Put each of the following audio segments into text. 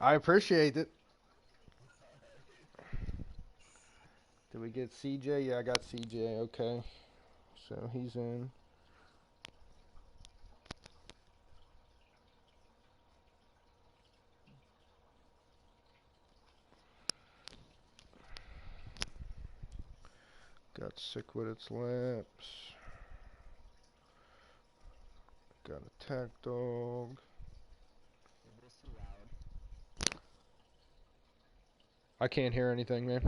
I appreciate it. Did we get CJ? Yeah, I got CJ. Okay. So he's in. Got sick with its laps. Got attack dog. I can't hear anything, man.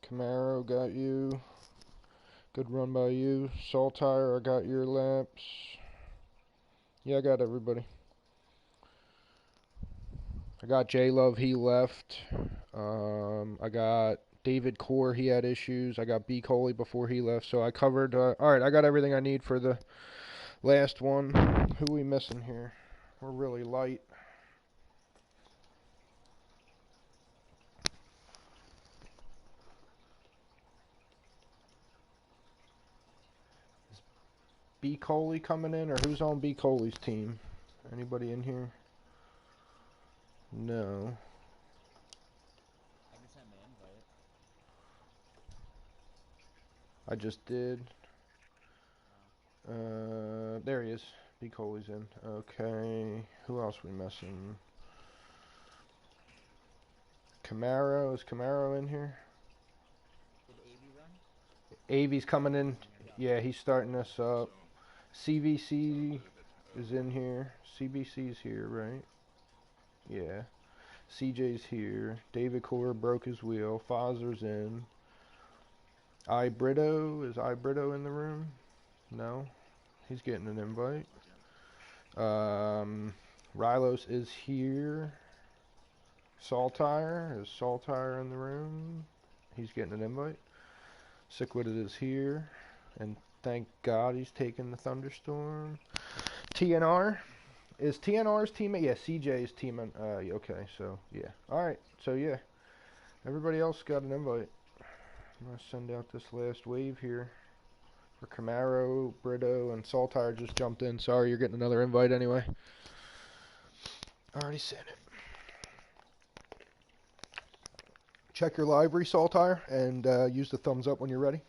Camaro got you. Good run by you. Saltire, I got your laps. Yeah, I got everybody. I got J Love, he left. I got David Core, he had issues. I got B Coley before he left, so I covered. Alright, I got everything I need for the last one. Who are we missing here? We're really light. Is B Coley coming in, or who's on B Coley's team? Anybody in here? No. I just did. There he is. B Coley's in. Okay. Who else we missing? Camaro. Is Camaro in here? Avy's coming in. Yeah, he's starting us up. CVC is in here. CBC's here, right? Yeah. CJ's here. David Core broke his wheel. Fozer's in. Ibrito. Is Ibrito in the room? No. He's getting an invite. Rylos is here. Saltire. Is Saltire in the room? He's getting an invite. Sickwitted is here. And thank God he's taking the thunderstorm. TNR. Is TNR's teammate? Yeah, CJ's teammate. Okay, so yeah. Alright, so yeah. Everybody else got an invite. I'm going to send out this last wave here. For Camaro, Brito, and Saltire just jumped in. Sorry, you're getting another invite anyway. Already sent it. Check your library, Saltire, and use the thumbs up when you're ready.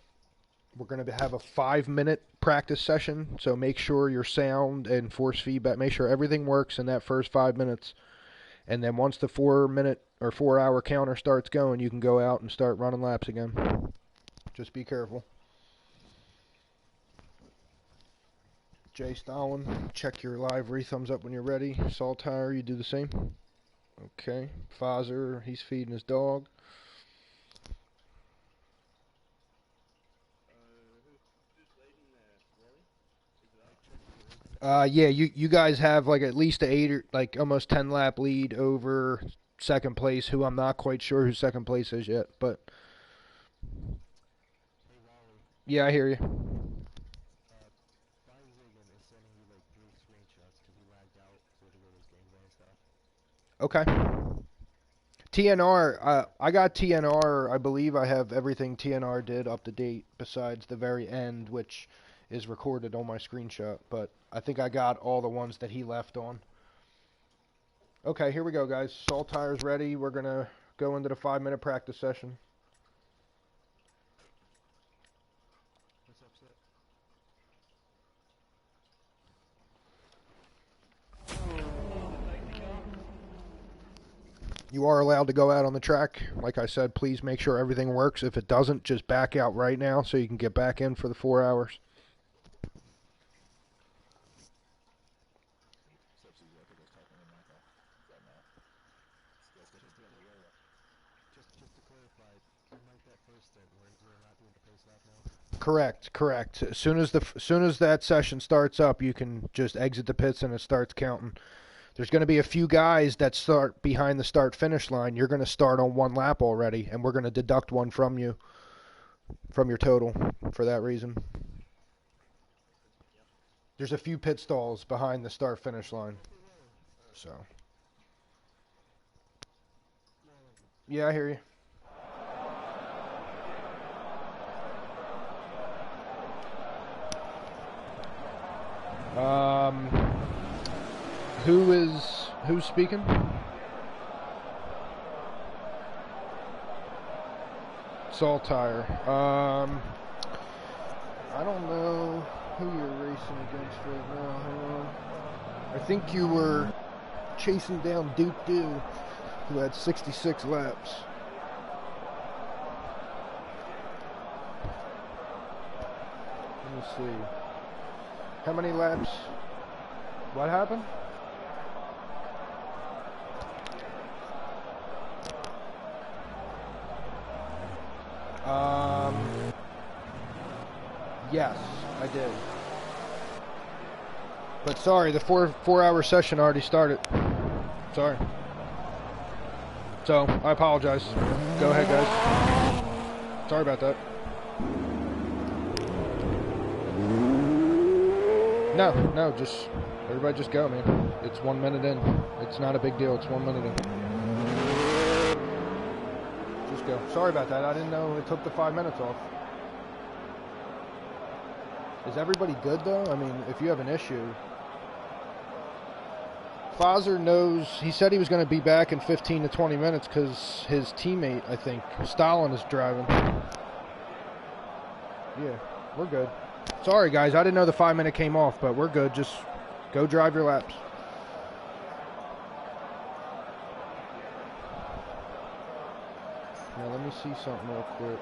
We're going to have a 5-minute practice session, so make sure your sound and force feedback, make sure everything works in that first 5 minutes. And then once the 4-minute or 4-hour counter starts going, you can go out and start running laps again. Just be careful. Jay Stalin, check your library, thumbs up when you're ready. Saltire, you do the same. Okay. Fozer, he's feeding his dog. Yeah, you guys have like at least a 8 or like almost 10 lap lead over second place, who I'm not quite sure who second place is yet, but yeah, I hear you. Okay. TNR, I got TNR. I believe I have everything TNR did up to date besides the very end, which is recorded on my screenshot, but I think I got all the ones that he left on. Okay, here we go, guys. Saltire's ready. We're going to go into the 5-minute practice session. You are allowed to go out on the track. Like I said, please make sure everything works. If it doesn't, just back out right now so you can get back in for the 4 hours. Correct. As soon as that session starts up, you can just exit the pits and it starts counting. There's going to be a few guys that start behind the start-finish line. You're going to start on 1 lap already, and we're going to deduct 1 from you, from your total, for that reason. There's a few pit stalls behind the start-finish line. So. Yeah, I hear you. Who's speaking? Saltire. I don't know who you're racing against right now. Hang on. I think you were chasing down Duke Dew, who had 66 laps. Let me see. How many laps? What happened? Yes, I did. But sorry, the four-hour session already started. Sorry. So, I apologize. Go ahead, guys. Sorry about that. No, just, everybody just go, man. It's 1 minute in. It's not a big deal, it's 1 minute in. Just go. Sorry about that, I didn't know it took the 5 minutes off. Is everybody good, though? I mean, if you have an issue... Fozer knows, he said he was going to be back in 15 to 20 minutes because his teammate, I think, Stalin, is driving. Yeah, we're good. Sorry, guys, I didn't know the 5 minute came off, but we're good. Just go drive your laps. Now, let me see something real quick.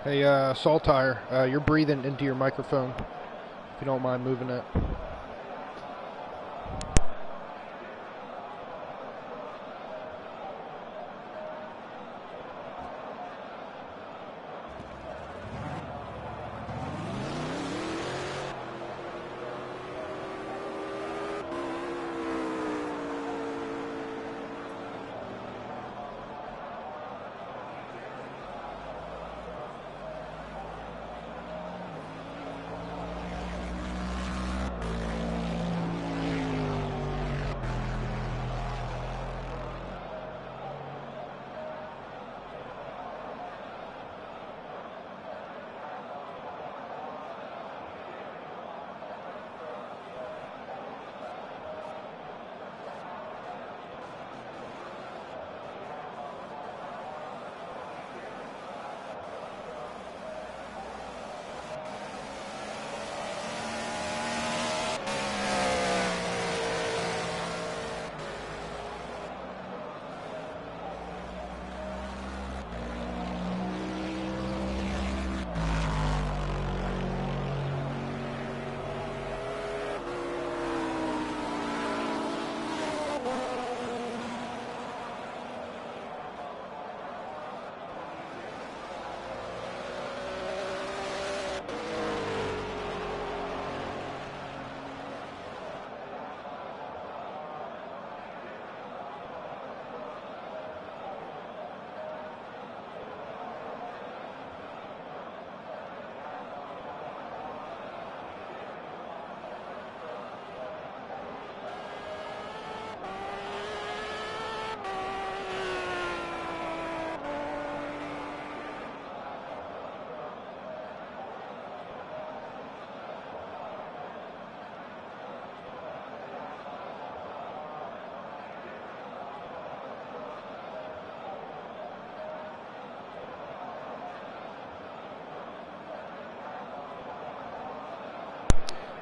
Hey, Saltire, you're breathing into your microphone. If you don't mind moving it.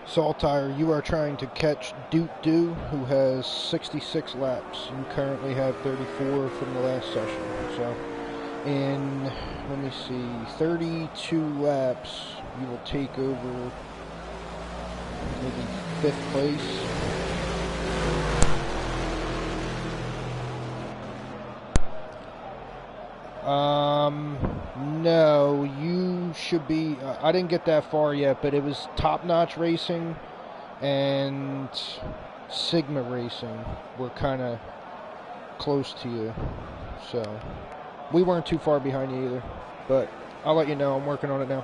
Saltire, you are trying to catch Doot Doo, who has 66 laps. You currently have 34 from the last session. So, in, let me see, 32 laps, you will take over maybe 5th place. No, you should be, I didn't get that far yet, but it was Top Notch Racing and Sigma Racing were kind of close to you, so we weren't too far behind you either, but I'll let you know. I'm working on it now.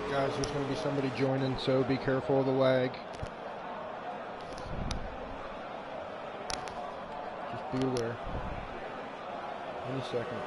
Guys, there's going to be somebody joining, so be careful of the lag. Just be aware. Any second.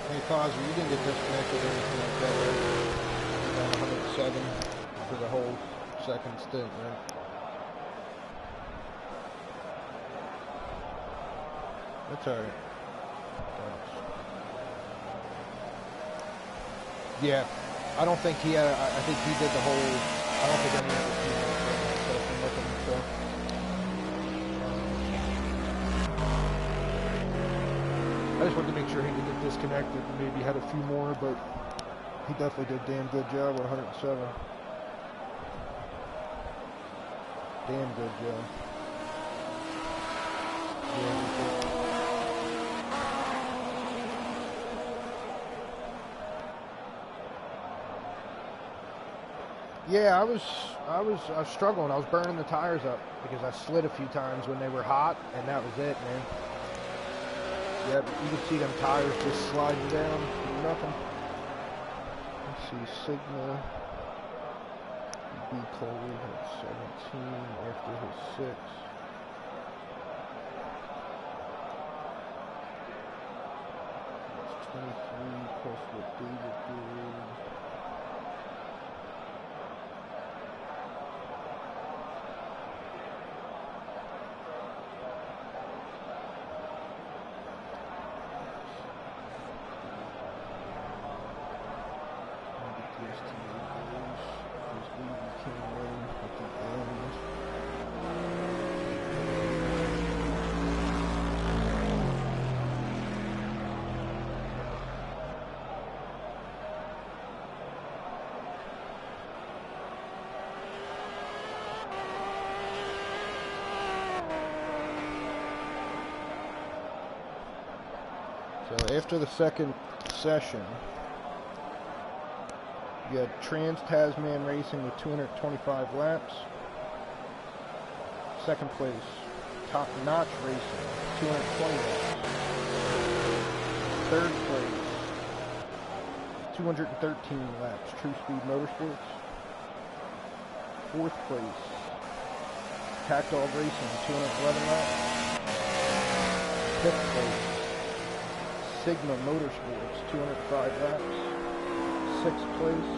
Hey, Foster, you didn't get disconnected or anything like that, right? You're on 107 for the whole second stint, right? That's alright. Yeah, I don't think he had. I think he did the whole. I don't think any other team was from looking. So I just wanted to make sure he didn't get disconnected. Maybe had a few more, but he definitely did a damn good job with 107. Damn good job. Yeah, yeah, I was struggling. I was burning the tires up because I slid a few times when they were hot, and that was it, man. Yep, you can see them tires just sliding down. Nothing. Let's see, Sigma. B. Coley had 17 after his 6. That's 23 plus what David did. So after the second session, you had Trans-Tasman Racing with 225 laps. Second place, Top Notch Racing, 220 laps. Third place, 213 laps, True Speed Motorsports. Fourth place, Tack Dog Racing, 211 laps. Fifth place, Sigma Motorsports, 205 laps. Sixth place,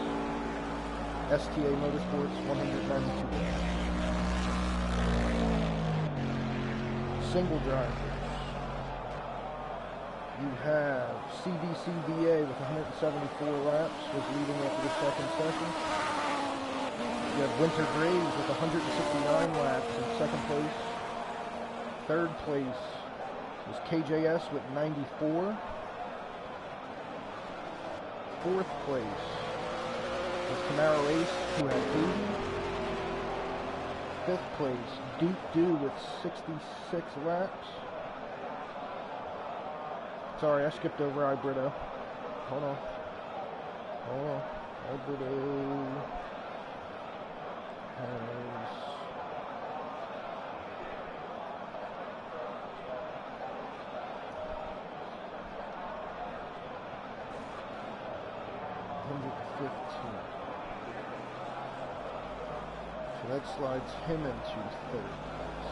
STA Motorsports, 192 laps. Single drivers. You have CDCVA with 174 laps, was leading after the second session. You have Winter Graves with 169 laps in second place. Third place was KJS with 94. Fourth place was Camaro Ace, who had 80. Fifth place, Duke Dew with 66 laps. Sorry, I skipped over Ibrito. Hold on. Ibrito has... So that slides him into third place.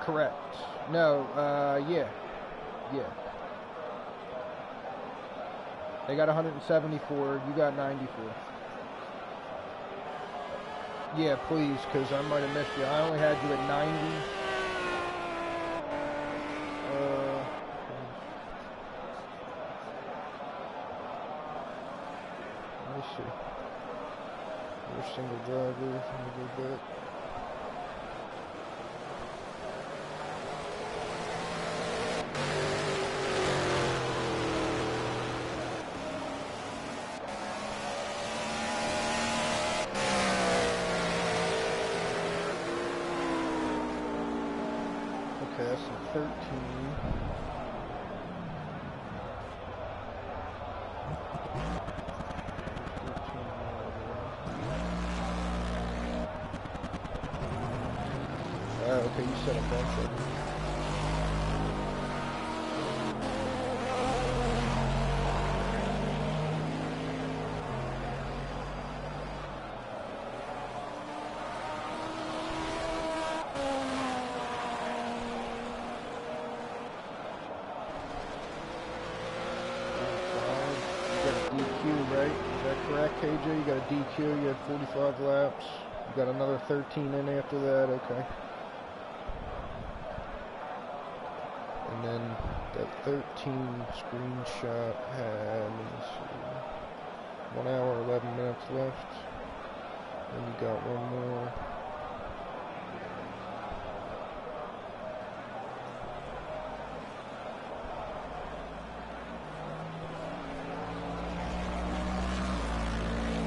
Correct. No, yeah. They got 174, you got 94. Yeah, please, because I might have missed you. I only had you at 90. Let me see. There's single driver. Let me go back. Okay, that's a 13. Okay, you said a bunch of them. DQ, right? Is that correct, KJ? You got a DQ, you had 45 laps. You got another 13 in after that, okay. And then that 13 screenshot had, let me see, 1 hour, 11 minutes left. Then you got one more.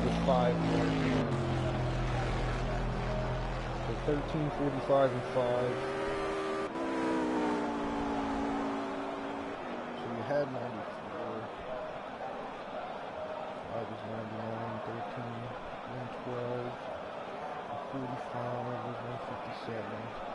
With 5 more. So 13, 45, and 5. Had 94, I was 99, 13, 112, 45 was 157.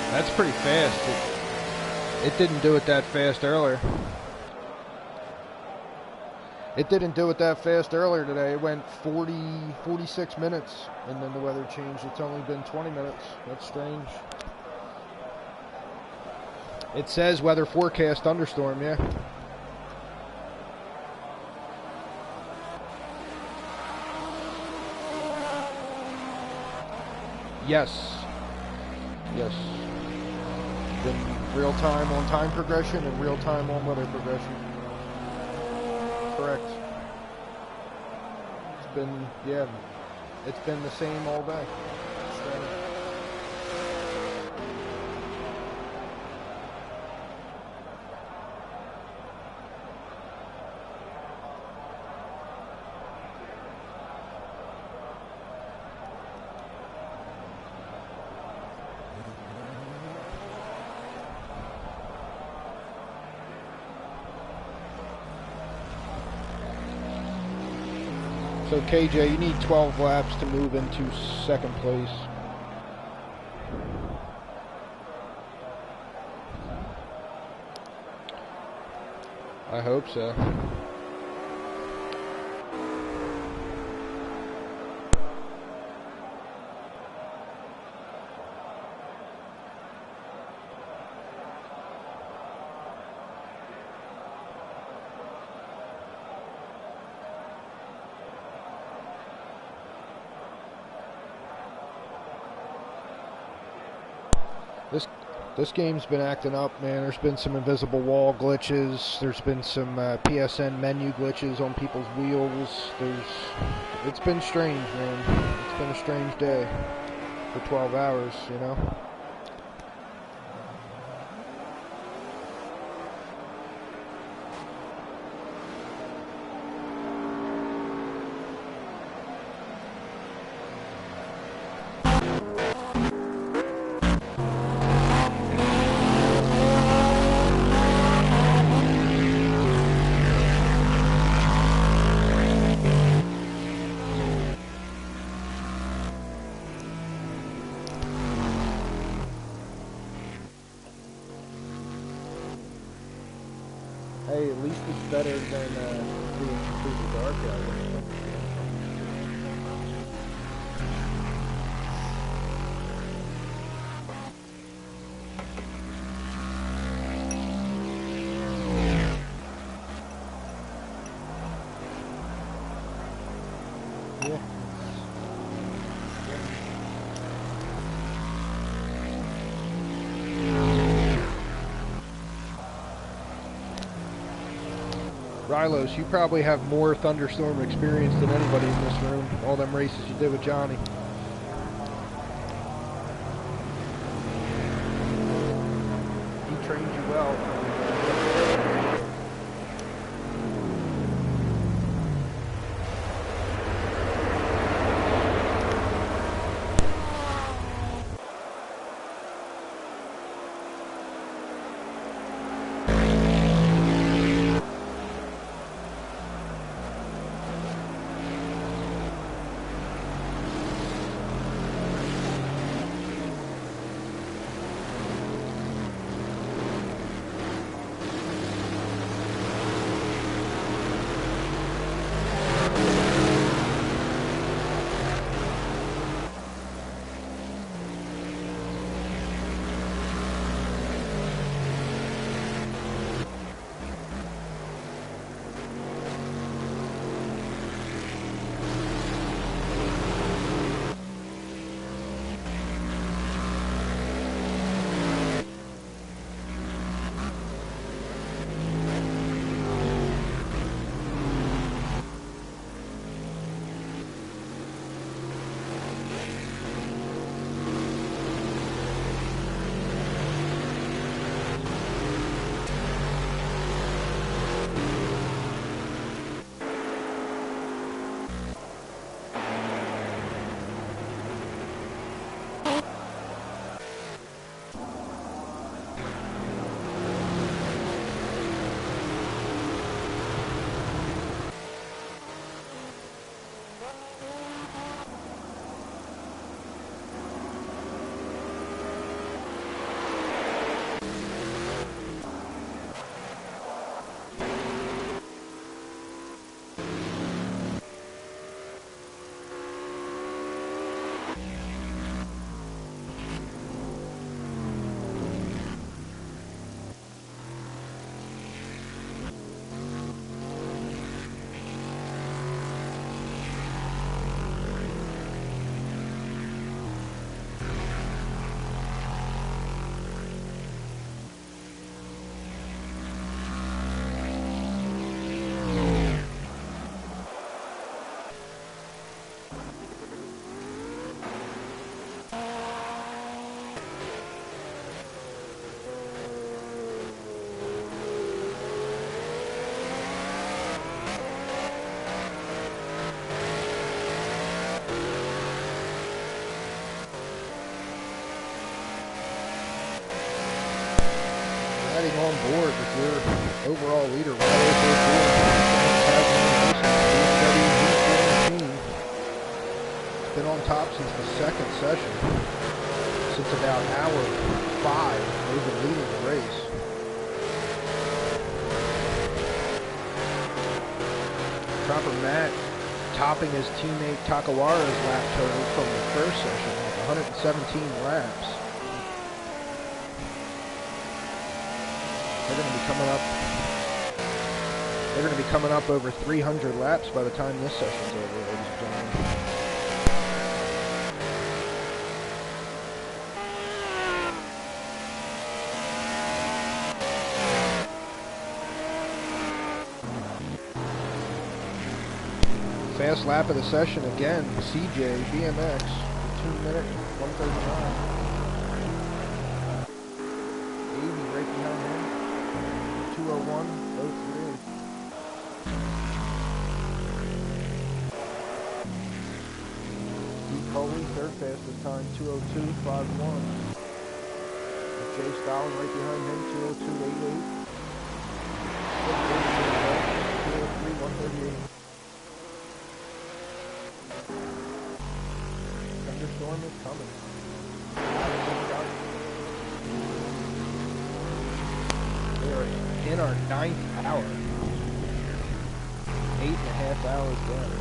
That's pretty fast. It didn't do it that fast earlier. It didn't do it that fast earlier today. It went 46 minutes, and then the weather changed. It's only been 20 minutes. That's strange. It says weather forecast thunderstorm, yeah. Yes. Yes. Been real time on time progression and real time on weather progression. Correct. It's been, yeah, it's been the same all day. Strange. So KJ, you need 12 laps to move into second place. I hope so. This game's been acting up, man. There's been some invisible wall glitches. There's been some PSN menu glitches on people's wheels. It's been strange, man. It's been a strange day for 12 hours, you know. Hey, at least it's better than being completely dark out there. Yeah. Rylos, you probably have more thunderstorm experience than anybody in this room. All them races you did with Johnny. He trained you well. riding on board with your overall leader, Wallygator-215. It's been on top since the second session. Since about hour 5, they've been leading the race. Chopper Matt topping his teammate Takawara's lap total from the first session with 117 laps. They're going to be coming up over 300 laps by the time this session's over, ladies and gentlemen. Fast lap of the session again, CJ BMX, 2 minutes, 1:39. Davey right behind him, 2:01.03. Steve Coley, third fastest time, 2:02.51. Jay Stalin right behind him, 2:02.88. 2:03.138. Thunderstorm is coming. We are in our 9th hour. 8.5 hours down.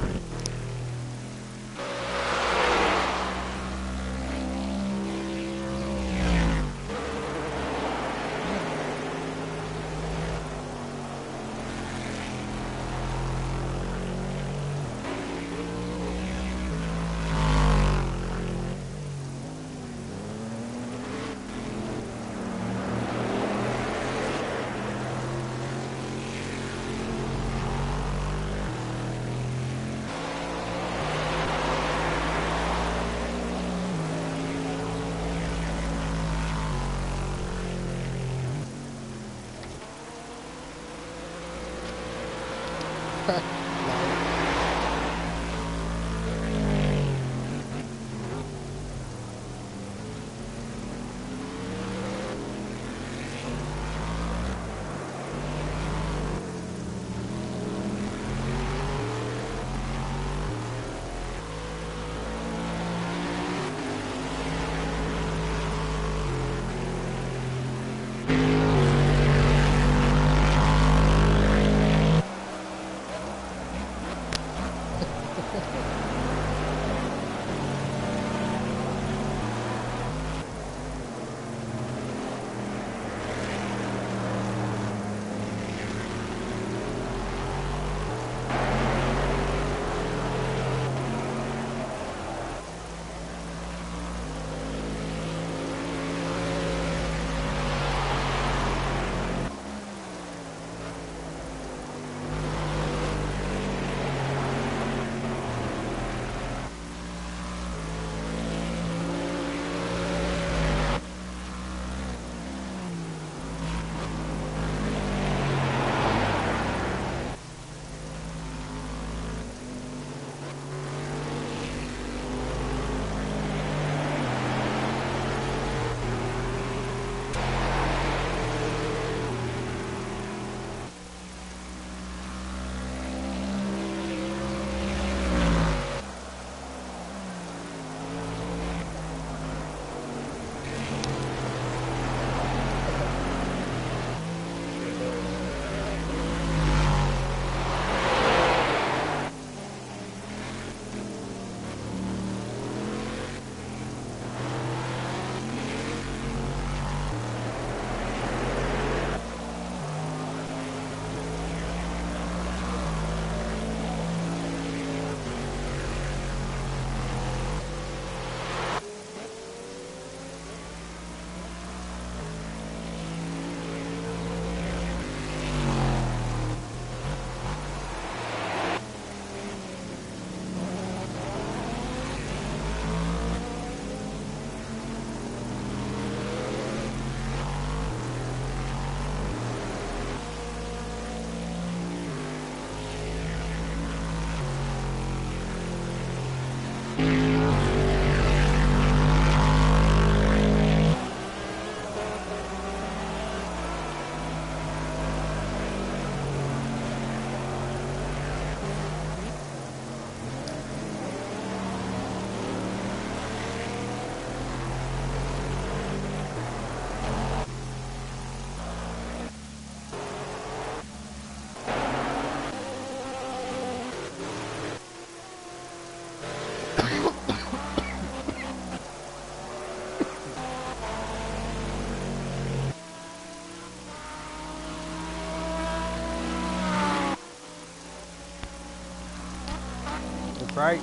Right.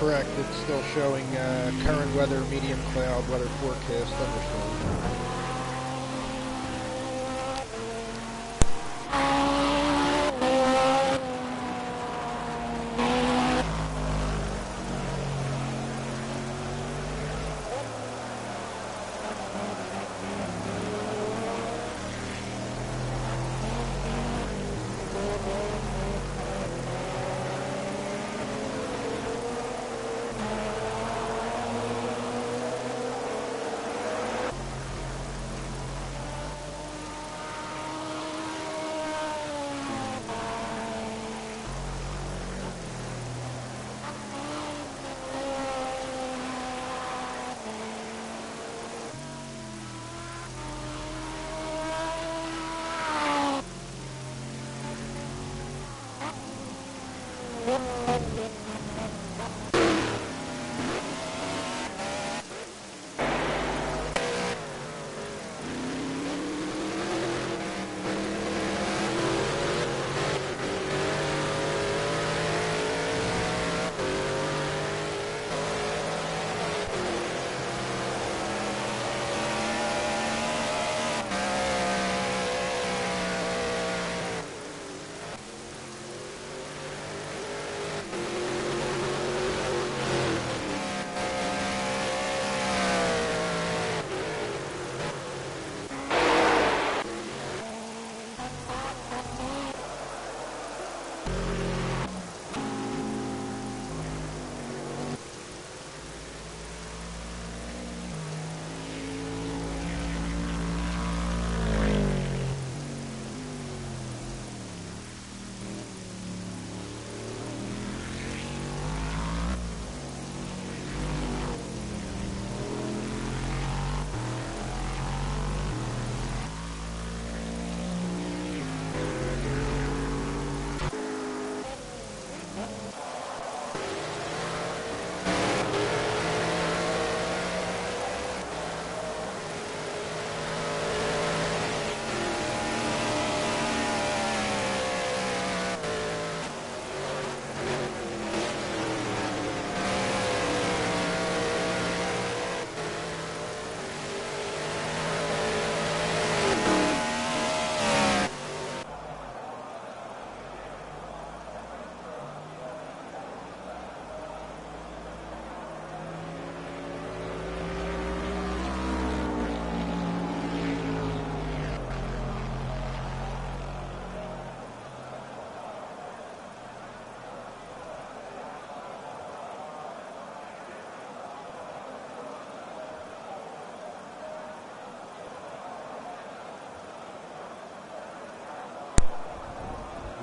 Correct. It's still showing current weather, medium cloud, weather forecast, thunderstorm.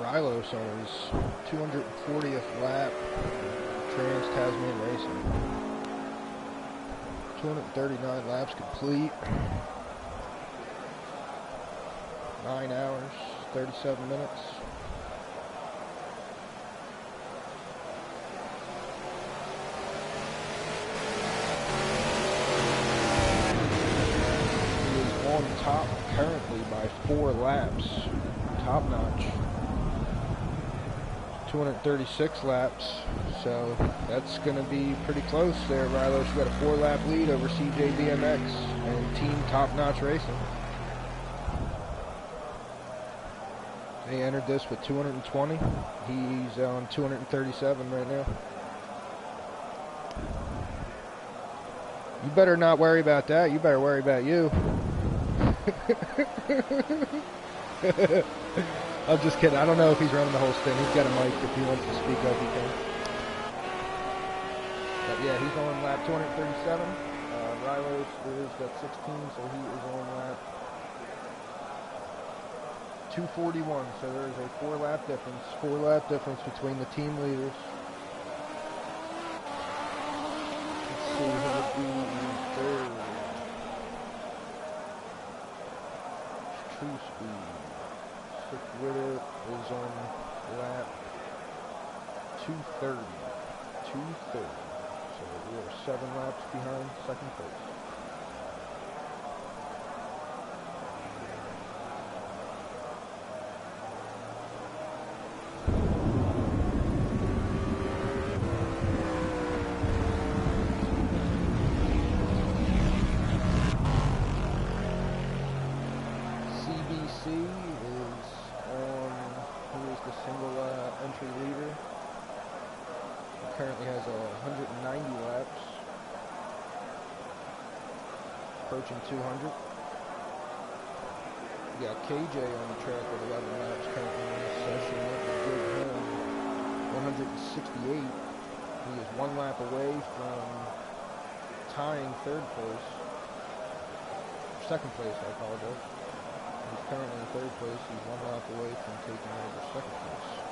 Rylos on his 240th lap, Trans-Tasman Racing. 239 laps complete. 9 hours, 37 minutes. He is on top currently by 4 laps top notch. 236 laps, so that's going to be pretty close there, Rylos. You got a 4-lap lead over CJBMX and Team Top Notch Racing. They entered this with 220. He's on 237 right now. You better not worry about that. You better worry about you. I'm just kidding. I don't know if he's running the whole spin. He's got a mic. If he wants to speak up, he can. But yeah, he's on lap 237. Rylos is at 16, so he is on lap 241. So there is a 4-lap difference. 4-lap difference between the team leaders. Let's see who would be third. True speed. Stick with it is on lap 230. 230. So we are 7 laps behind second place. Currently has 190 laps, approaching 200. We got KJ on the track with 11 laps currently in this session. That would give him 168. He is 1 lap away from tying third place. Second place, I apologize. He's currently in third place. He's 1 lap away from taking over second place.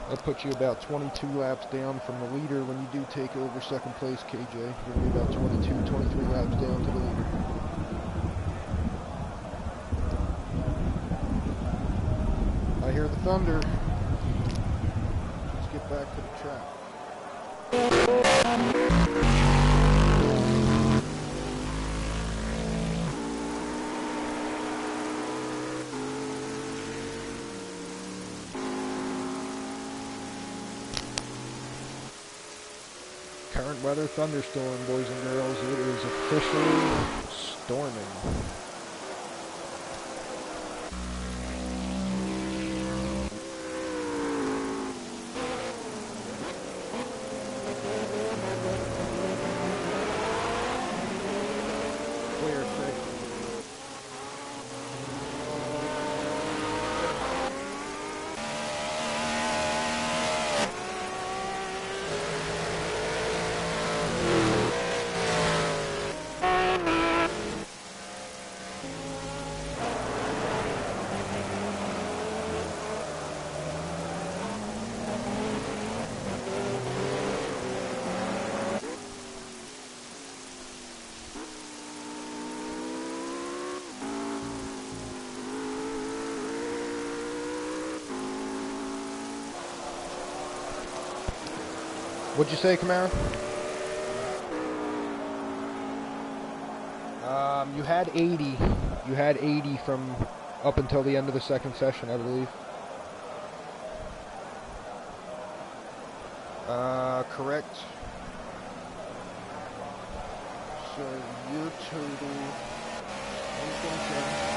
That puts you about 22 laps down from the leader when you do take over second place, KJ. You're going to be about 22, 23 laps down to the leader. I hear the thunder. Let's get back to the track. Current weather thunderstorm, boys and girls. It is officially storming. Clear, safe. What'd you say, Camaro? You had 80. You had 80 from up until the end of the second session, I believe. Correct. So your total 127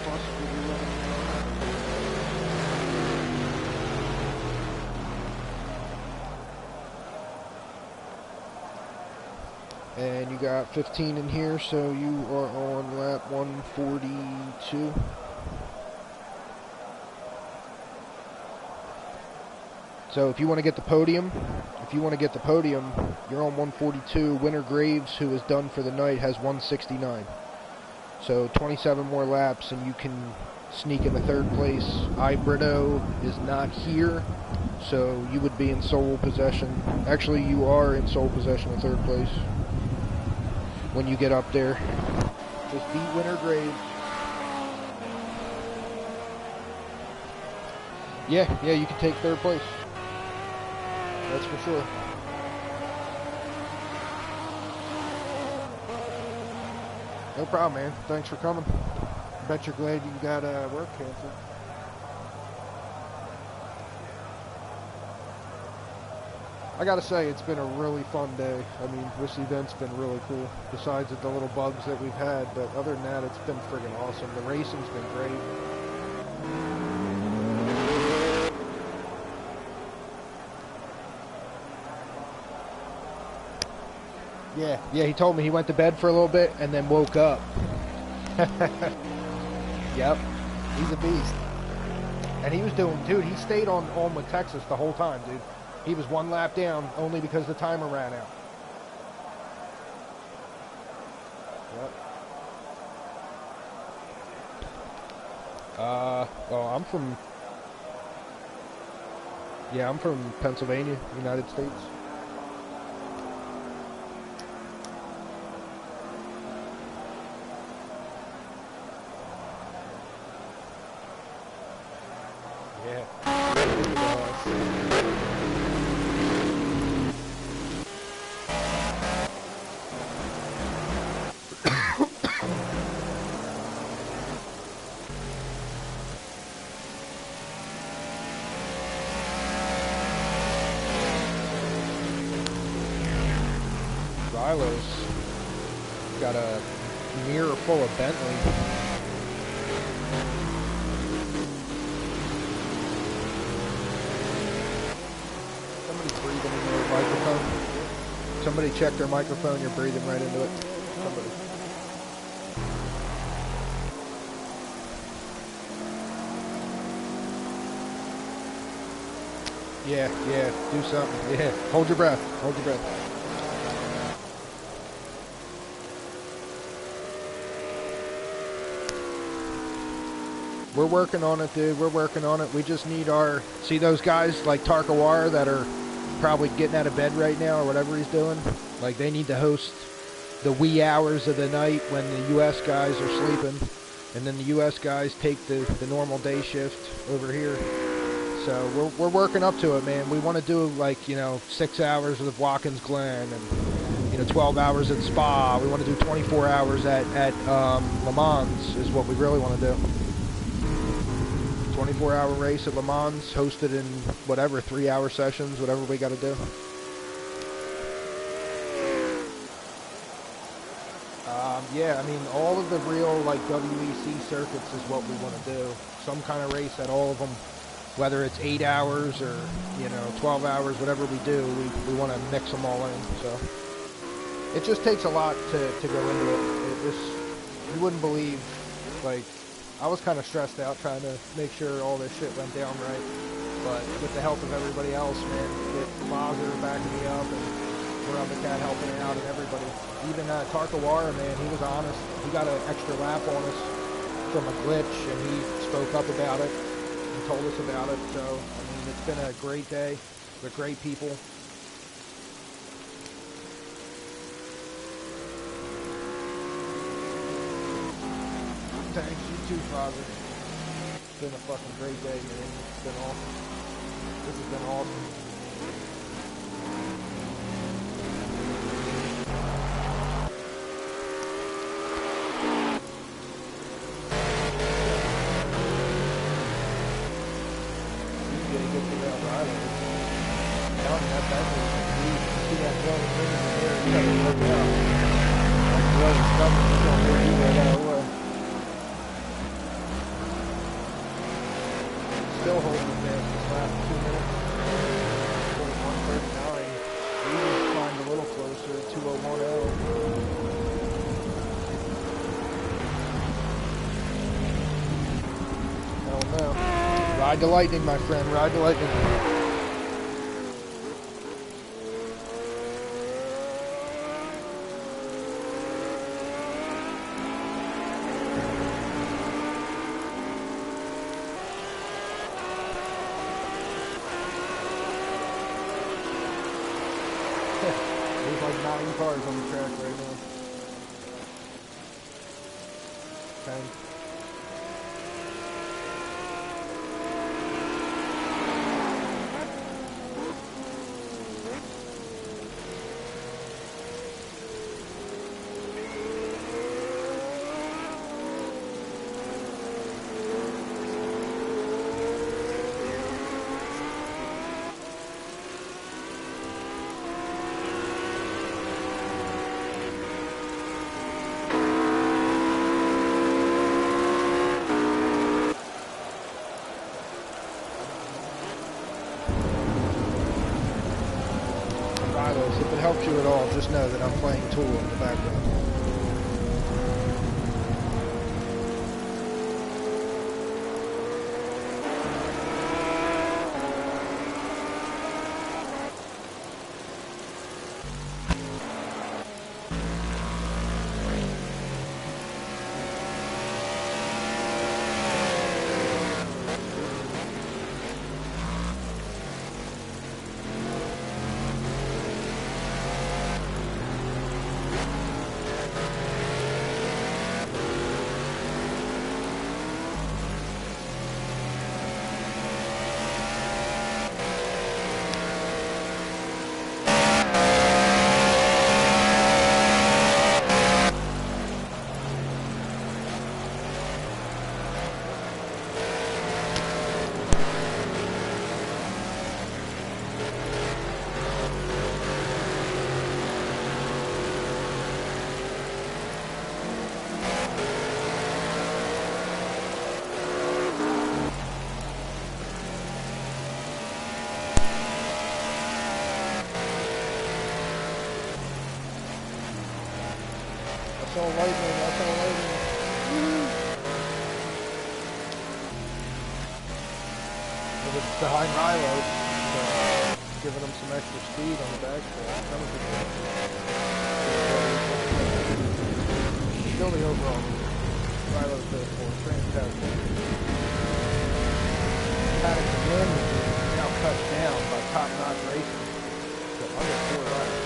plus what you're running now. And you got 15 in here, so you are on lap 142. So if you want to get the podium, you're on 142. Winter Graves, who is done for the night, has 169. So 27 more laps, and you can sneak into third place. Ibrido is not here, so you would be in sole possession. Actually, you are in sole possession of third place when you get up there. Just beat Winter Graves. Yeah, you can take third place. That's for sure. No problem, man. Thanks for coming. Bet you're glad you got work canceled. I gotta say, it's been a really fun day. I mean, this event's been really cool, besides the little bugs that we've had, but other than that, it's been friggin' awesome. The racing's been great. Yeah, he told me he went to bed for a little bit and then woke up. Yep, he's a beast. And he was doing, dude, he stayed on with Texas the whole time, dude. He was one lap down only because the timer ran out. Yep. Well, I'm from Pennsylvania, United States. Yeah. Rilo's got a mirror full of Bentley. Somebody's breathing into their microphone. Somebody check their microphone, you're breathing right into it. Somebody. Yeah, do something. Yeah, hold your breath. We're working on it, dude. We're working on it. We just need see those guys like Tarkawara that are probably getting out of bed right now or whatever he's doing? Like, they need to host the wee hours of the night when the U.S. guys are sleeping, and then the U.S. guys take the normal day shift over here. So we're working up to it, man. We want to do, like, 6 hours with Watkins Glen and 12 hours at Spa. We want to do 24 hours at Le Mans is what we really want to do. 24-hour race at Le Mans, hosted in whatever, 3-hour sessions, whatever we got to do. Yeah, I mean, all of the real, like, WEC circuits is what we want to do. Some kind of race at all of them, whether it's 8 hours or, 12 hours, whatever we do, we want to mix them all in. So it just takes a lot to go into it. You wouldn't believe, like, I was kind of stressed out trying to make sure all this shit went down right. But with the help of everybody else, man, with Mazur backing me up and the cat helping out and everybody. Even Tarkawara, man, he was honest. He got an extra lap on us from a glitch, and he spoke up about it and told us about it. So, I mean, it's been a great day with great people. Thanks, you too, Father. It's been a fucking great day, man. It's been awesome. This has been awesome. Still holding there for the last 2 minutes. 139. We just climbed a little closer, 2010. I don't know. Ride the lightning, my friend. Ride the lightning. There's like 9 cars on the track right now. 10. If it helps you at all, just know that I'm playing Tool in the background. I saw lightning, I saw lightning. It was behind Milo, so giving him some extra speed on the backstretch. That was a good one. Still the overall. Milo's good for fantastic. Paddock's again now cut down by Top Notch Racing. So under 4 laps.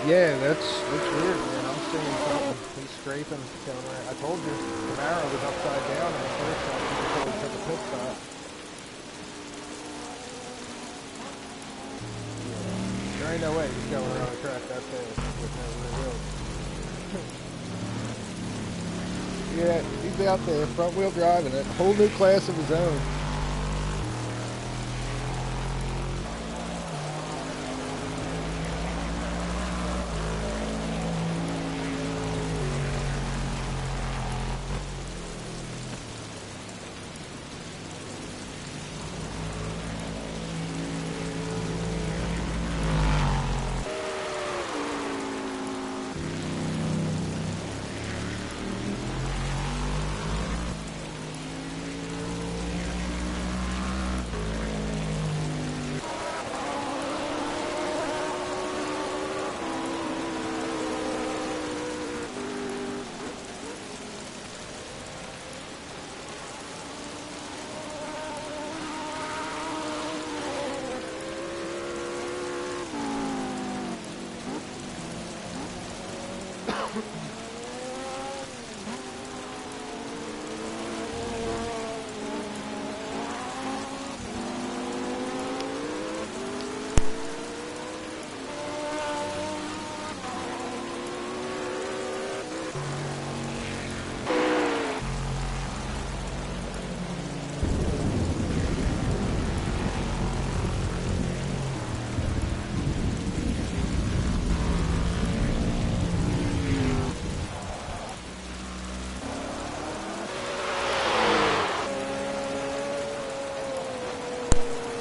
Yeah, that's weird, man. I'm seeing something. He's scraping down there. I told you, Camaro was upside down in the first time until he took a pit stop. There ain't no way he's going around the track that fast with no rear wheels. Yeah, he's out there, front wheel driving it. Whole new class of his own.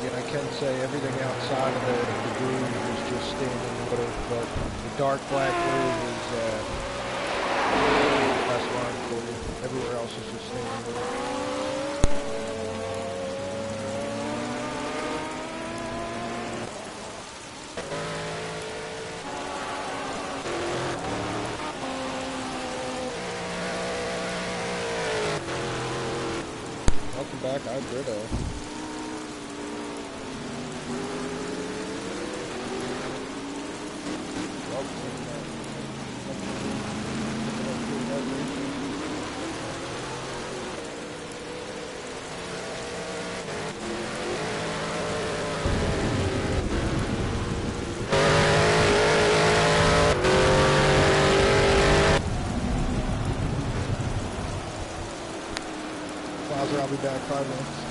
I can say everything outside of the groove is just standing water, but the dark black groove is the best line for you. Everywhere else is just standing water. Welcome back, Alberto. I'll be back 5 minutes.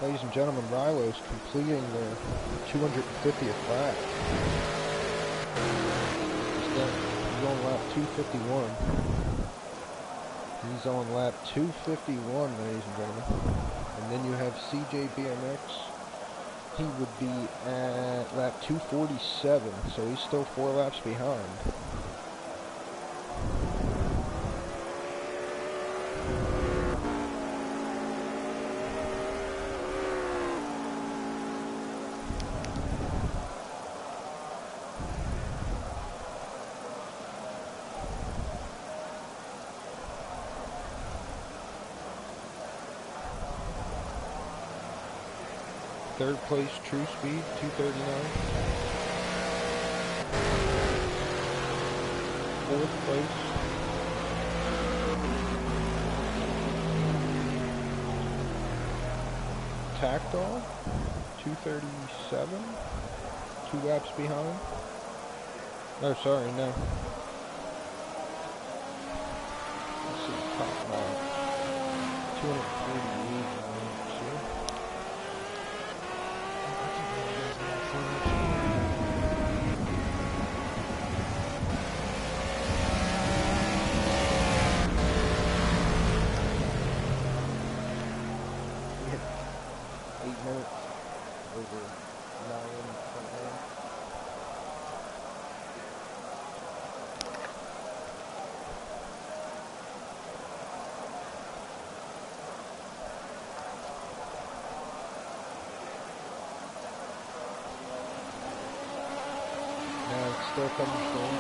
Ladies and gentlemen, Rilo's completing the 250th lap. He's on lap 251. He's on lap 251, ladies and gentlemen. And then you have CJ BMX. He would be at lap 247, so he's still 4 laps behind. Third place, True Speed, 239. Fourth place, Tactile, 237. 2 laps behind. Oh, sorry, no. Let's see, top lap. 248. Still coming strong.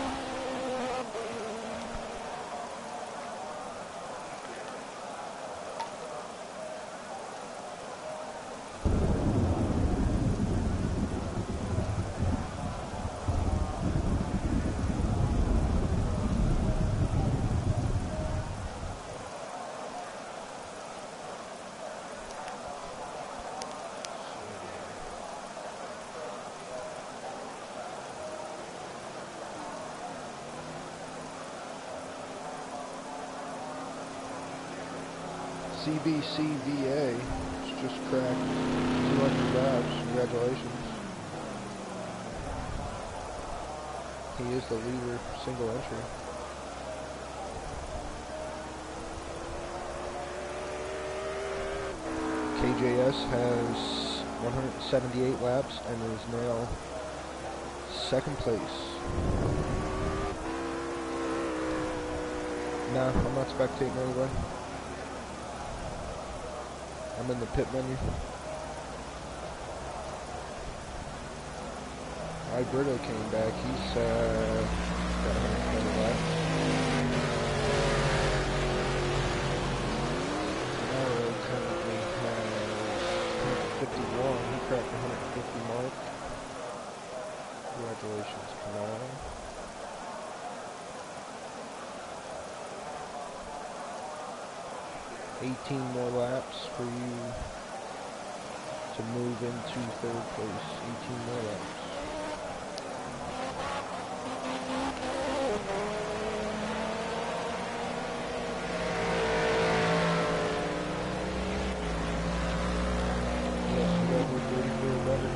CBCVA just cracked 200 laps. Congratulations. He is the leader, single entry. KJS has 178 laps and is now second place. Nah, I'm not spectating anybody. I'm in the pit menu. Alberto came back. He's got 120 laps. Camaro currently has 151. He cracked the 150 mark. Congratulations, Camaro. $18 more laps for you to move into third place. 18 more laps. Yes, you guys look ready for a better.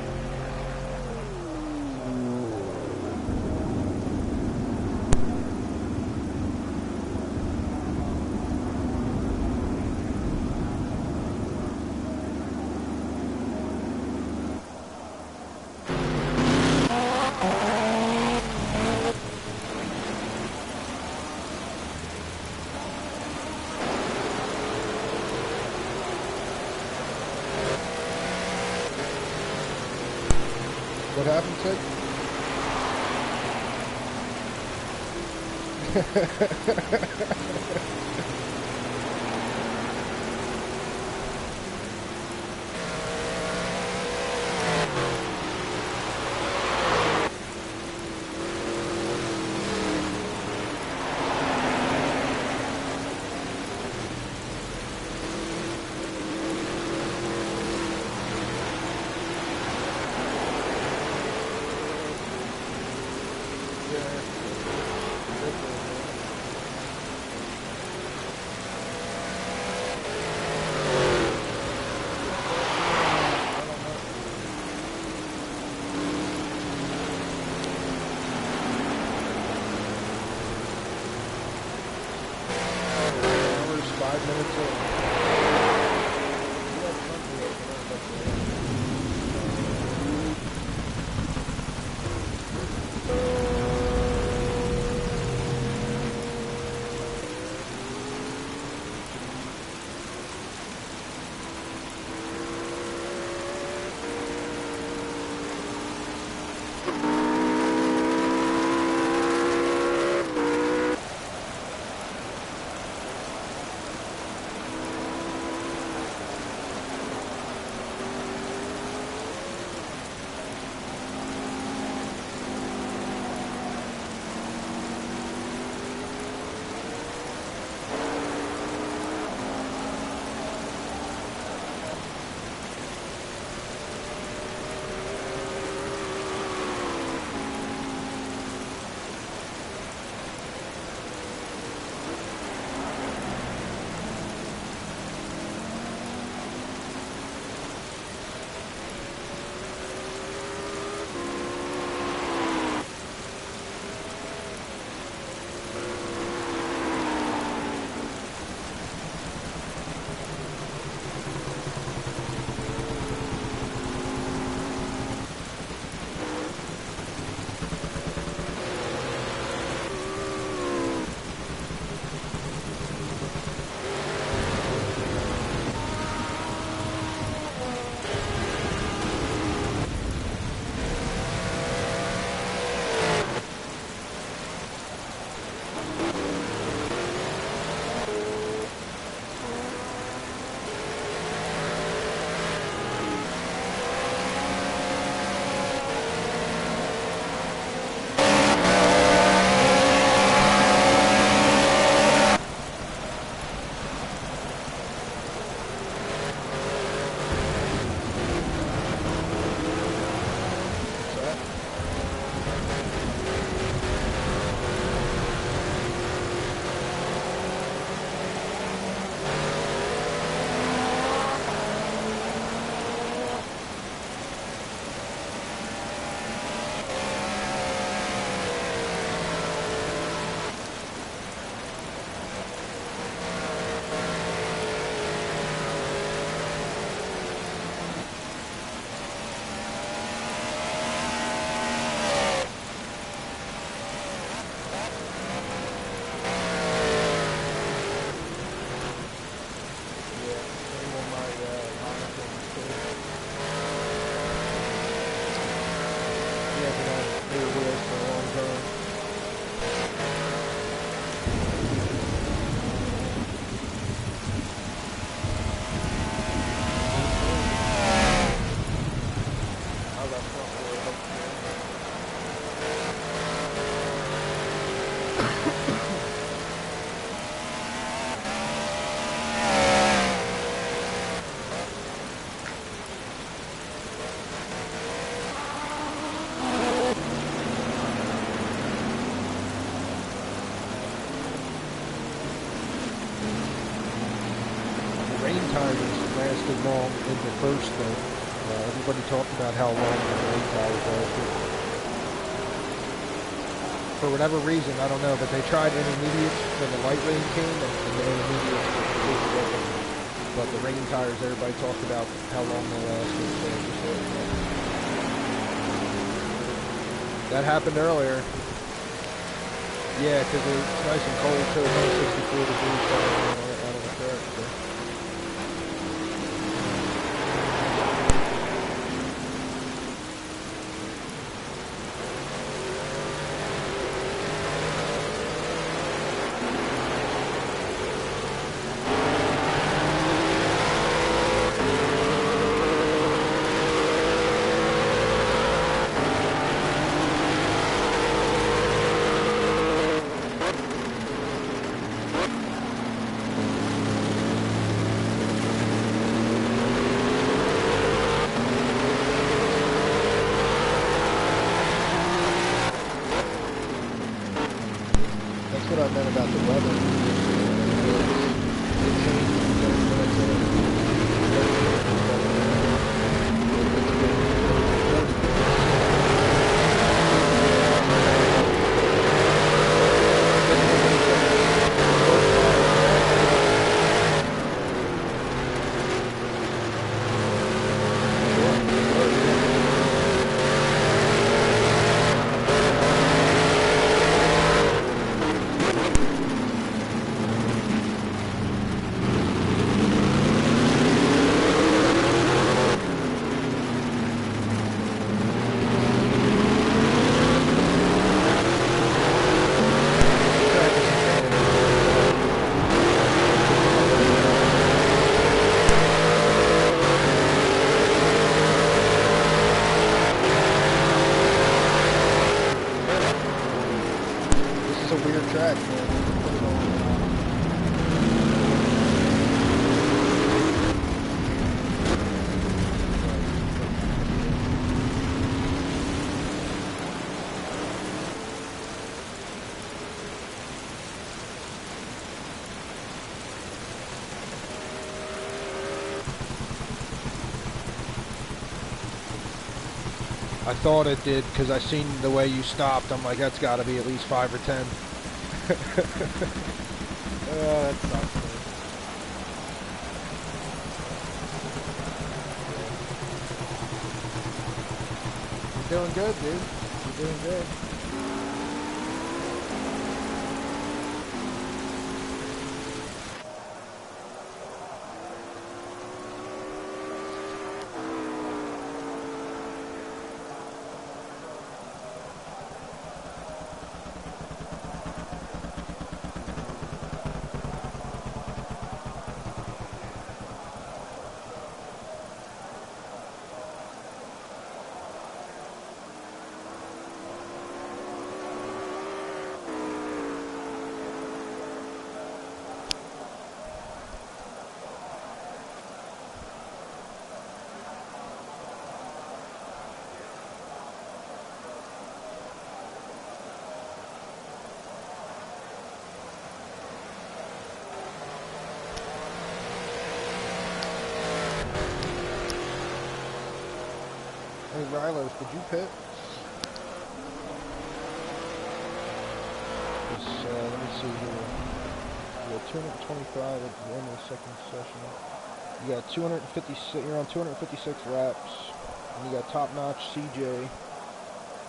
What happened, Sid? minutes in. We have plenty open up, that's lasted long in the first thing. Everybody talked about how long the rain tires lasted. For whatever reason, I don't know, but they tried intermediates when the light rain came, and the intermediates were completely different. But the rain tires, everybody talked about how long they lasted, so just let you know. That happened earlier. Yeah, because it's nice and cold too, about 64 degrees out of the truck. So. What I meant about the weather. better track, man. Put it on. I thought it did because I seen the way you stopped. I'm like, that's got to be at least 5 or 10. Oh, that sucks, man. You're doing good, dude. You're doing good. Hey, Rylos, did you pit? Let me see here. You got 225 at the end of the second session. You got 256. You're on 256 laps. And you got top notch CJ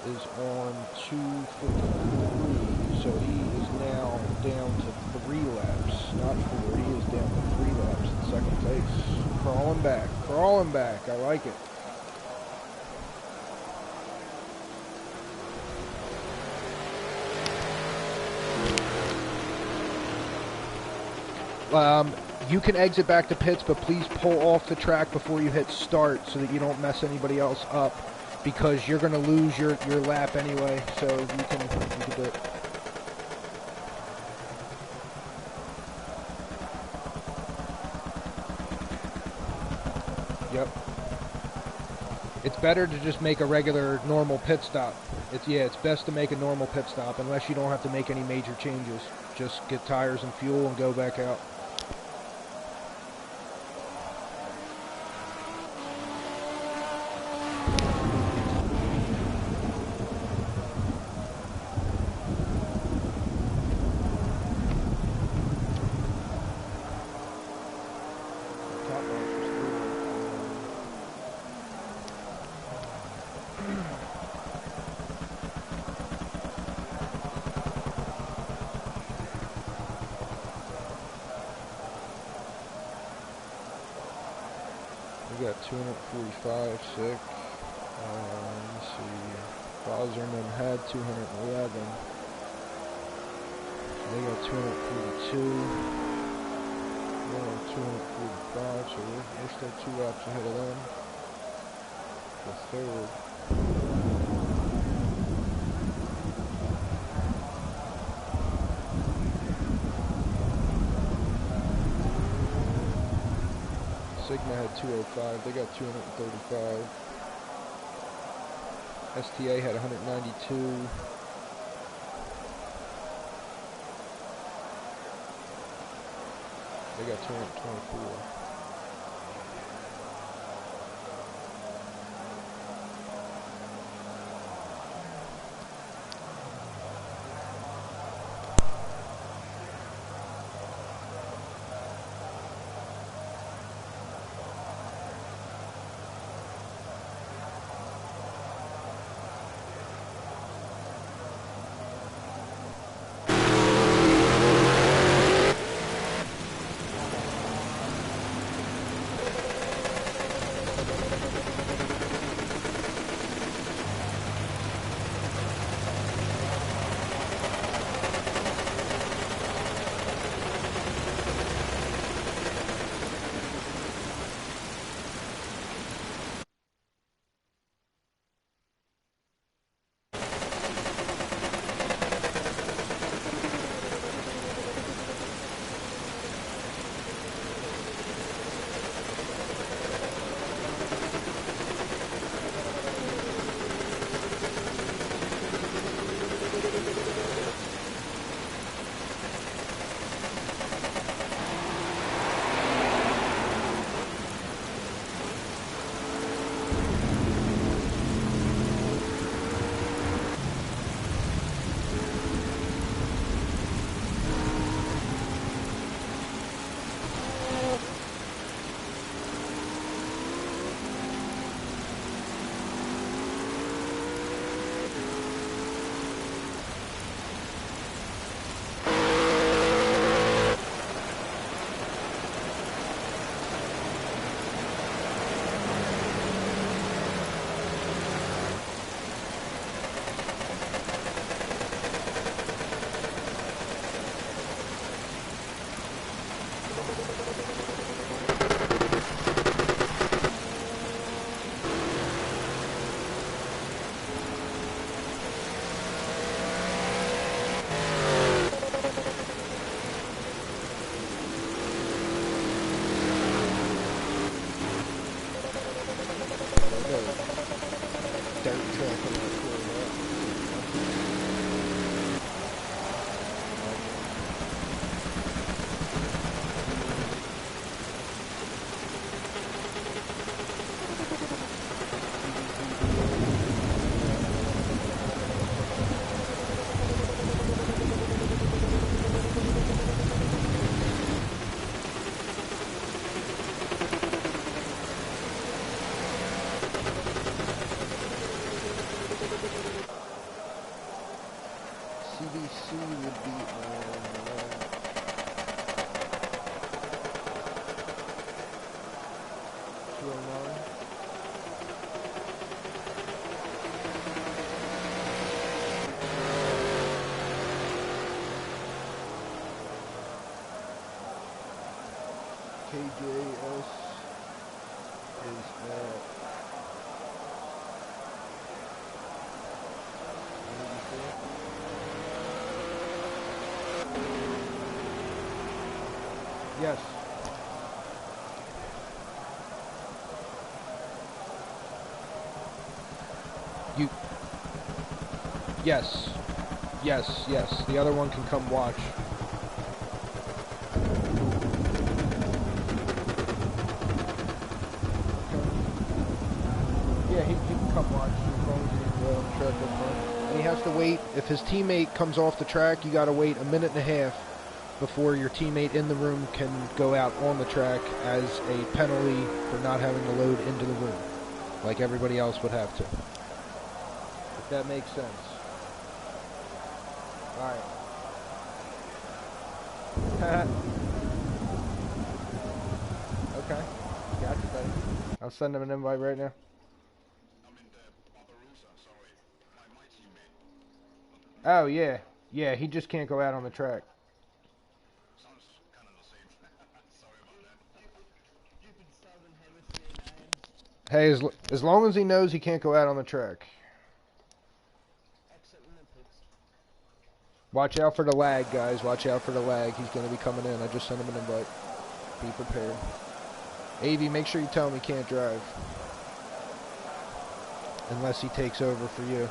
is on 253. So he is now down to 3 laps, not 4. He is down to 3 laps in second place. Crawling back. Crawling back. I like it. You can exit back to pits, but please pull off the track before you hit start so that you don't mess anybody else up, because you're going to lose your lap anyway, so you can do it. Yep. It's better to just make a regular, normal pit stop. It's best to make a normal pit stop unless you don't have to make any major changes. Just get tires and fuel and go back out. We got 245 sick. Let's see. Bowserman had 211. They got 242. We're on 245, so we're still 2 laps ahead of them. The third. Sigma had 205, they got 235. STA had 192. They got 224. CBC would be on 209. KJS is at 84. Yes. Yes. Yes, yes. The other one can come watch. Yeah, he can come watch as long as he's on the track up front. And he has to wait. If his teammate comes off the track, you got to wait a minute and a half before your teammate in the room can go out on the track as a penalty for not having to load into the room, like everybody else would have to. If that makes sense. Alright. Okay. Gotcha, buddy. I'll send him an invite right now. Oh, yeah. Yeah, he just can't go out on the track. Hey, as long as he knows he can't go out on the track. Watch out for the lag, guys. Watch out for the lag. He's going to be coming in. I just sent him an invite. Be prepared. AV, make sure you tell him he can't drive. Unless he takes over for you.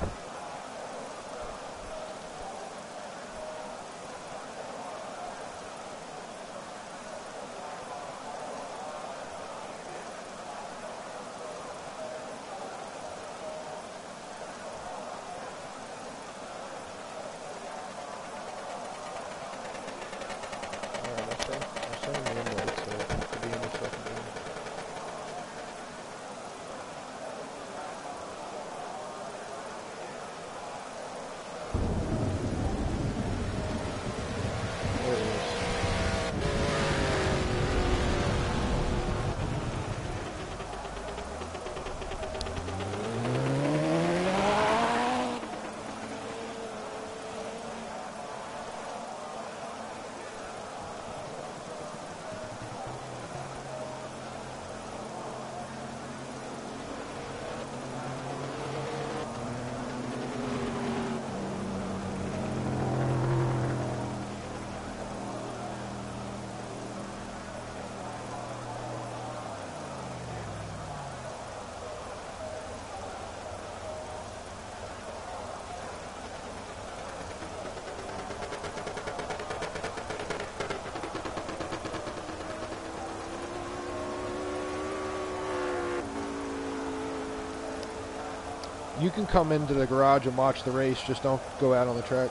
You can come into the garage and watch the race, just don't go out on the track.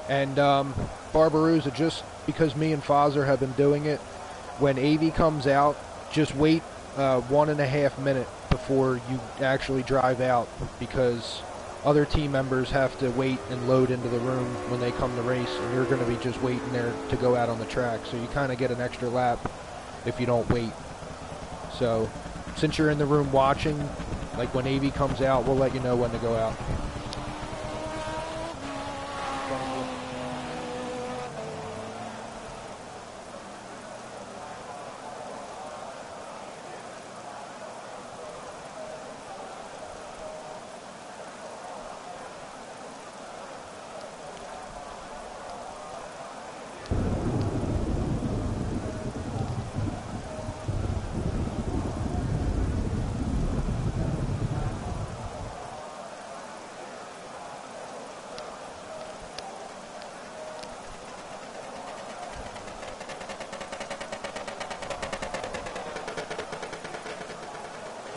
And Barbarossa, just because me and Fozer have been doing it, when AV comes out, just wait 1.5 minutes before you actually drive out, because other team members have to wait and load into the room when they come to race, and you're going to be just waiting there to go out on the track. So you kind of get an extra lap if you don't wait. So since you're in the room watching, like when AV comes out, we'll let you know when to go out.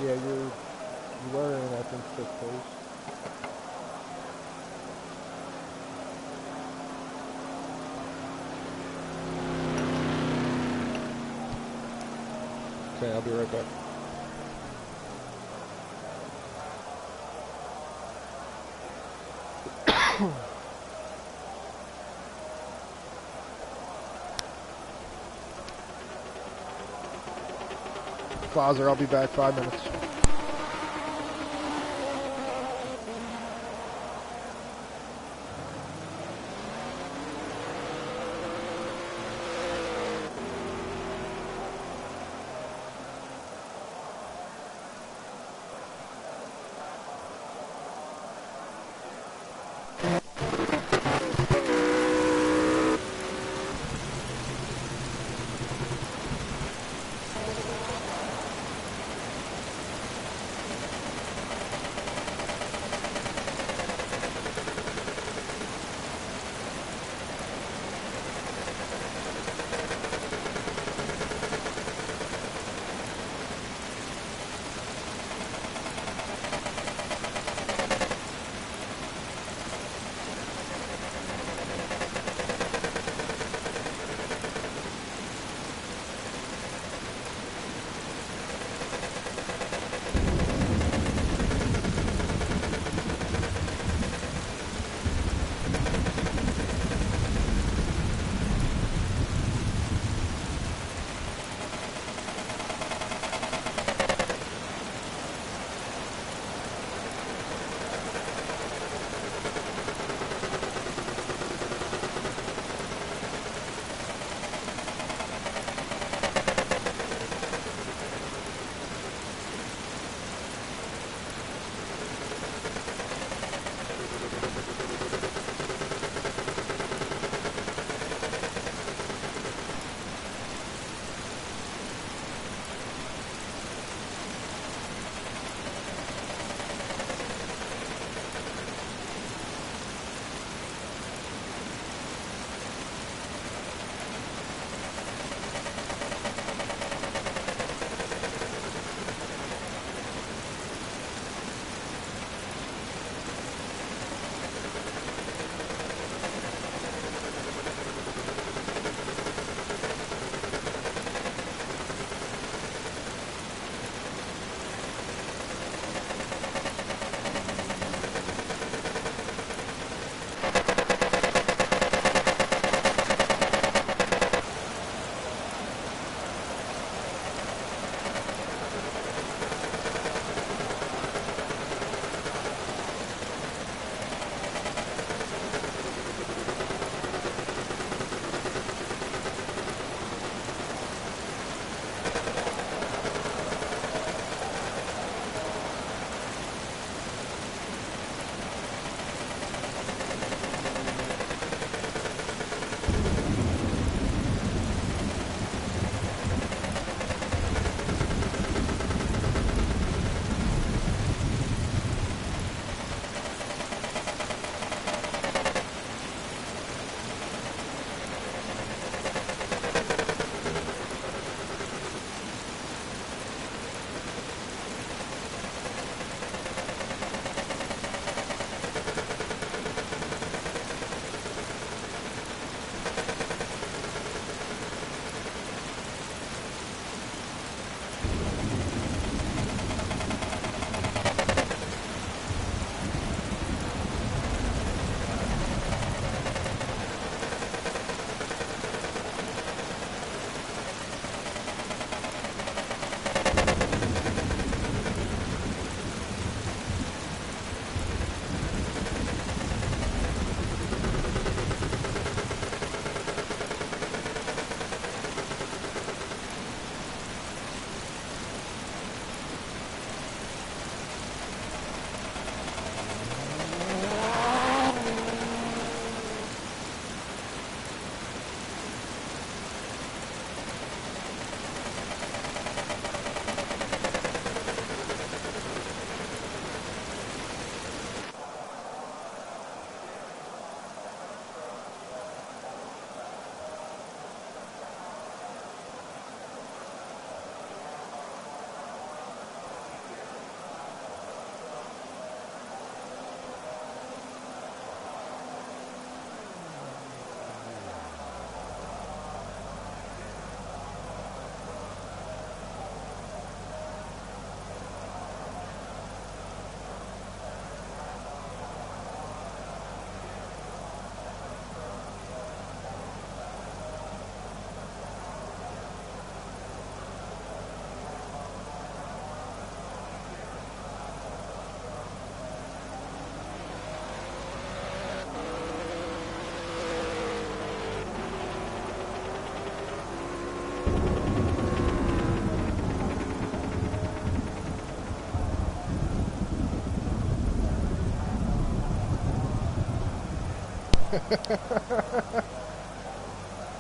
Yeah, you were in, I think, 5th place. Okay, I'll be right back. Father, I'll be back 5 minutes.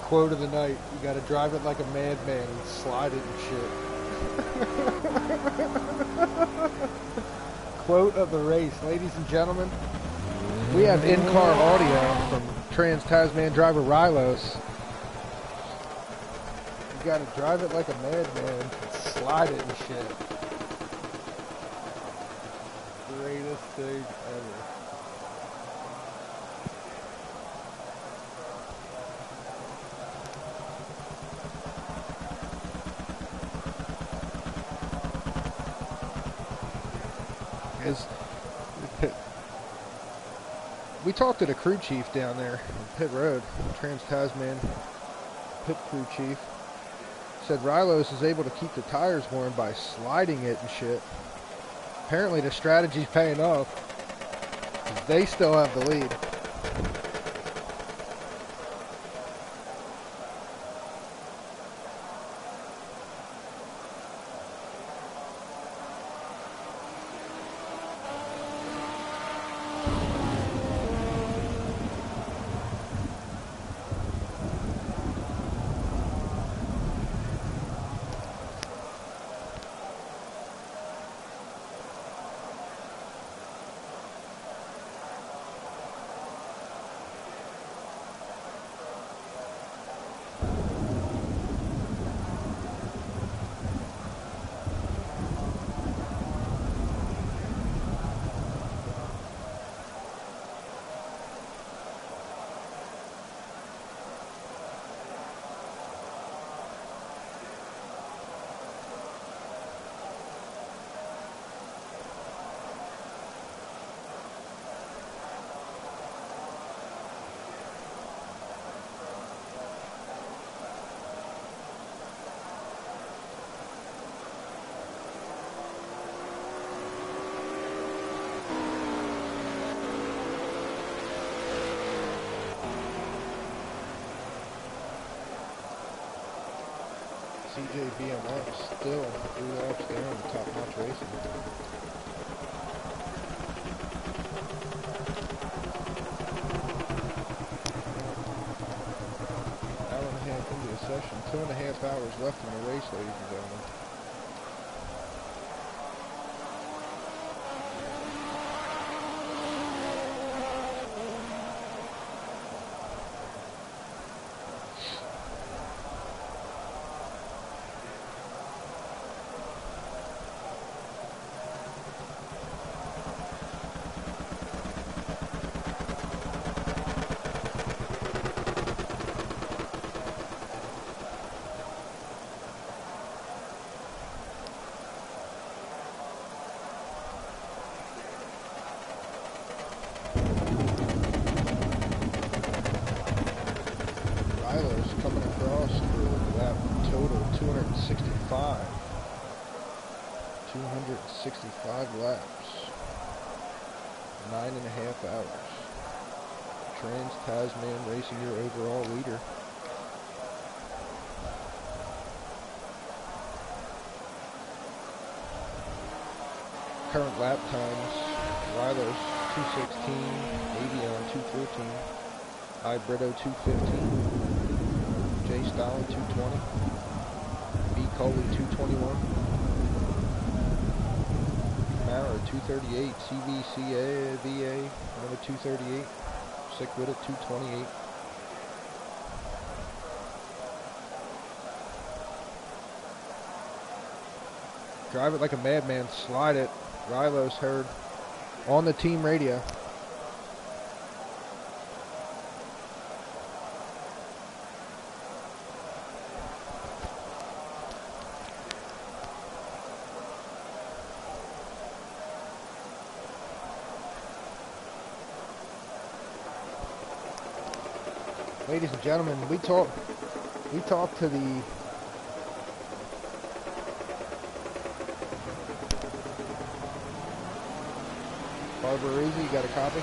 Quote of the night, you gotta drive it like a madman and slide it and shit. Quote of the race, ladies and gentlemen. We have in-car audio from Trans-Tasman driver Rylos. You gotta drive it like a madman and slide it and shit. Greatest thing ever. We talked to the crew chief down there on pit road, Trans-Tasman pit crew chief. Said Rylos is able to keep the tires warm by sliding it and shit. Apparently the strategy's paying off. They still have the lead. BMX still 3 laps down, top-notch racing. Hour and a half into the session, 2.5 hours left in the race, ladies and gentlemen. Coming across for lap total 265. 265 laps. 9.5 hours. Trans-Tasman Racing, your overall leader. Current lap times: Rylos 216, Avion 214, Hybrido 215. J Stalin 220, B Coley 221, Maurer 238, CVCA VA another 238, Sick with it 228. Drive it like a madman, slide it. Rylos heard on the team radio. Ladies and gentlemen, we talked to the Barbarese. You got a copy?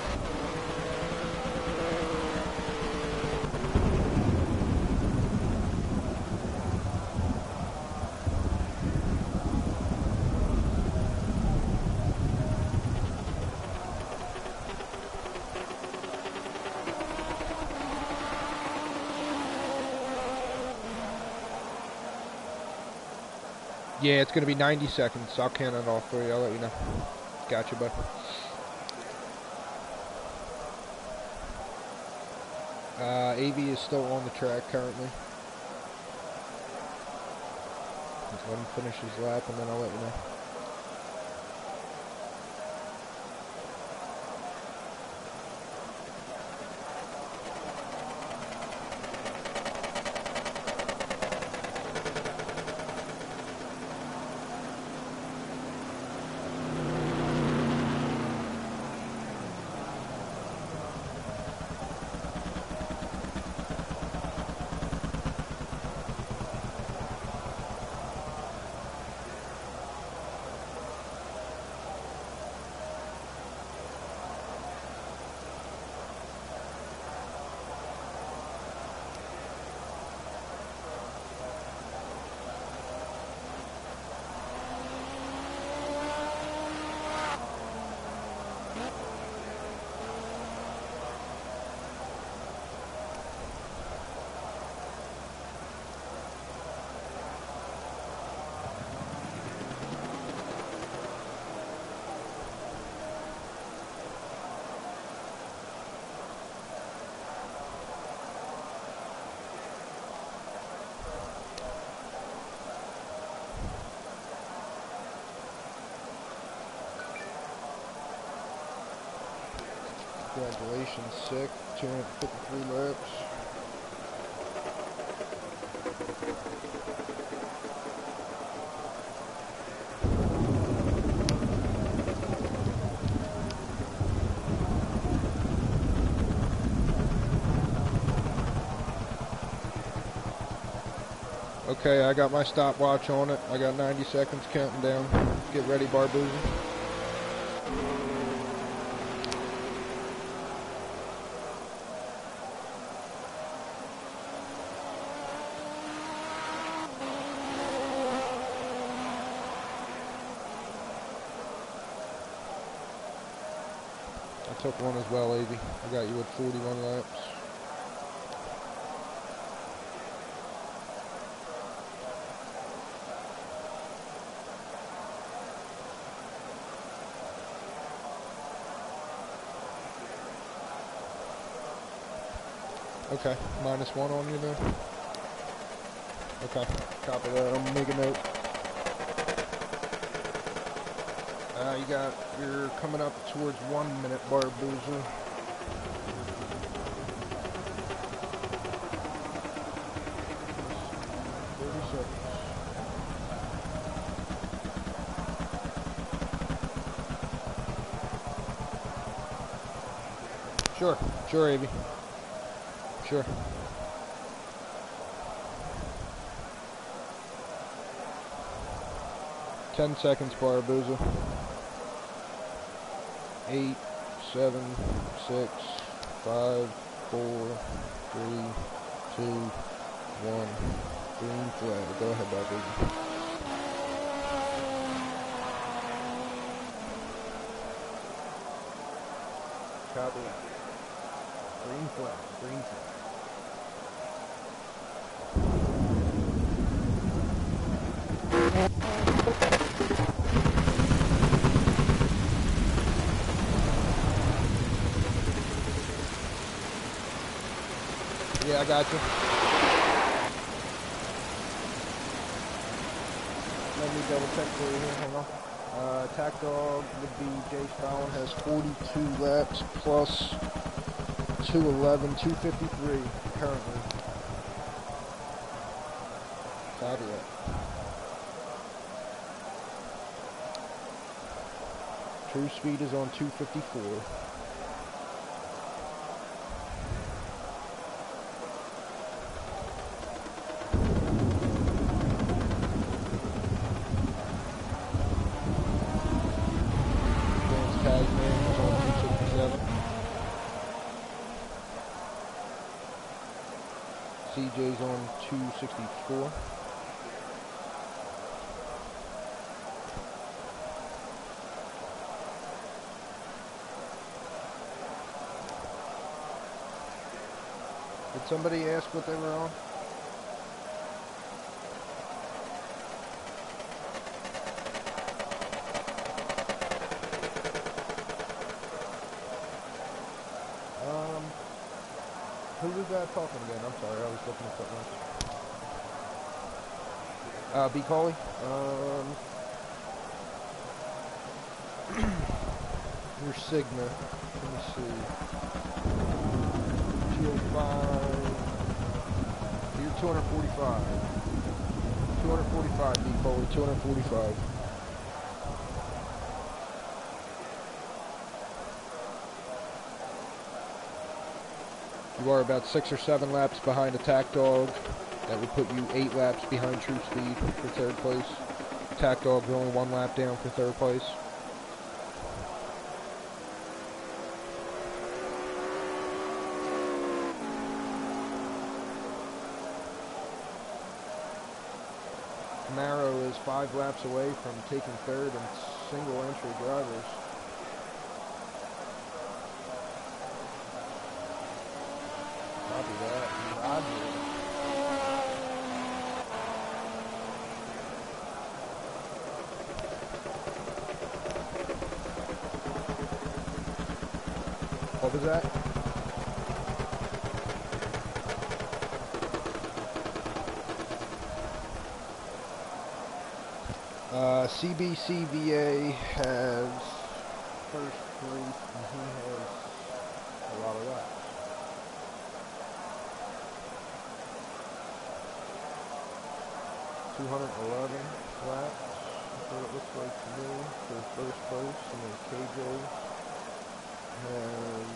Yeah, it's going to be 90 seconds. I'll count it off for you. I'll let you know. Gotcha, bud. AV is still on the track currently. Just let him finish his lap and then I'll let you know. Congratulations, sick. 253 laps. Okay, I got my stopwatch on it. I got 90 seconds counting down. Get ready, Barboozy. I took one as well, Avy. I got you at 41 laps. Okay, -1 on you then? Okay, copy that. I'm gonna make a note. You're coming up towards 1 minute, Barbooza. Sure, Avy. Sure. Ten seconds, Barbooza. 8, 7, 6, 5, 4, 3, 2, 1. Green flag. Go ahead, Barbooza. Copy that. Green flag. Green flag. Yeah, I got you. Let me double check for you here. Hang on. Attack dog would be Jay Stalin, has 42 laps plus 211, 253 currently. Copy that. True speed is on 254. CJ's on 264. Did somebody ask what they were on? Who was that talking again? I'm sorry, I was looking at something else. B. Coley? Your Sigma. Let me see. T05. You're 245. 245, B. Coley. 245. You are about 6 or 7 laps behind Attack Dog. That would put you 8 laps behind True Speed for 3rd place. Attack Dog's only 1 lap down for 3rd place. Camaro is 5 laps away from taking 3rd and single entry drivers. Copy that. Roger. What was that? CBCVA has first place and he has a lot of laps. $211 laps, that's what it looks like to me for first place, and then KJ has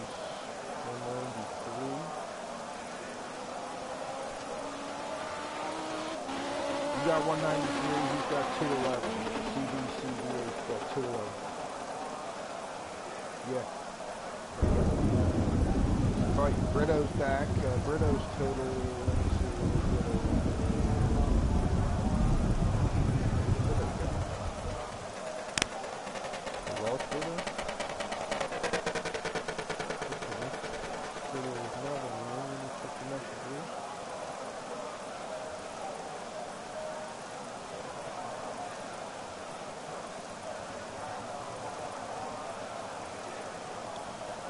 193. You got 193, he's got 2 left. CBCVA's got 2 left. Yeah. Alright, Brito's back. Brito's total, let me see what Brito lost Brito? Brito is not in the room. Let me check the messages.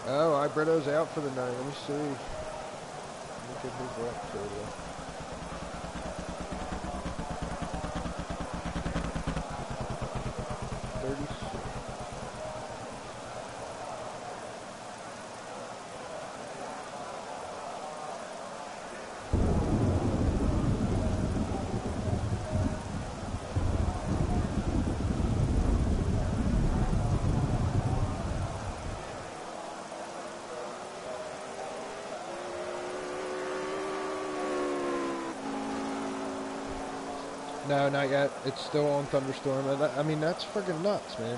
Oh, Brito's out for the night. Let me see. Look at his lap total. No, not yet. It's still on Thunderstorm. I mean, that's friggin' nuts, man.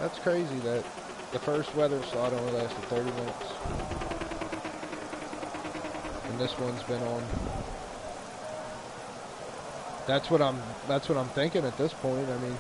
That's crazy that the first weather slot only lasted 30 minutes. And this one's been on. That's what I'm thinking at this point. I mean,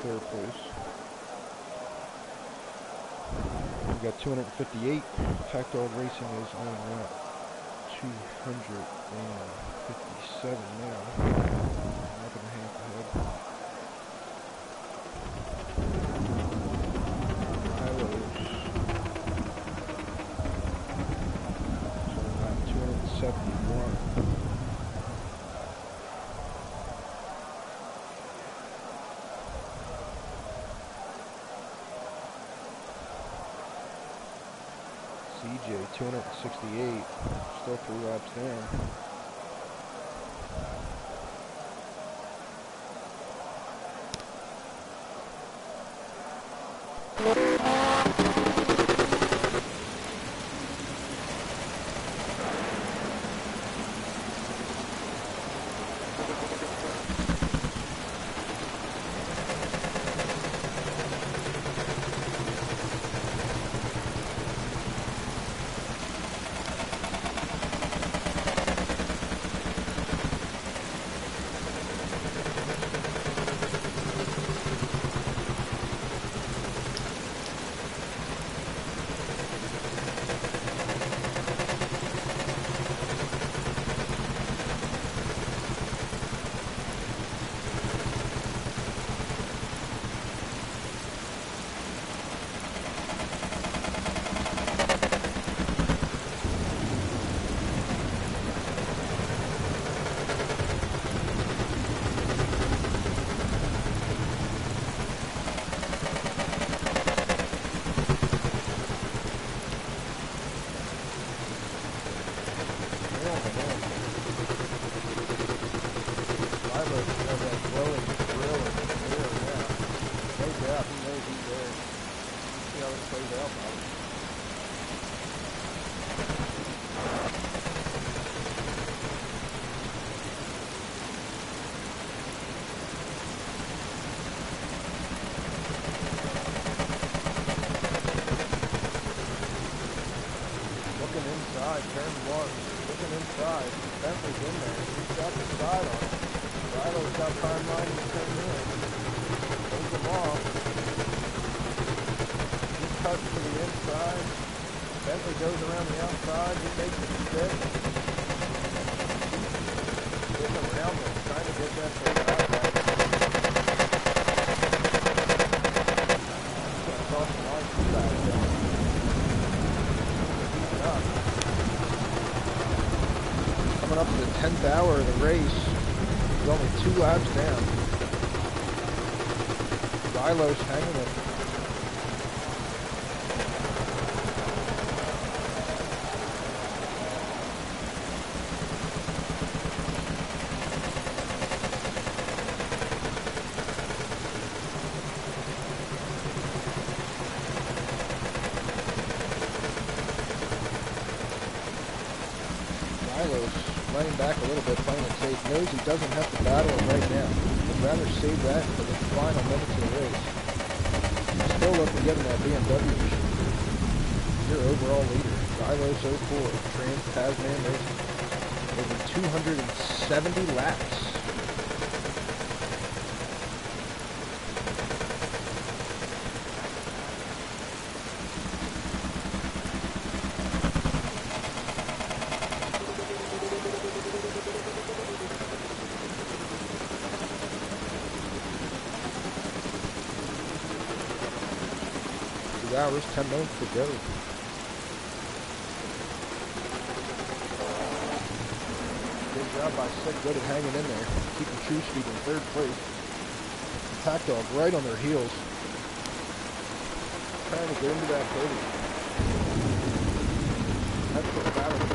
Third place. We got 258. Tack Dog Racing is on lap 257 now. Lap and a half ahead. Highlows. So lap 271. CJ 268, still 3 laps down. Turn one, looking inside. Bentley's in there. He's got the side on it. Rido's got prime line and turn in. Goes them off. He cuts to the inside. Bentley goes around the outside. He makes it stick. Getting around them, trying to get that thing out back. Across the line too fast. Keep it up. Coming up to the 10th hour of the race. He's only 2 laps down. Rilo's hanging it. is laying back a little bit, playing it safe. Knows he doesn't have to battle it right now. Would rather save that for the final minutes of the race. Still looking good in that BMW machine. Your overall leader, Rylos 04, Trans-Tasman Racing. Over 270 laps. Hours, 10 minutes to go. Good job by Sick, good at hanging in there, keeping True Speed in third place. Attack Dog right on their heels, trying to get into that podium. That's what the battle is.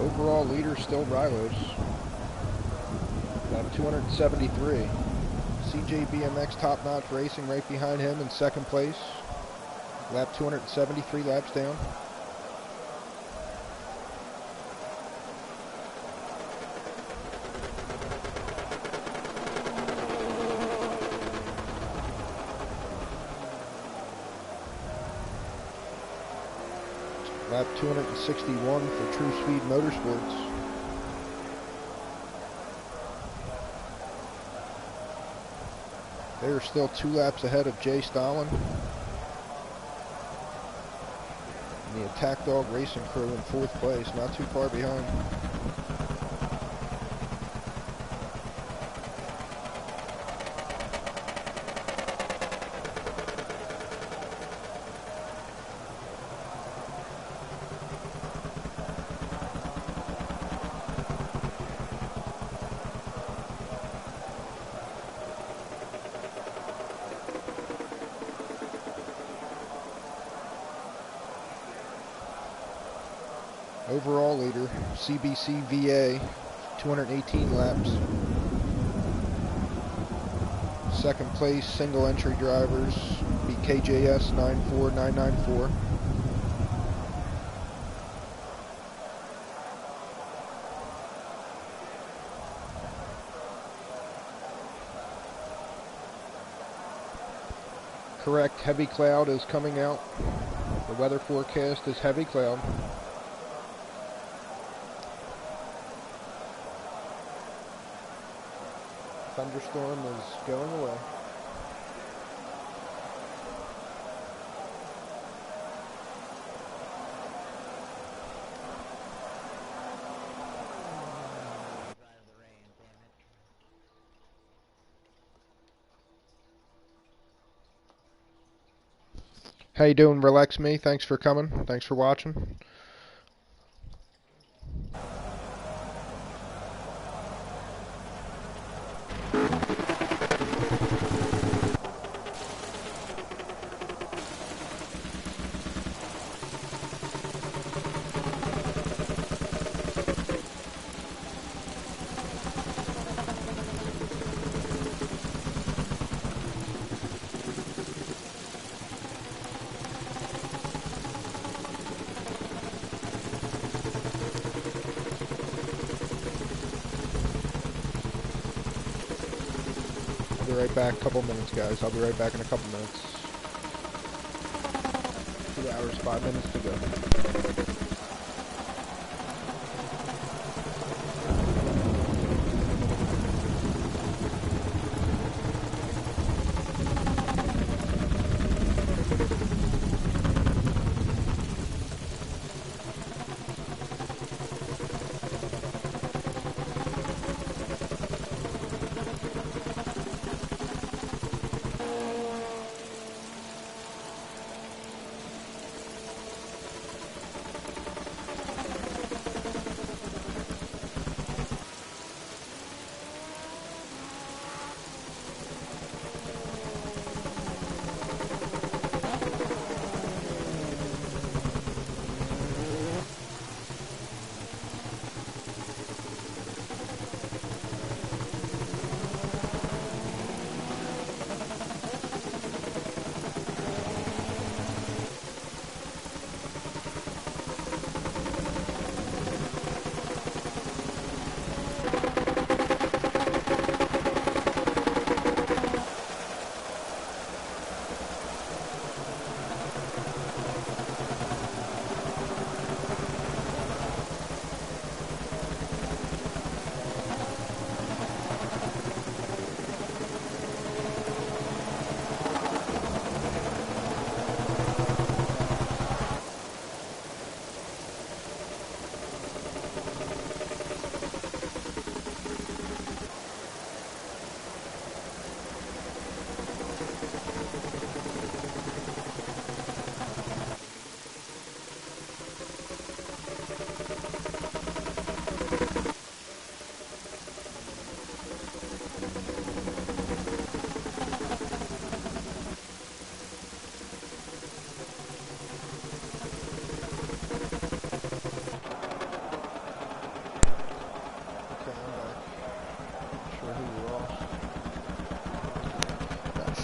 Overall leader still Rylos. Lap 273. CJBMX Top Notch Racing right behind him in second place. Lap 273 laps down. Lap 261 for True Speed Motorsports. They are still 2 laps ahead of Jay Stalin. And the Attack Dog Racing crew in 4th place, not too far behind. Overall leader, CBC VA, 218 laps. Second place, single entry drivers, BKJS 94994. Correct, heavy cloud is coming out. The weather forecast is heavy cloud. Thunderstorm is going away. How you doing, Relax Me? Thanks for coming. Thanks for watching. be right back. Couple minutes, guys. I'll be right back in a couple minutes. 2 hours, 5 minutes to go.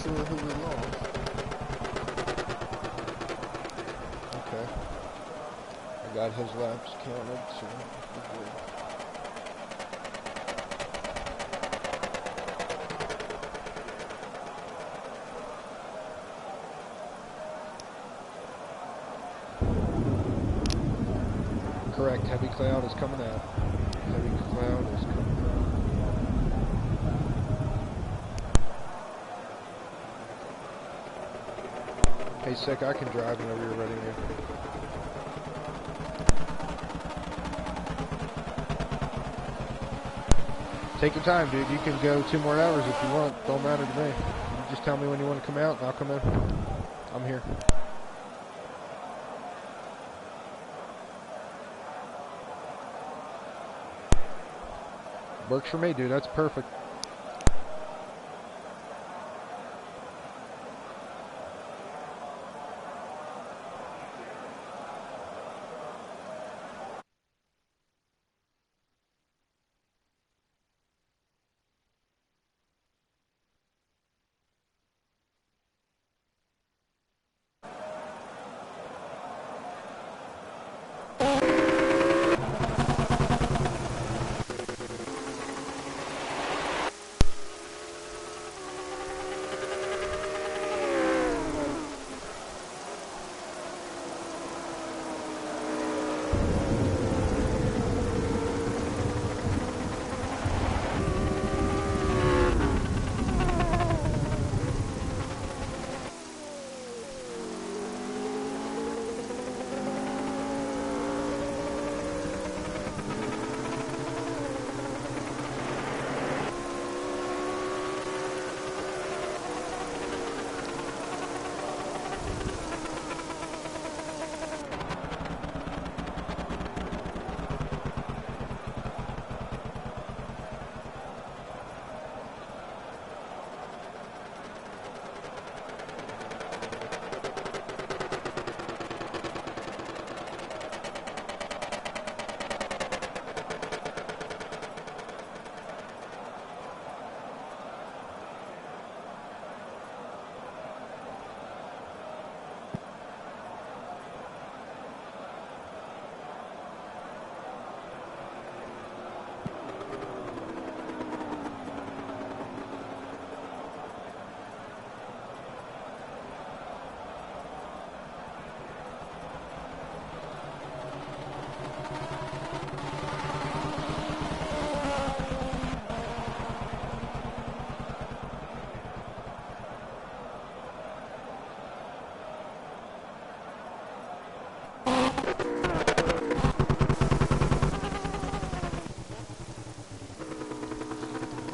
Who we lost. Okay. I got his laps counted, so we're good. Correct, heavy cloud is coming out. Heavy cloud is coming out. Hey, Sick, I can drive whenever you're ready, man. Take your time, dude. You can go 2 more hours if you want. Don't matter to me. You just tell me when you want to come out, and I'll come in. I'm here. Works for me, dude. That's perfect.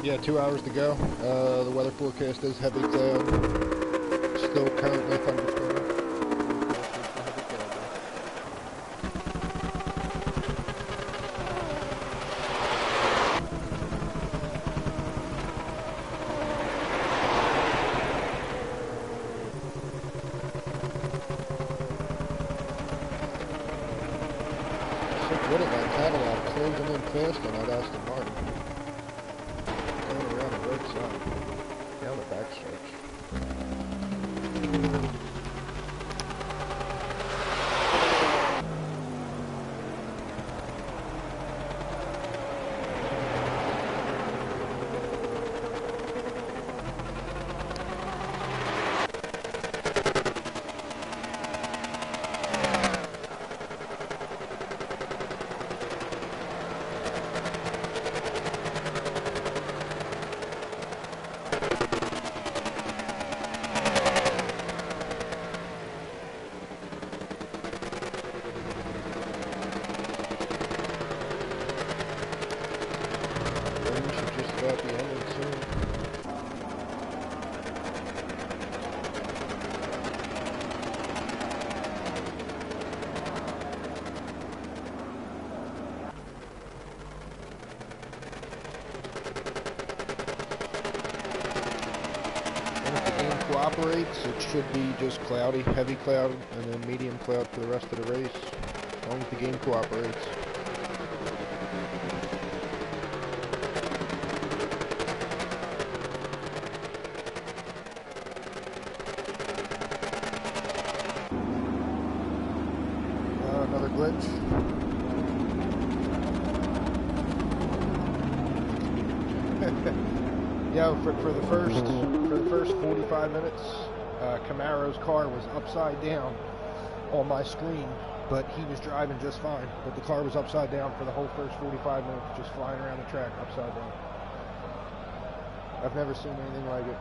Yeah, 2 hours to go. The weather forecast is heavy cloud. Still currently thunderstorming. What if that Cadillac closing in fast on that Aston Martin? Going around the roadside. Down the backstretch. Cooperates, it should be just cloudy, heavy cloud, and then medium cloud for the rest of the race, as long as the game cooperates. Another glitch. Yeah, for the first 45 minutes, Camaro's car was upside down on my screen, but he was driving just fine. But the car was upside down for the whole first 45 minutes, just flying around the track upside down. I've never seen anything like it.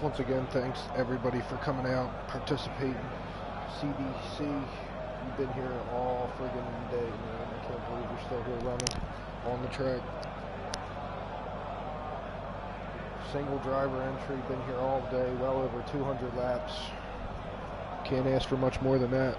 Once again, thanks everybody for coming out, participating. CBC, you've been here all friggin' day, man. I can't believe you're still here running on the track. Single driver entry, been here all day, well over 200 laps. Can't ask for much more than that.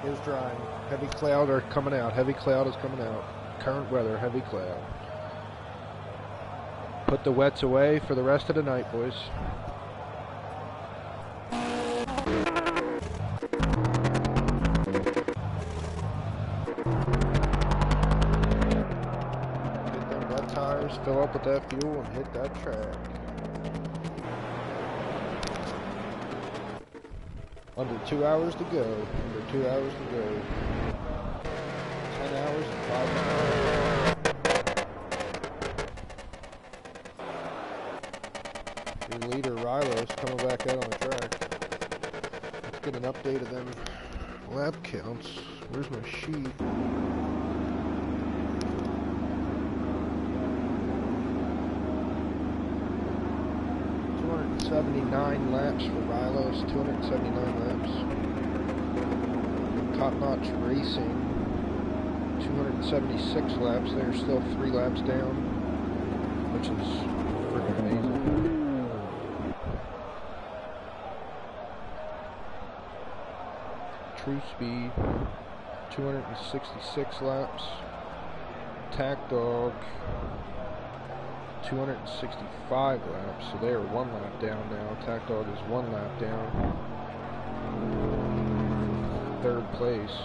Is drying. Heavy cloud are coming out. Heavy cloud is coming out. Current weather, heavy cloud. Put the wets away for the rest of the night, boys. Get them wet tires, fill up with that fuel, and hit that track. Under 2 hours to go. Under 2 hours to go. 10 hours and 5 minutes. Your leader, Rilo's coming back out on the track. Let's get an update of them lap counts. Where's my sheet? 279 laps for Rilos, 279 laps. Top Notch Racing, 276 laps. They're still 3 laps down, which is freaking amazing. True Speed, 266 laps. Tack Dog, 265 laps, so they are 1 lap down now. Tack Dog is 1 lap down. 3rd place.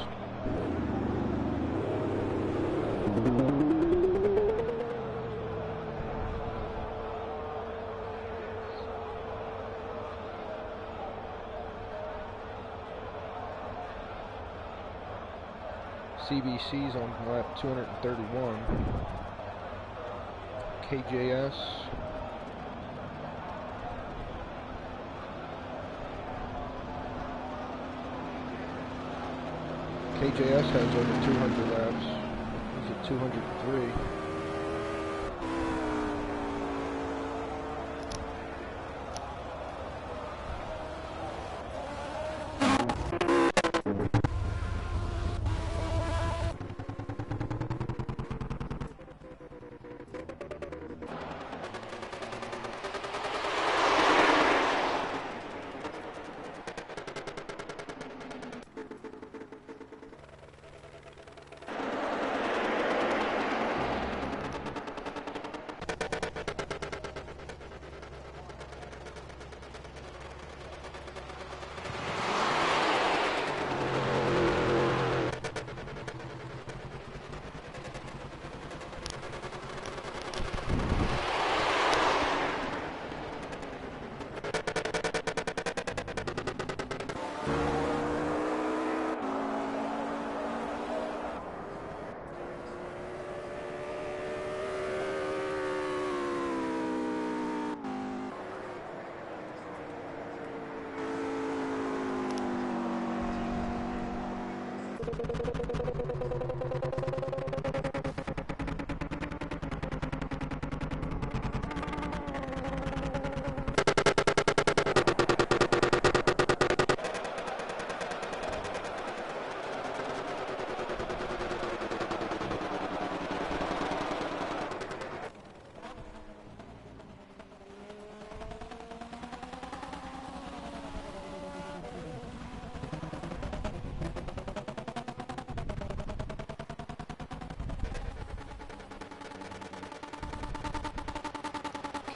CBC's on lap 231. KJS. KJS has over 200 laps. He's at 203.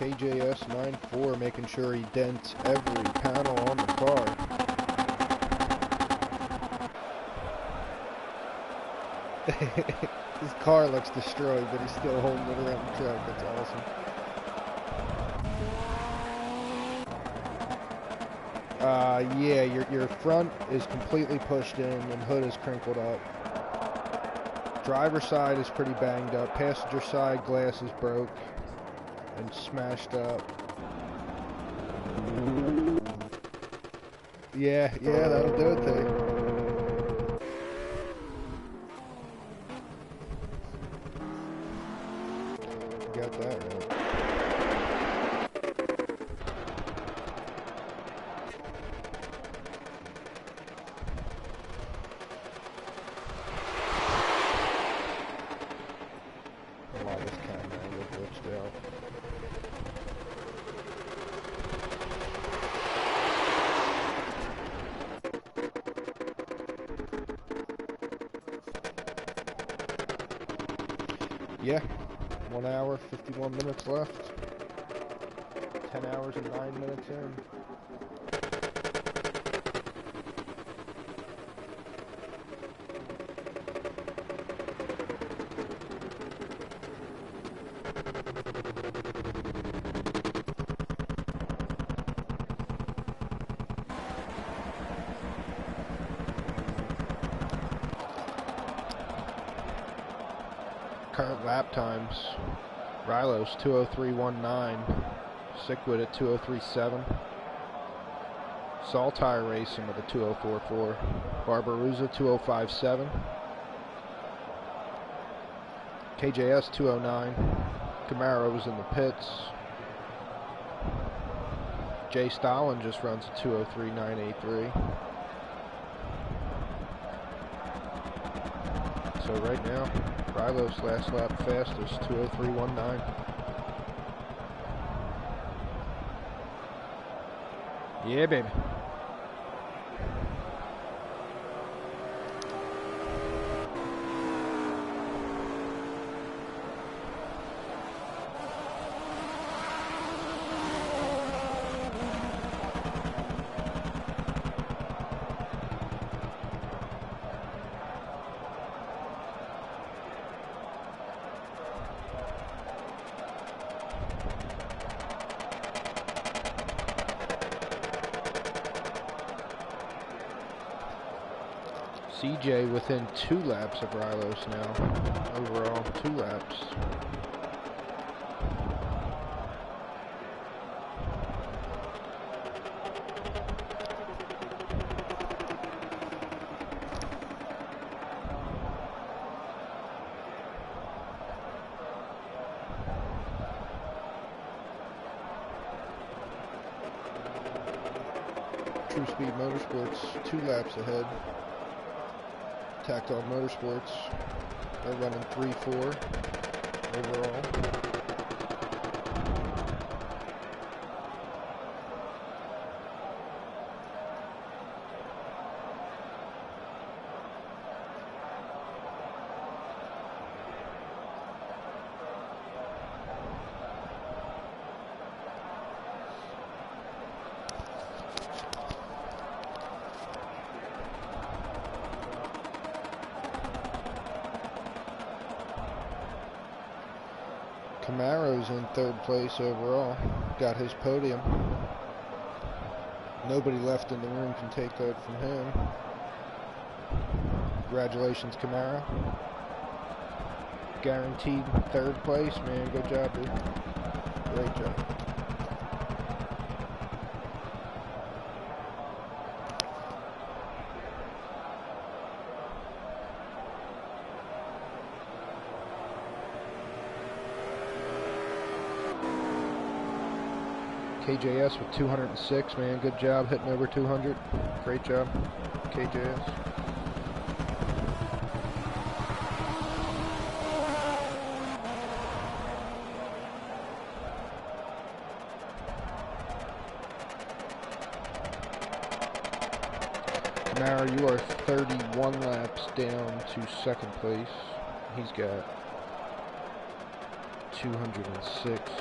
KJS 94 making sure he dents every panel on the car. His car looks destroyed, but he's still holding it around the truck. That's awesome. Yeah, your front is completely pushed in and hood is crinkled up. Driver's side is pretty banged up. Passenger side glass is broke and smashed up. Yeah, that'll do it there. Got that right. This camera angle glitched out. Yeah, 1 hour, 51 minutes left. 10 hours and 9 minutes in. Current lap times: Rylos 2:03.19, Sickwood at 2:03.7, Saltire Racing with a 2:04.4, Barbarossa 2:05.7, KJS 2:09, Camaro was in the pits, Jay Stalin just runs a 2:03.983. So right now, Rylos last lap fastest, 2:03.19. Yeah, baby. CJ within 2 laps of Rylos now. Overall, 2 laps. True Speed Motorsports 2 laps ahead. Tactile Motorsports, they're running 3-4 overall. Camaro's in 3rd place overall, got his podium. Nobody left in the room can take that from him. Congratulations, Camaro. Guaranteed 3rd place, man. Good job, dude. Great job. KJS with 206, man. Good job hitting over 200. Great job, KJS. Camaro, you are 31 laps down to 2nd place. He's got 206.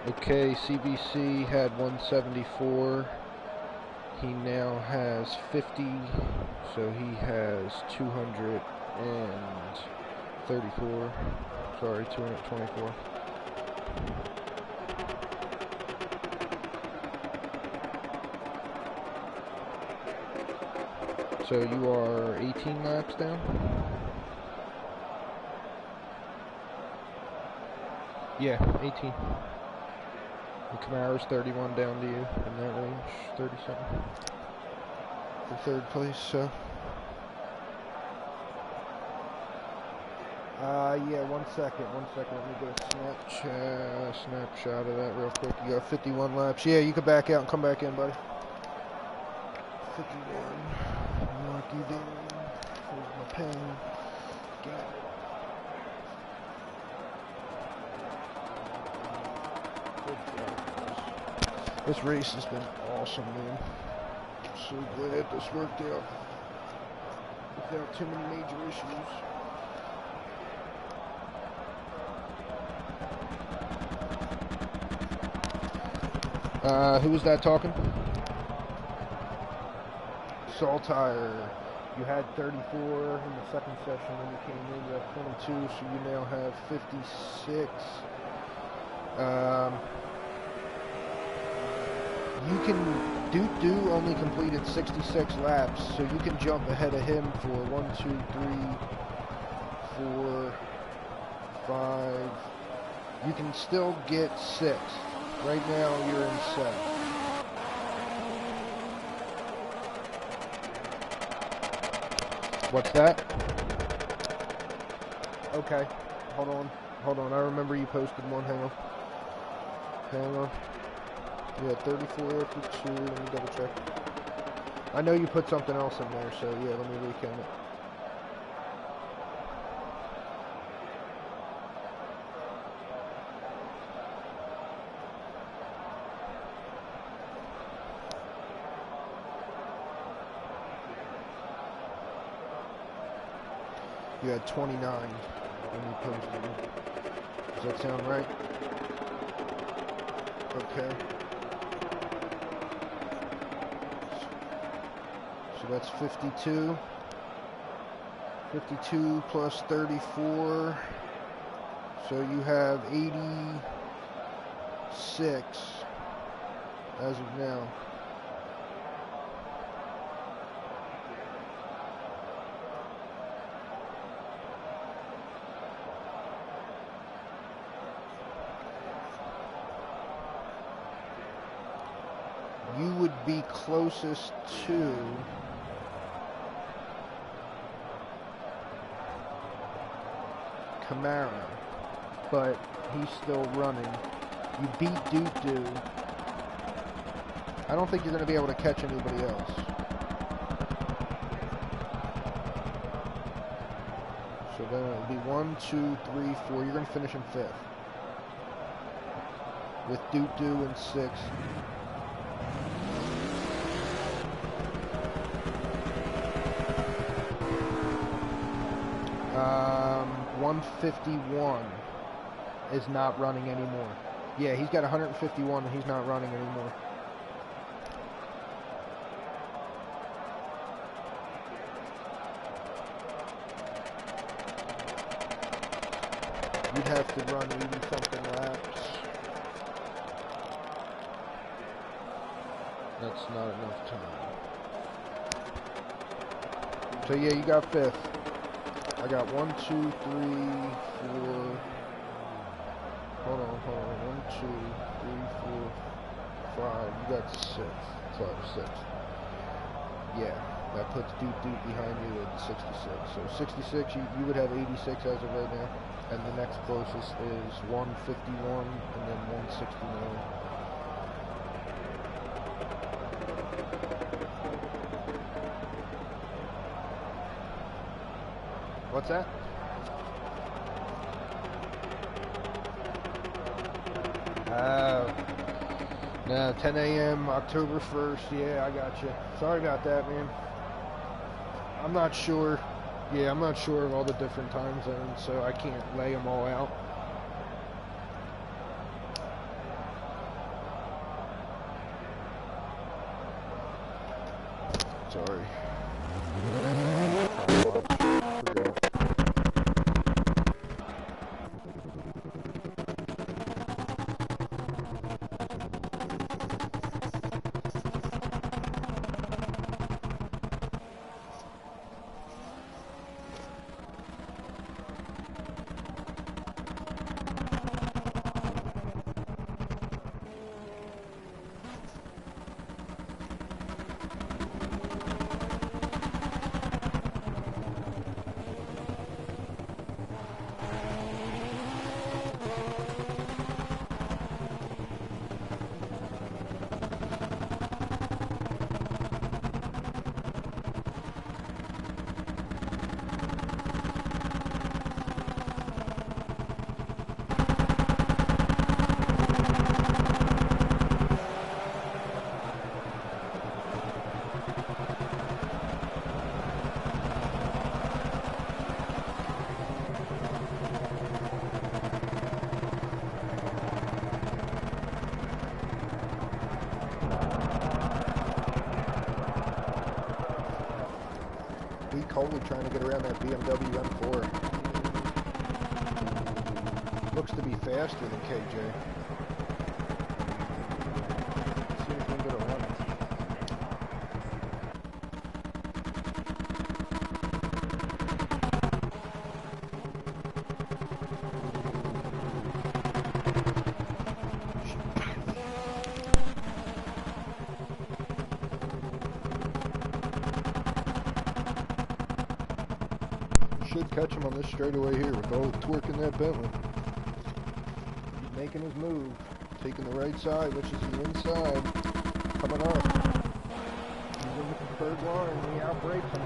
Okay, CBC had 174. He now has 50, so he has 234. Sorry, 224. So you are 18 laps down? Yeah, 18. The Camaro's 31 down to you in that range, 30-something. For 3rd place, so. Yeah, 1 second. Let me get a snapshot of that real quick. You got 51 laps. Yeah, you can back out and come back in, buddy. 51. Mark you down. Here's my pen. Got it. This race has been awesome, man. I'm so glad this worked out without too many major issues. Who was that talking? Saltire. You had 34 in the 2nd session when you came in. You have 22, so you now have 56. You can, Duke only completed 66 laps, so you can jump ahead of him for 1, 2, 3, 4, 5. You can still get 6. Right now, you're in 7th. What's that? Okay, hold on. I remember you posted one. Hang on. You had 34 after 2. Let me double check. I know you put something else in there, so yeah, let me recount it. You had 29 when you posted it. Does that sound right? Okay. So that's 52. 52 plus 34. So you have 86 as of now. be closest to Camara, but he's still running. You beat Doo-Doo. I don't think you're going to be able to catch anybody else. So then it'll be 1, 2, 3, 4. You're going to finish in 5th. With Doo-Doo in 6th. Um, 151 is not running anymore. Yeah, he's got 151 and he's not running anymore. You'd have to run 80-something laps. That's not enough time. So yeah, you got 5th. I got 1, 2, 3, 4. Hold on. 1, 2, 3, 4, 5. You got 6th. Sorry, 6th. Yeah, that puts Doo-Doo behind you at 66. So 66, you would have 86 as of right now. And the next closest is 151 and then 169. What's that? No, 10 a.m. October 1st. Yeah, I got you. Sorry about that, man. I'm not sure. Yeah, I'm not sure of all the different time zones, so I can't lay them all out. Sorry. Coley trying to get around that BMW M4. Looks to be faster than KJ. Let's see if we can get a run. Should catch him on this straightaway here with all the torque in that Bentley. He's making his move, taking the right side, which is the inside, coming up. He's in the preferred line and he outbrakes him.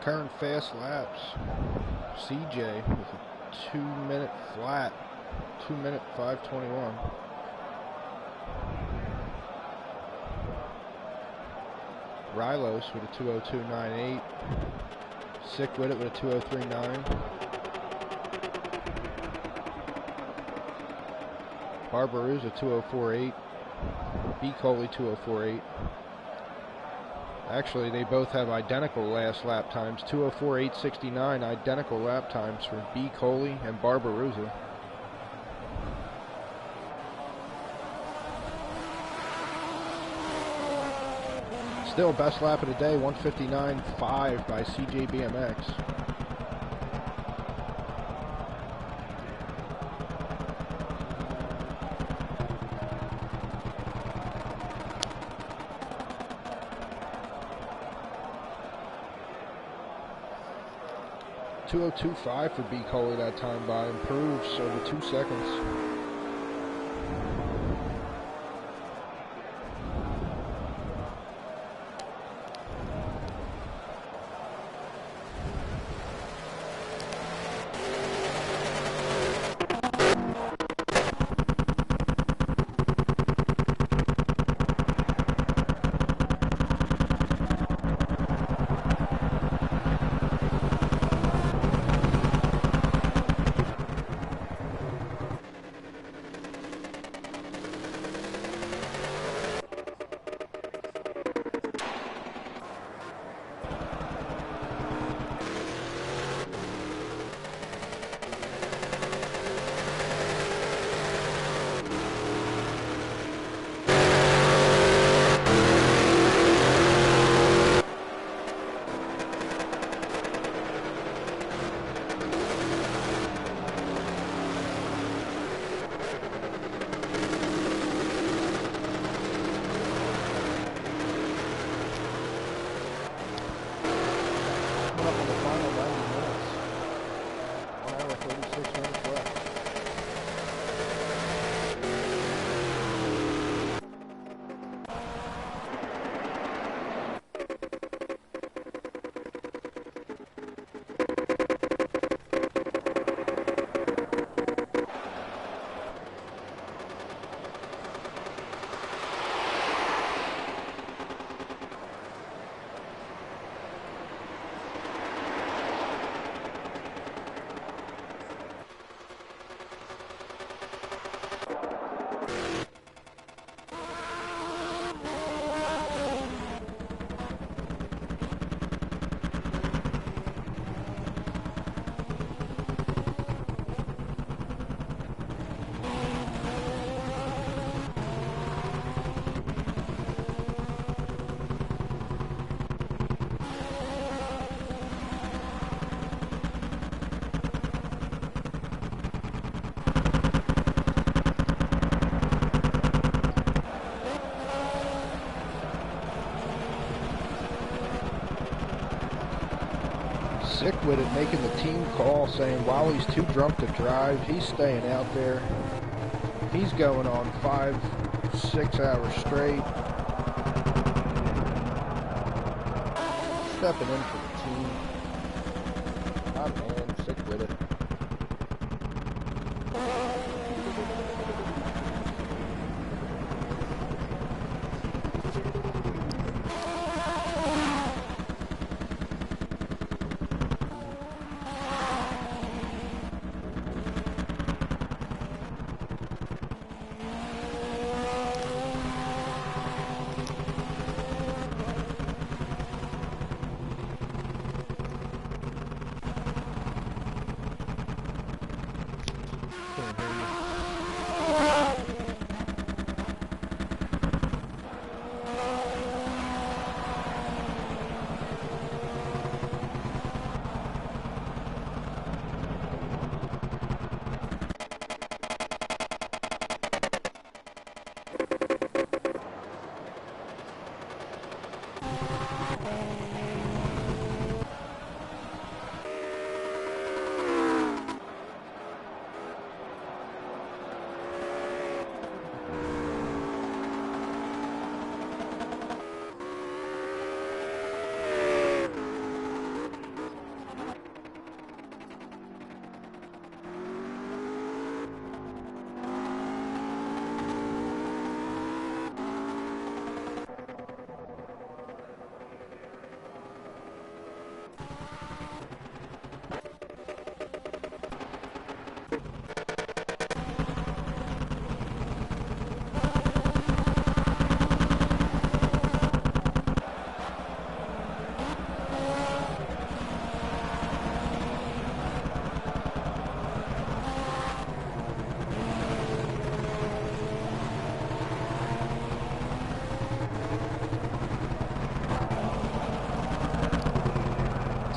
Current fast laps. CJ with a 2-minute flat. 2-minute 5:21. Rylos with a 2:02.98. Sick with it with a 2:03.9. Barbarossa 2:04.8. B. Coley 2:04.8. Actually, they both have identical last lap times. 2:04.869, identical lap times for B. Coley and Barbarossa. Still, best lap of the day, 1:59.5 by CJ BMX. .202.5 for B. Coley that time by, improves over 2 seconds. Sick with it, making the team call, saying Wally's too drunk to drive. He's staying out there. He's going on 5-6 hours straight. Stepping in for the team. My man, sick with it. Can't hear you.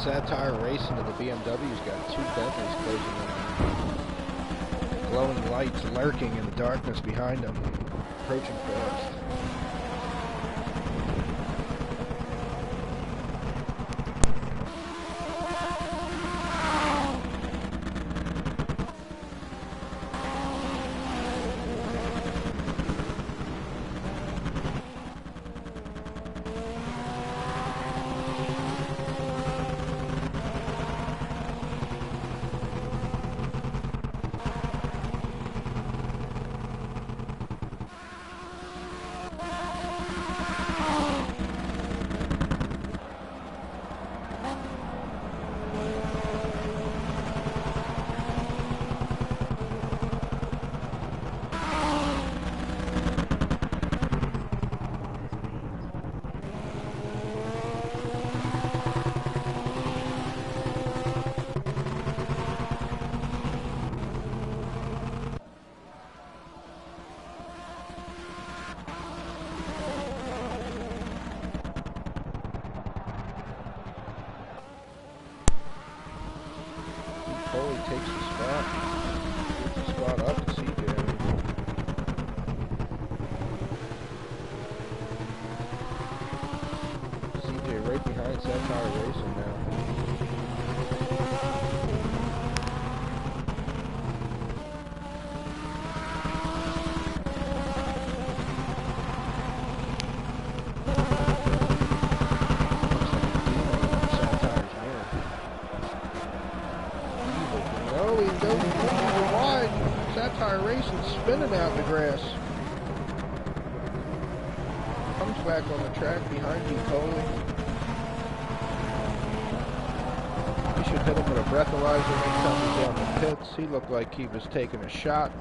Satire racing, and the BMW's got two Bentleys closing in. Glowing lights lurking in the darkness behind them, approaching fast. Foley takes the spot. Gets the spot up to CJ. CJ right behind Satire Racing now. Satire Racing spinning out in the grass. Comes back on the track behind you, Foley. He should hit him with a breathalyzer next time he's down the pits. He looked like he was taking a shot.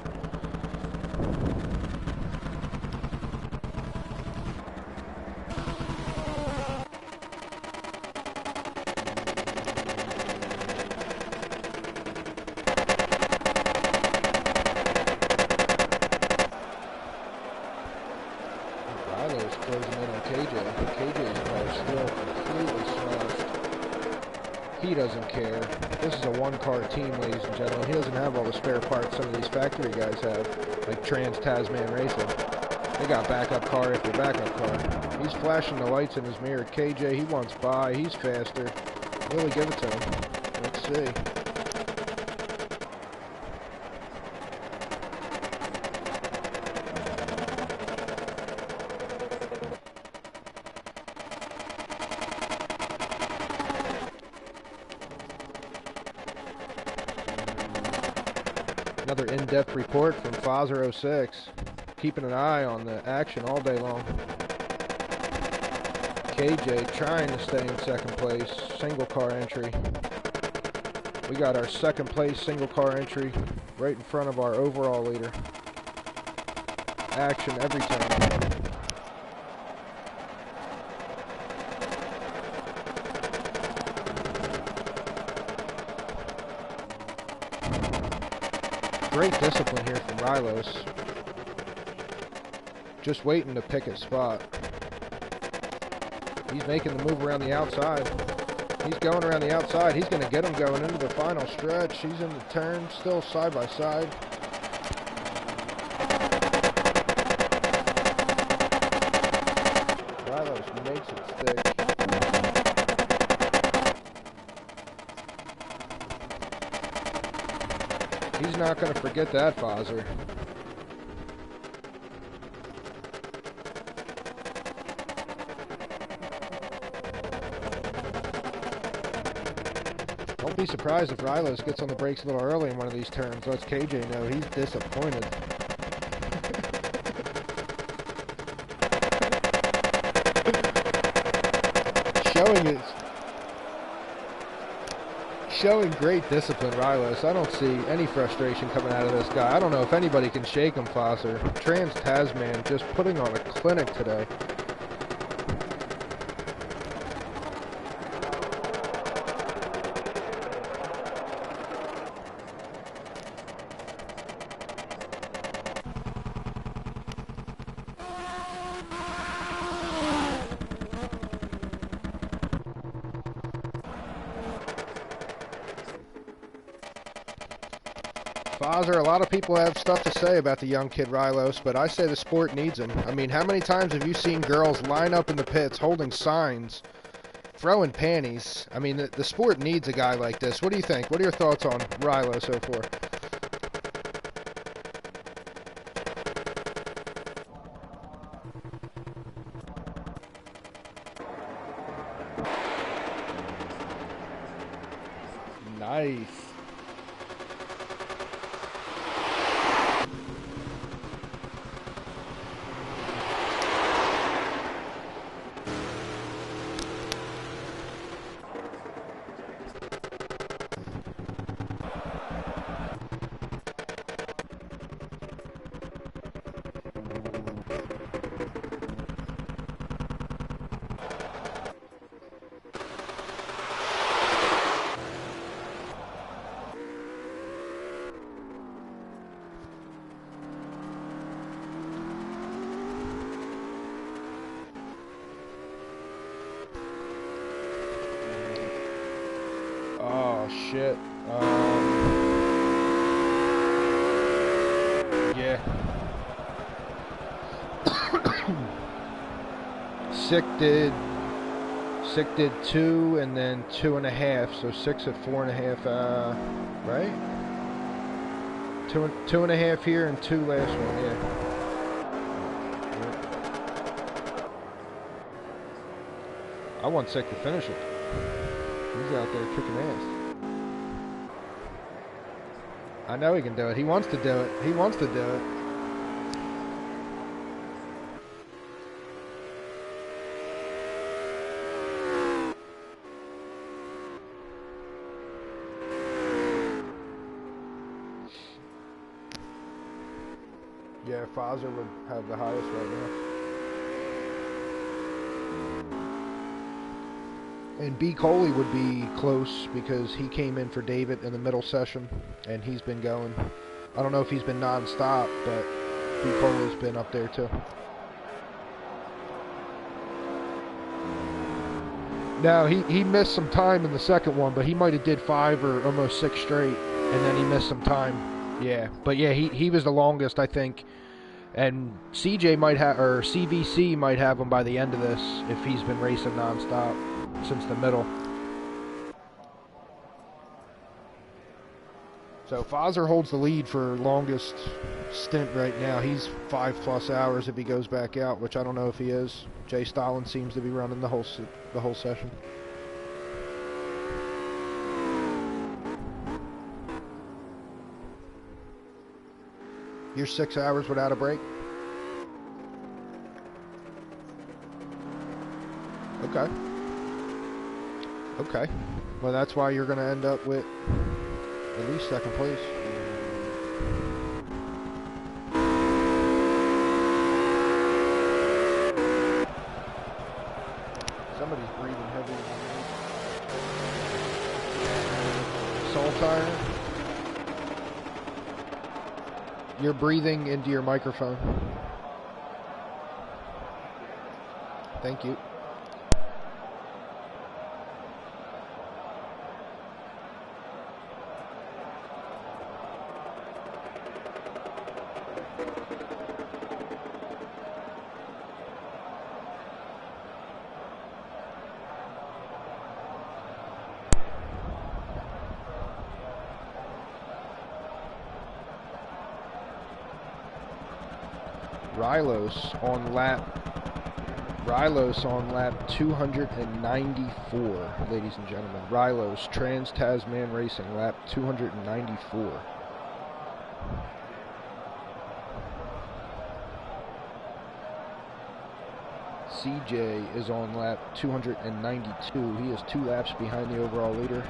Closing in on KJ. KJ's car still completely smashed. He doesn't care. This is a one-car team, ladies and gentlemen. He doesn't have all the spare parts some of these factory guys have, like Trans-Tasman Racing. They got backup car after backup car. He's flashing the lights in his mirror. KJ, he wants by. He's faster. Really give it to him. Let's see. Another in-depth report from Heures of STA, keeping an eye on the action all day long. KJ trying to stay in second place, single car entry. We got our second place single car entry right in front of our overall leader. Action every time. Great discipline here from Rylos. Just waiting to pick his spot. He's making the move around the outside. He's going around the outside. He's going to get him going into the final stretch. He's in the turn, still side by side. Rylos makes it stick. He's not going to forget that, Fozzer. Don't be surprised if Rylos gets on the brakes a little early in one of these turns. Lets KJ know he's disappointed. Showing great discipline, Rylos. I don't see any frustration coming out of this guy. I don't know if anybody can shake him, Fosser. Trans-Tasman just putting on a clinic today. Fozer, a lot of people have stuff to say about the young kid Rylos, but I say the sport needs him. I mean, how many times have you seen girls line up in the pits holding signs, throwing panties? I mean, the sport needs a guy like this. What do you think? What are your thoughts on Rylo so far? Nice. Oh shit. Yeah. Sick did 2 and then 2.5, so 6 at 4.5. Right? 2.5 here and 2 last one. Yeah. I want Sick to finish it. He's out there kicking ass. I know he can do it. He wants to do it. He wants to do it. Yeah, Fozer would have the highest right now. And B. Coley would be close because he came in for David in the middle session, and he's been going. I don't know if he's been non-stop, but B. Coley's been up there too. Now, he missed some time in the second one, but he might have did 5 or almost 6 straight, and then he missed some time. Yeah, but yeah, he was the longest, I think. And CJ might have, or CVC might have him by the end of this if he's been racing non-stop since the middle. So Fozer holds the lead for longest stint right now. He's 5+ hours if he goes back out, which I don't know if he is. Jay Stalin seems to be running the whole session. You're 6 hours without a break? Okay. Okay. Well, that's why you're going to end up with at least second place. Somebody's breathing heavy. Soul tire. You're breathing into your microphone. Thank you. Rylos on lap 294, ladies and gentlemen. Rylos, Trans-Tasman Racing, lap 294. CJ is on lap 292. He is 2 laps behind the overall leader.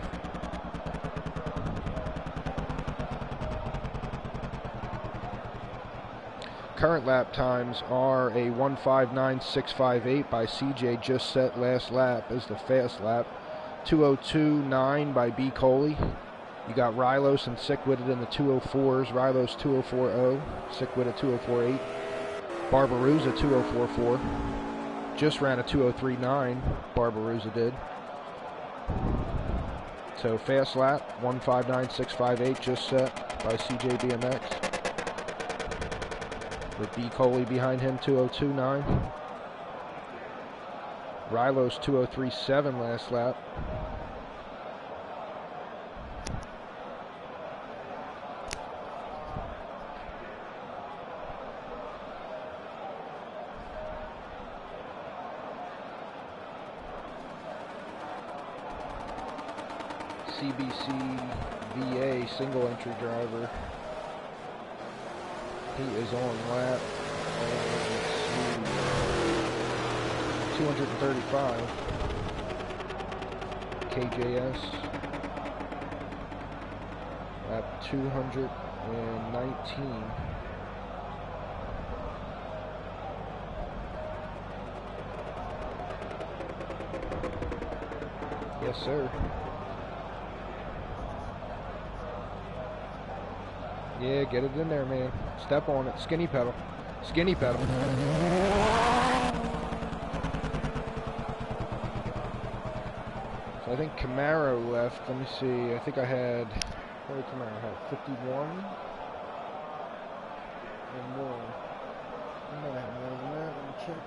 Current lap times are a 1:59.658 by CJ, just set last lap as the fast lap. 2:02.9 by B. Coley. You got Rylos and Sickwitted in the 2:04s. Rylos 2:04.0, Sickwitted 2:04.8. Barbarouza 2:04.4. Just ran a 2:03.9. Barbarouza did. So fast lap, 1:59.658 just set by CJ BMX. With B. Coley behind him, 2:02.9. Rylos 2:03.7 last lap. CBC VA single entry driver. He is on lap 235. KJS lap 219. Yes, sir. Yeah, get it in there, man. Step on it. Skinny pedal. Skinny pedal. So I think Camaro left. Let me see. I think I had... What did Camaro have? 51? And more. I might have more than that. Let me check.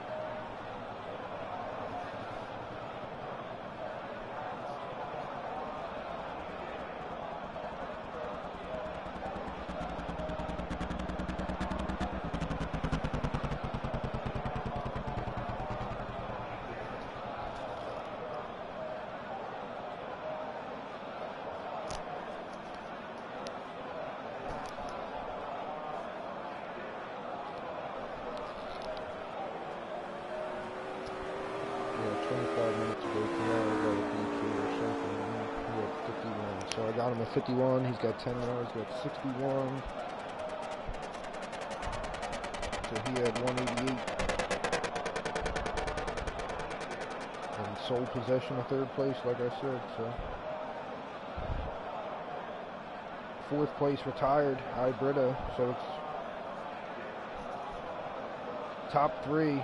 So I got him at 51, he's got 10 more, he's got 61. So he had 188. And sole possession of third place, like I said, so. Fourth place retired, Ibrito, so it's top three.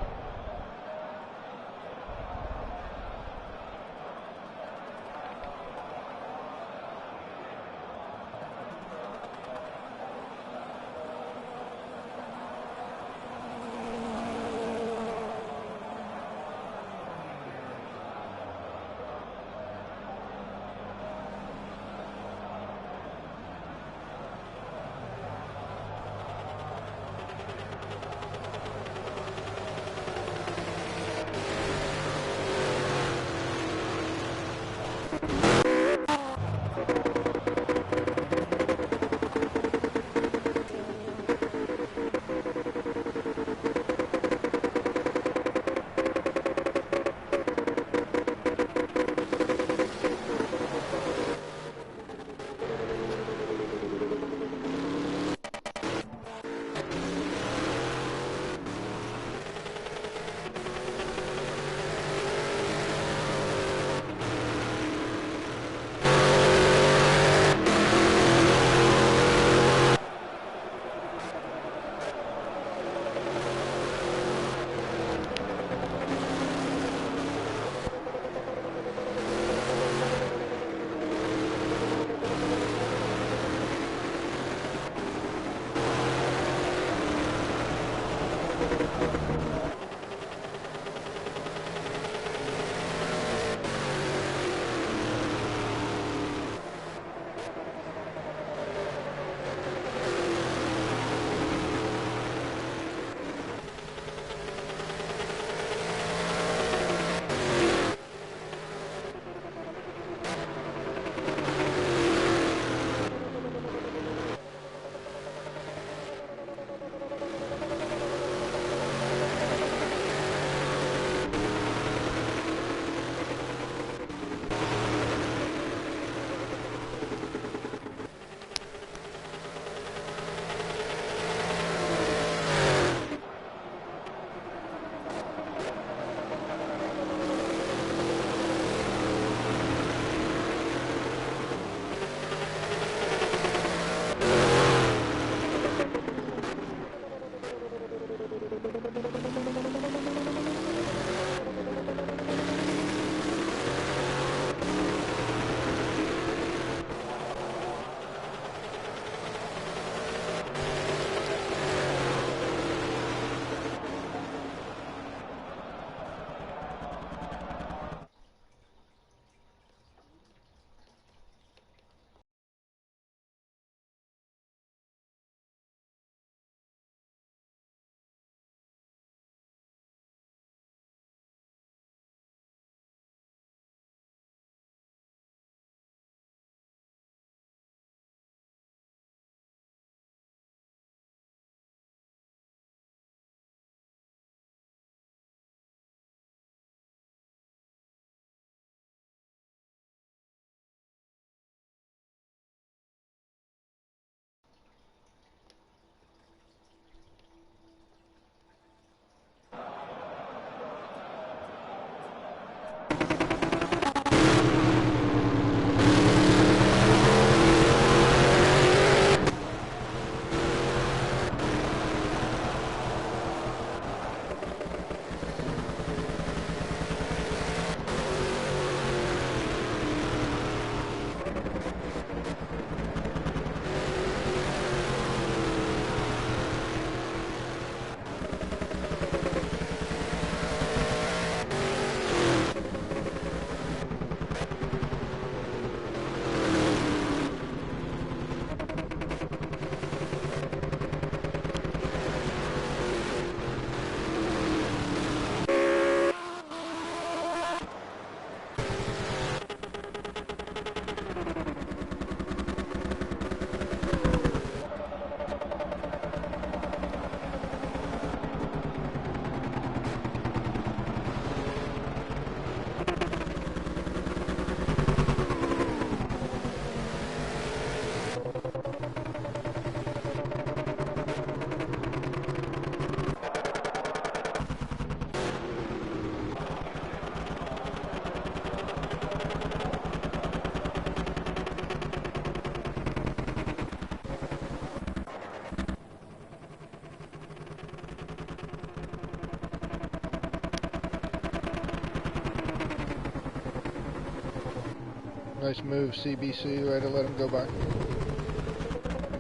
Nice move, CBC. Way to let him go by.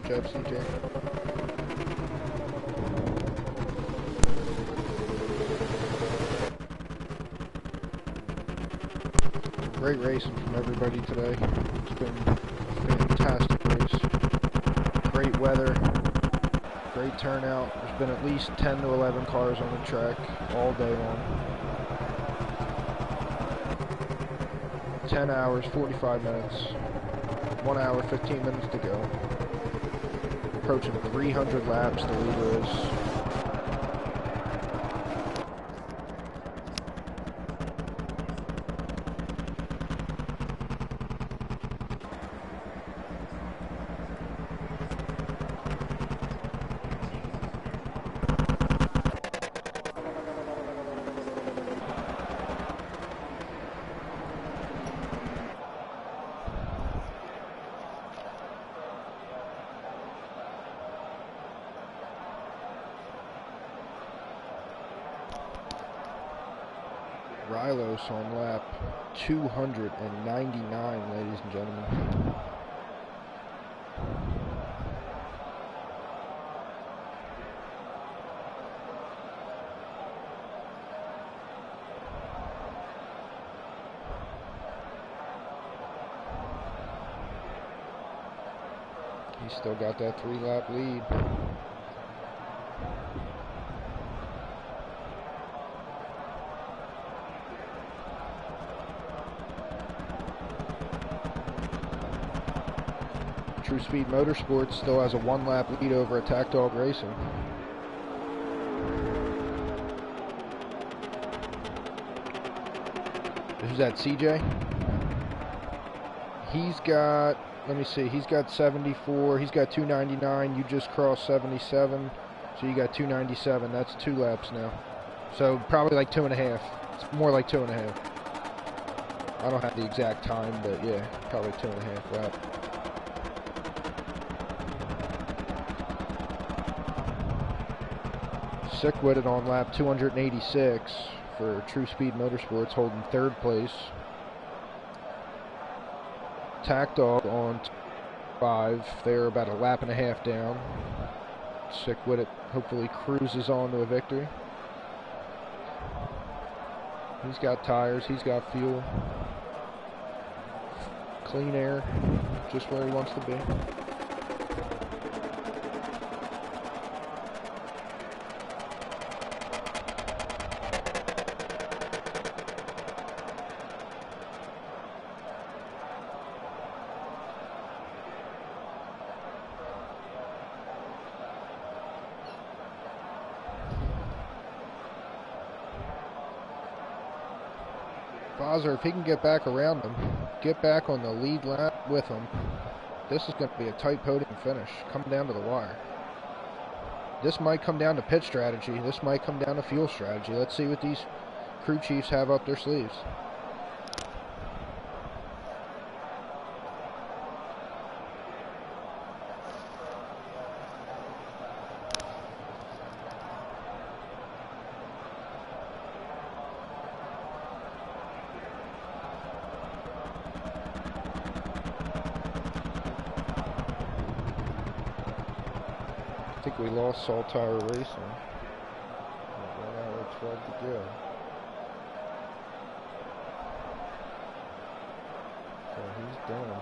Good job, CJ. Great racing from everybody today. It's been a fantastic race. Great weather. Great turnout. There's been at least 10 to 11 cars on the track all day long. 10 hours, 45 minutes, 1 hour, 15 minutes to go. Approaching 300 laps, the leader is. Rylos on lap 299, ladies and gentlemen. He's still got that 3-lap lead. True Speed Motorsports still has a 1-lap lead over Attack Dog Racing. Who's that, CJ? He's got, let me see, he's got 74, he's got 299, you just crossed 77, so you got 297, that's 2 laps now. So probably like 2.5, it's more like 2.5. I don't have the exact time, but yeah, probably 2.5 laps. Sick-witted on lap 286 for True Speed Motorsports, holding 3rd place. Tack Dog on 5, they're about 1.5 laps down. Sick-witted hopefully cruises on to a victory. He's got tires, he's got fuel. Clean air, just where he wants to be. If he can get back around him, get back on the lead lap with him, this is going to be a tight podium finish, coming down to the wire. This might come down to pit strategy. This might come down to fuel strategy. Let's see what these crew chiefs have up their sleeves. think we lost Saltire Racing. 1 hour 12 to go. So he's done.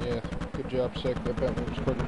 Yeah, good job, Sick. That Bentley was quicker.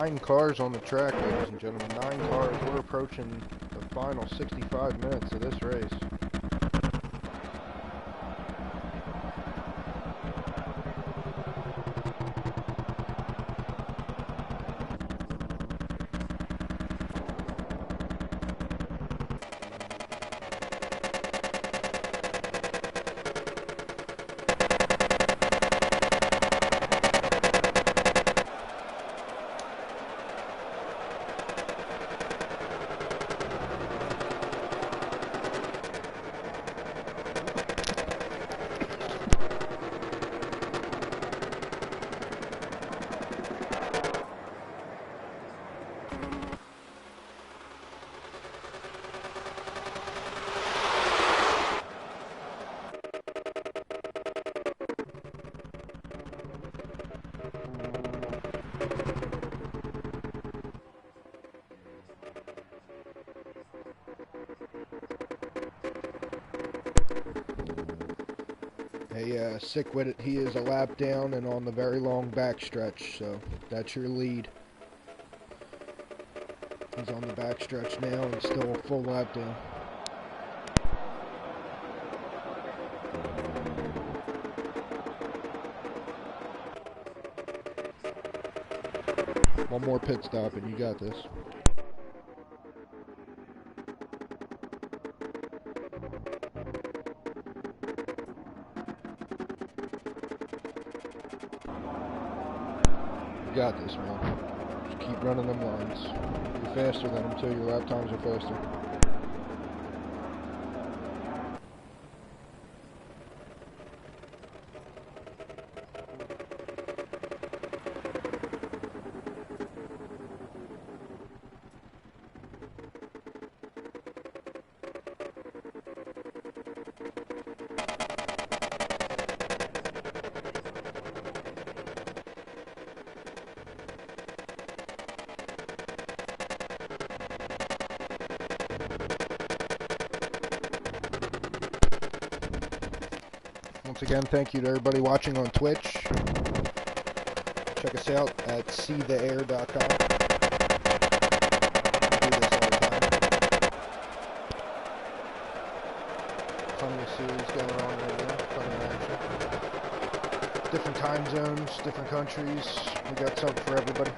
9 cars on the track, ladies and gentlemen. 9 cars. We're approaching the final 65 minutes of this race. Hey, Sick with it. He is a lap down and on the very long back stretch, so that's your lead. He's on the back stretch now and still a full lap down. One more pit stop and you got this. You got this, man. Just keep running them lines. You're faster than them too. Your lap times are faster. Once again, thank you to everybody watching on Twitch. Check us out at seetheair.com. We do this all the time. Plenty of series going on right now. Plenty of action. Different time zones, different countries. We got something for everybody.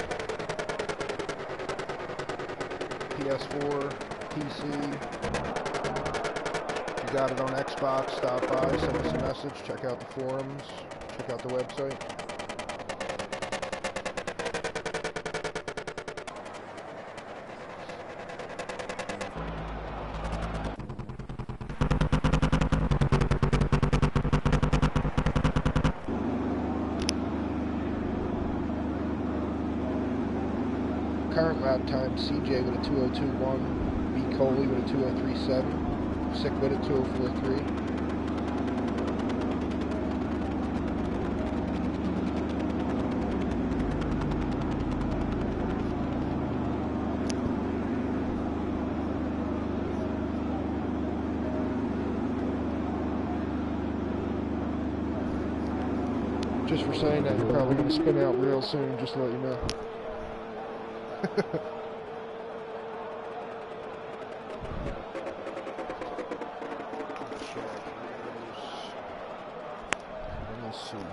PS4, PC. Got it on Xbox, stop by, send us a message, check out the forums, check out the website. Current lap time, CJ with a 2:02.1, B. Coley with a 2:03.7. Sick with it, 2:04.3. Just for saying that, you're probably going to spin out real soon, just to let you know. Let's see here.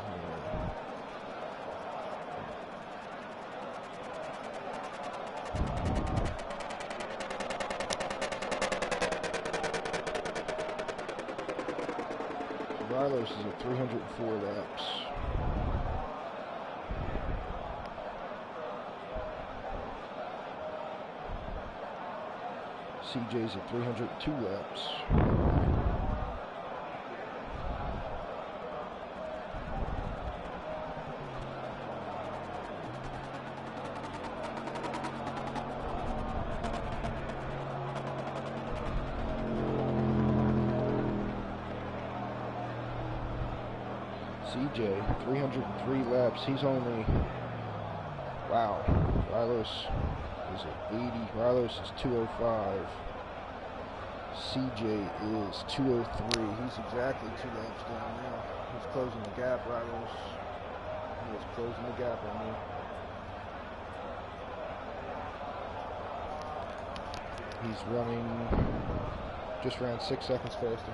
Rylos is at 304 laps. CJ's at 302 laps. CJ, 303 laps. He's only... Wow. Rylos is at 80. Rylos is 205. CJ is 203. He's exactly 2 laps down now. He's closing the gap, Rylos. He is closing the gap on me. He's running just around 6 seconds faster.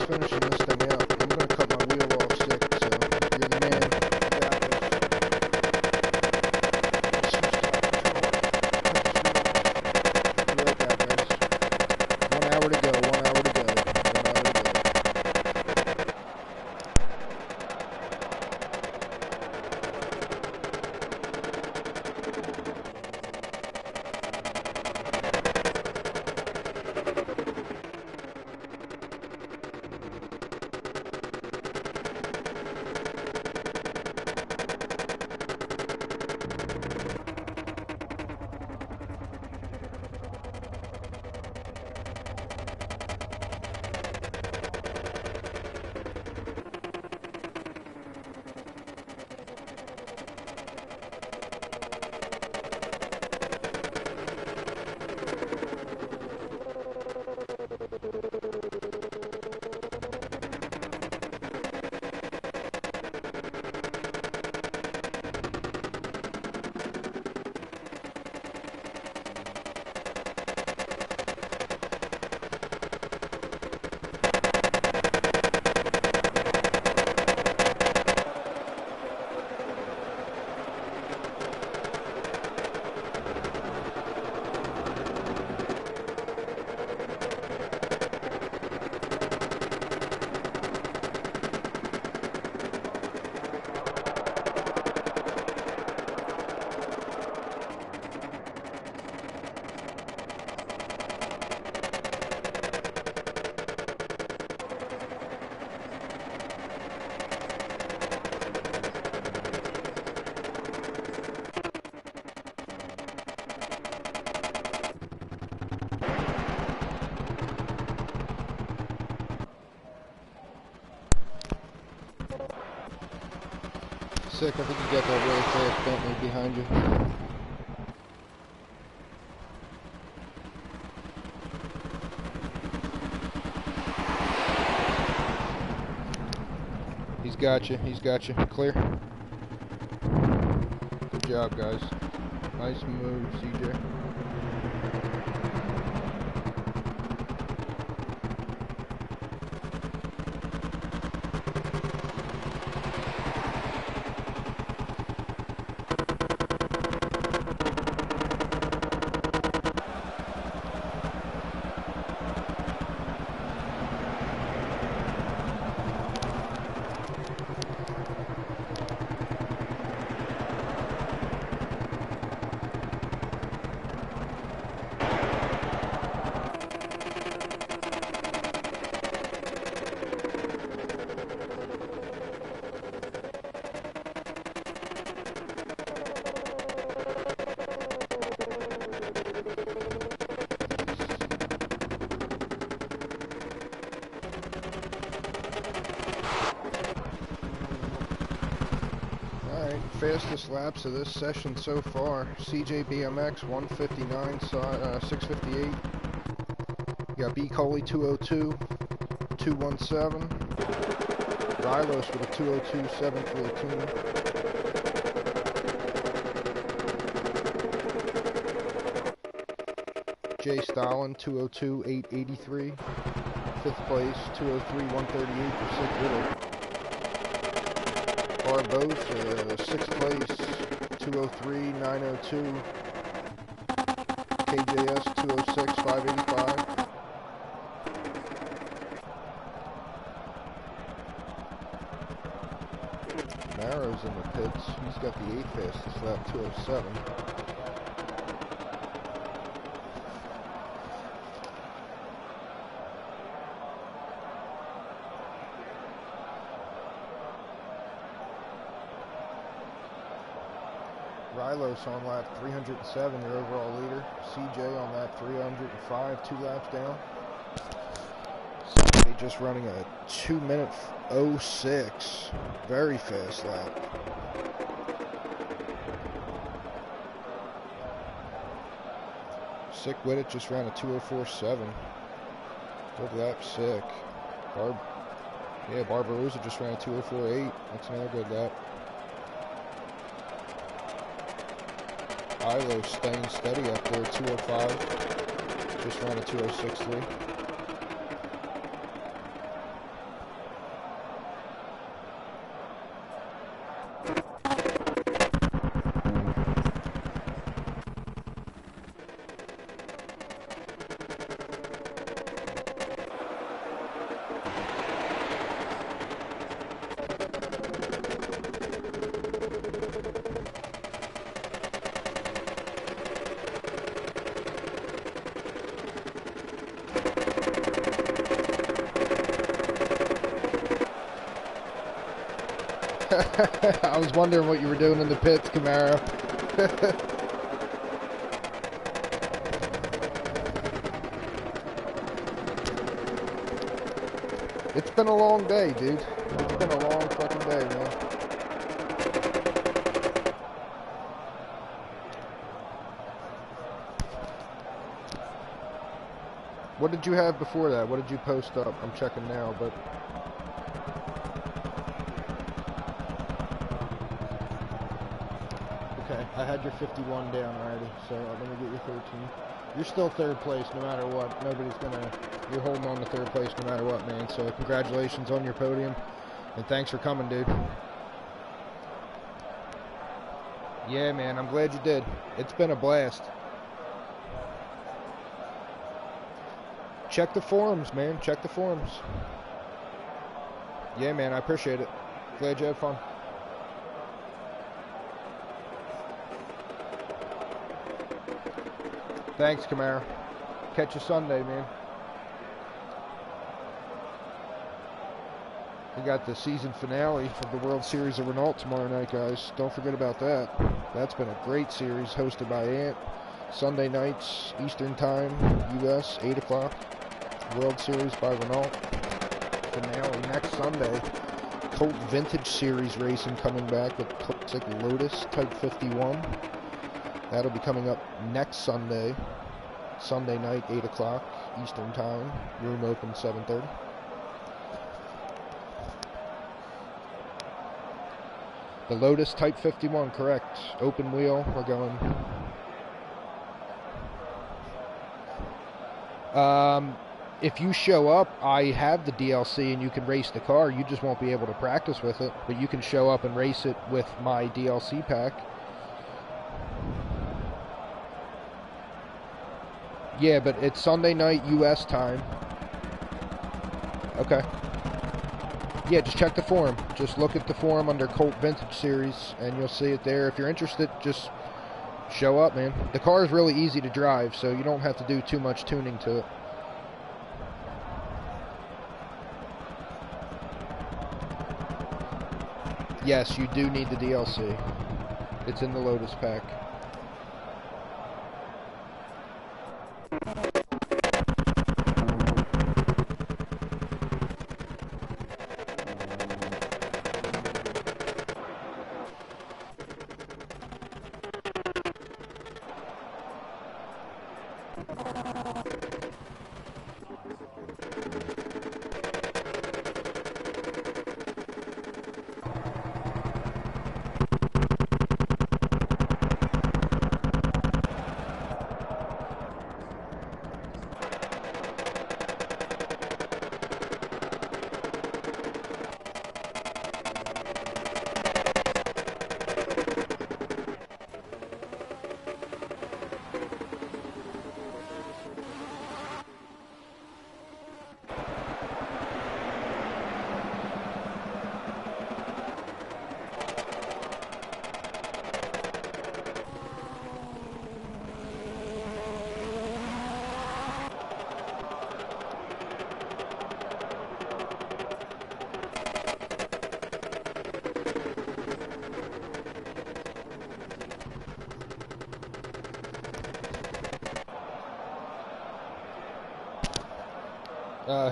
Finishing this thing out. I'm going to cut my wheel off 6, so you're the man. You got this. Be right back, guys. 1 hour to go, 1 hour to go, 1 hour to go. Sick, I think you got that really fast Bentley behind you. He's got you. Clear. Good job, guys. Nice move, CJ. Fastest laps of this session so far. CJ BMX 159, 658. You got B Coley 202, 217. Rylos with a 202, 714. Jay Stalin 202, 883. 5th place 203, 138 for Sick Riddle. Barbos, 6th place, 203, 902. KJS, 206, 585. Narrow's in the pits. He's got the 8th fastest lap, 207. Rylos on lap 307, your overall leader. CJ on lap 305, 2 laps down. CJ just running a 2:06, very fast lap. Sick with it, just ran a 204.7. Good lap, sick. Barbarossa just ran a 204.8. That's another good lap. Ilo staying steady up there, 205. Just ran a 206.3. I was wondering what you were doing in the pits, Camaro. It's been a long day, dude. It's been a long fucking day, man. What did you have before that? What did you post up? I'm checking now, but... I had your 51 down already, so let me get your 13. You're still third place no matter what. You're holding on to third place no matter what, man. So congratulations on your podium, and thanks for coming, dude. Yeah, man, I'm glad you did. It's been a blast. Check the forums, man. Check the forums. Yeah, man, I appreciate it. Glad you had fun. Thanks, Camaro. Catch you Sunday, man. We got the season finale of the World Series of Renault tomorrow night, guys. Don't forget about that. That's been a great series hosted by Ant. Sunday nights, Eastern Time, U.S., 8 o'clock. World Series by Renault. Finale next Sunday. Colt Vintage Series racing coming back with classic Lotus Type 51. That'll be coming up next Sunday. Sunday night, 8 o'clock, Eastern Time. Room open 7:30. The Lotus Type 51, correct. Open wheel, we're going. If you show up, I have the DLC and you can race the car. You just won't be able to practice with it, but you can show up and race it with my DLC pack. Yeah, but it's Sunday night U.S. time. Okay. Yeah, just check the forum. Just look at the forum under Colt Vintage Series, and you'll see it there. If you're interested, just show up, man. The car is really easy to drive, so you don't have to do too much tuning to it. Yes, you do need the DLC. It's in the Lotus pack.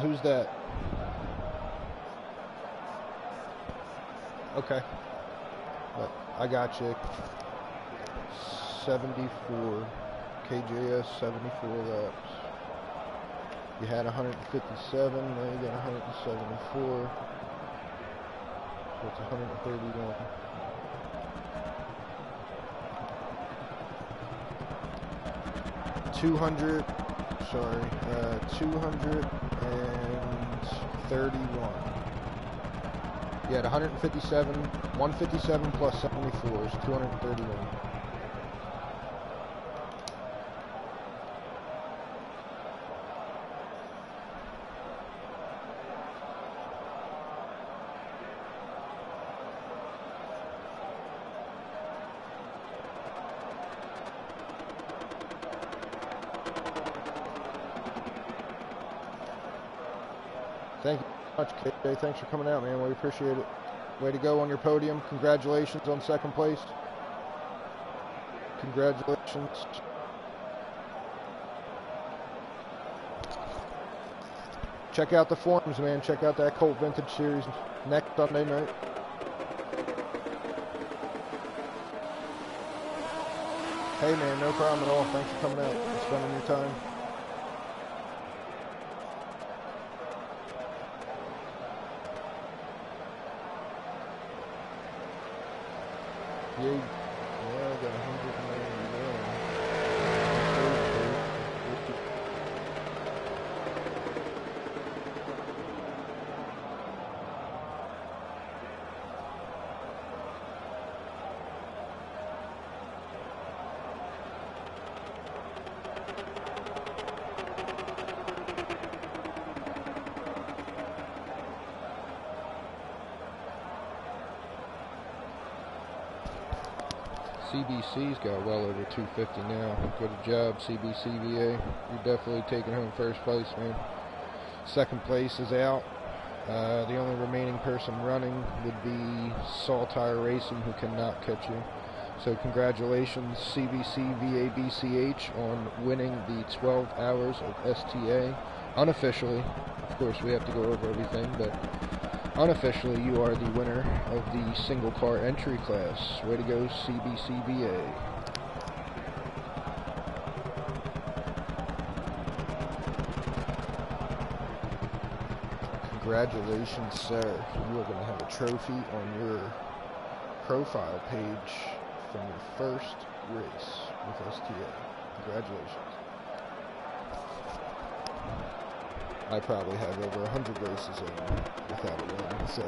Who's that? Okay. I got you. 74. KJS 74 laps. You had 157, now you got 174. So it's 131. 200, sorry, 231. You had 157, 157 plus 74 is 231. Thank you so much, KJ. Thanks for coming out, man. We appreciate it. Way to go on your podium. Congratulations on second place. Congratulations. Check out the forums, man. Check out that Colt Vintage Series next Sunday night. Hey, man, no problem at all. Thanks for coming out and spending your time. Yeah, I got 199. CBC's got well over 250 now. Good job, CBCVA. You're definitely taking home first place, man. Second place is out. The only remaining person running would be Saltire Racing, who cannot catch you. So congratulations, CBCVABCH, on winning the 12 Hours of STA. Unofficially, of course, we have to go over everything, but unofficially, you are the winner of the single car entry class. Way to go, CBCVA. Congratulations, sir. You are going to have a trophy on your profile page from your first race with STA. Congratulations. I probably have over 100 races in without a win, so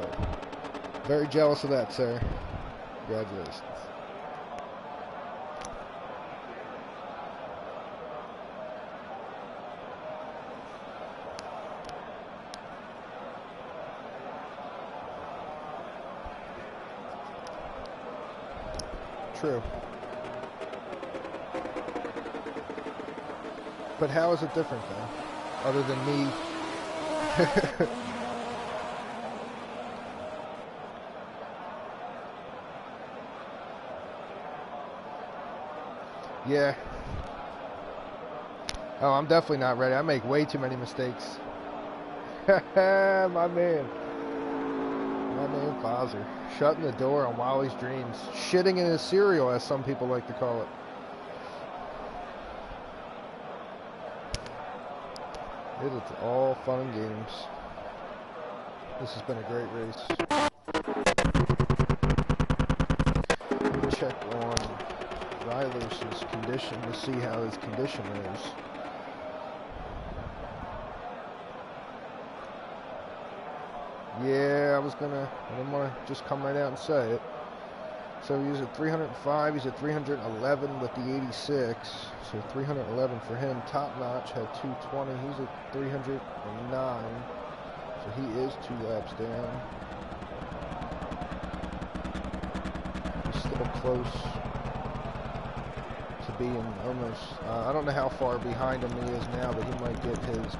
very jealous of that, sir. Congratulations. True. But how is it different, though? Other than me. Yeah. Oh, I'm definitely not ready. I make way too many mistakes. My man. My man Fozer. Shutting the door on Wally's dreams. Shitting in his cereal, as some people like to call it. It is all fun and games. This has been a great race. Let me check on Rylos' condition to see how his condition is. Yeah, I didn't want to just come right out and say it. So he's at 305, he's at 311 with the 86. So 311 for him. Top Notch had 220, he's at 309. So he is 2 laps down. He's still close to being almost, I don't know how far behind him he is now, but he might get his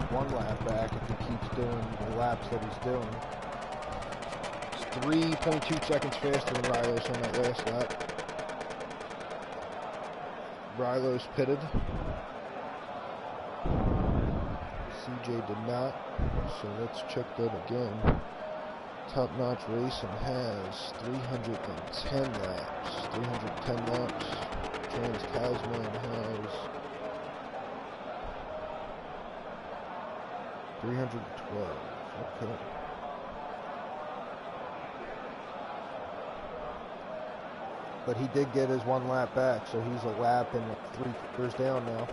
1 lap back if he keeps doing the laps that he's doing. 3.2 seconds faster than Rylos on that last lap. Rylos pitted. CJ did not. So let's check that again. Top Notch Racing has 310 laps. 310 laps. Trans Tasman has 312. Okay. But he did get his 1 lap back, so he's a lap and 3/4 down now.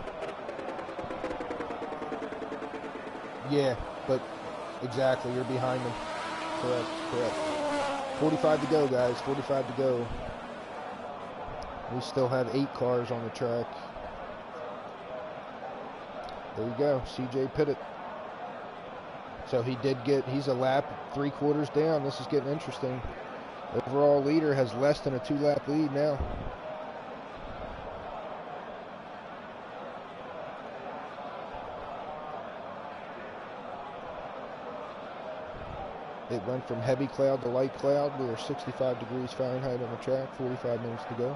Yeah, but exactly, you're behind him. Correct, correct. 45 to go, guys. 45 to go. We still have 8 cars on the track. There you go, CJ Pittet. So he's a lap 3/4 down. This is getting interesting. Overall leader has less than a 2-lap lead now. It went from heavy cloud to light cloud. We are 65 degrees Fahrenheit on the track, 45 minutes to go.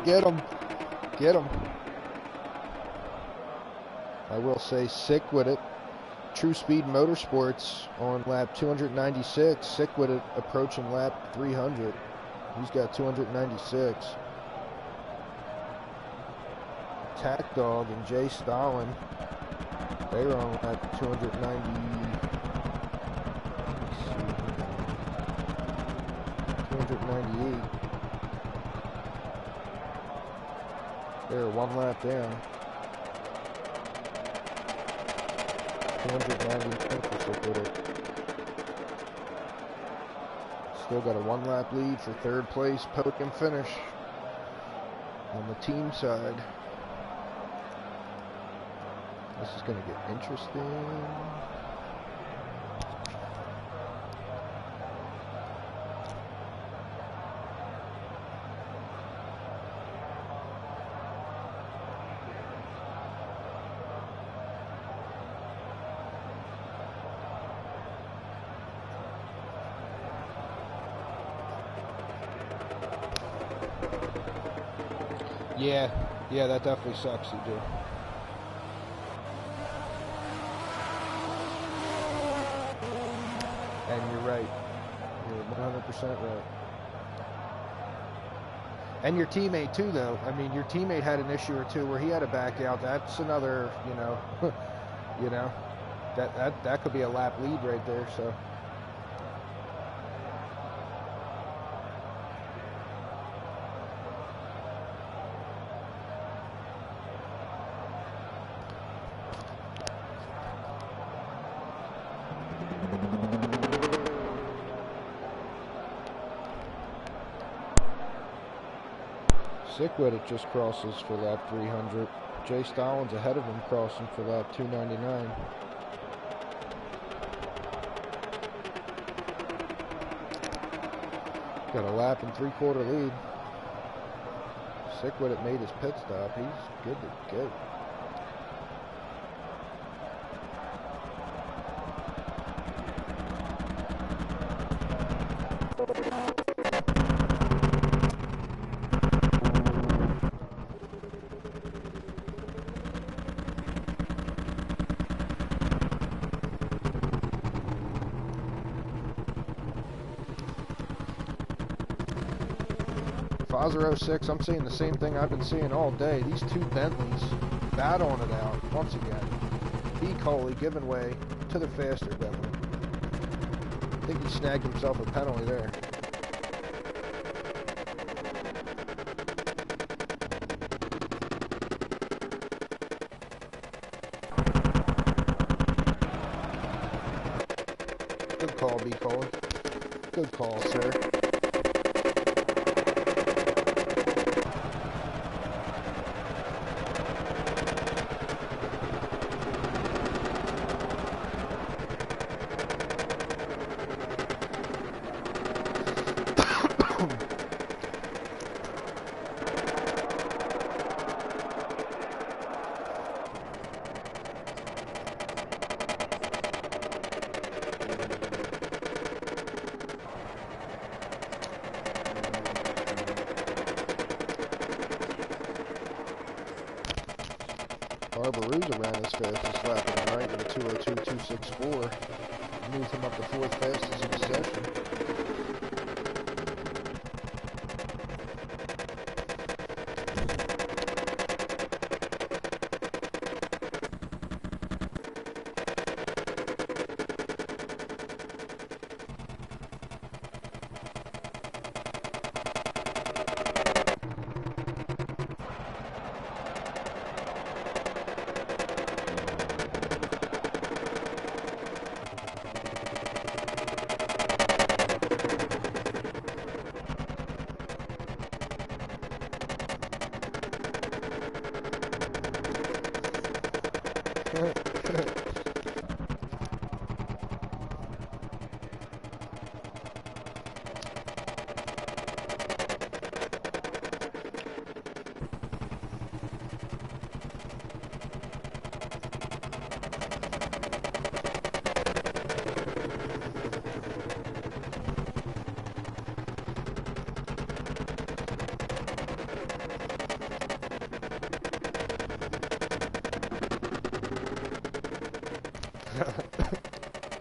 Get him. Get him. I will say, sick with it. True Speed Motorsports on lap 296. Sick with it, approaching lap 300. He's got 296. Tack Dog and Jay Stalin, they were on lap 290. 298. They're 1 lap down. 290. Still got a 1 lap lead for 3rd place podium finish on the team side. This is going to get interesting. Yeah, that definitely sucks, you do. And you're right. You're 100% right. And your teammate too, though. I mean, your teammate had an issue or two where he had to back out. That's another, that could be a lap lead right there. So. Sick with it just crosses for lap 300. Jay Stalin's ahead of him crossing for lap 299. Got a lap and 3/4 lead. Sick with it made his pit stop. He's good to go. Heures 06, I'm seeing the same thing I've been seeing all day. These 2 Bentleys battling it out once again. B. Coley giving way to the faster Bentley. I think he snagged himself a penalty there. Good call, B. Coley. Good call, sir. Barbaruza ran his fastest lap of the night with a 2:02.264. Moved him up to fourth fastest in the session.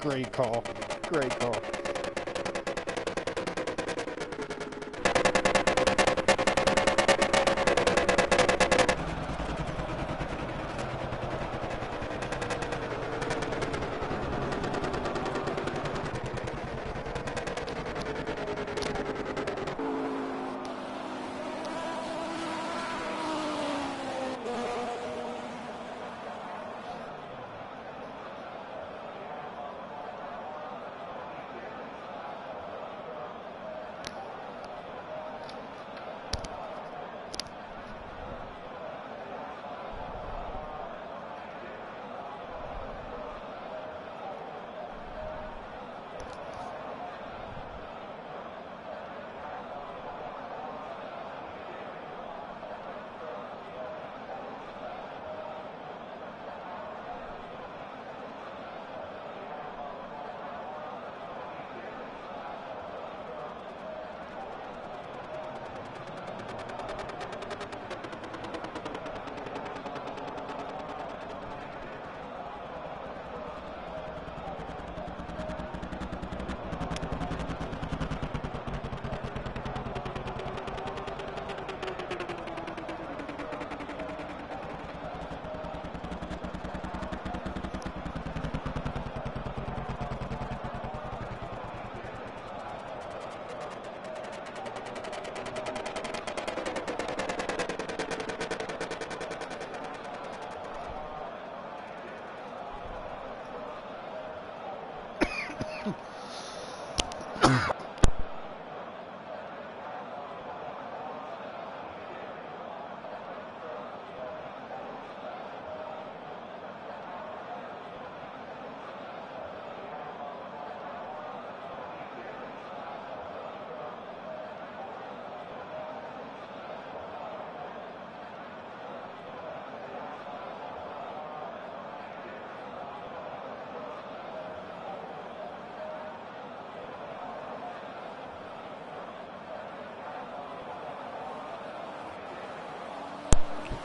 Great call. Great call.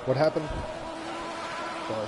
What happened? Sorry.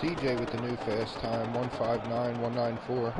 TJ with the new fast time, 1:59.194.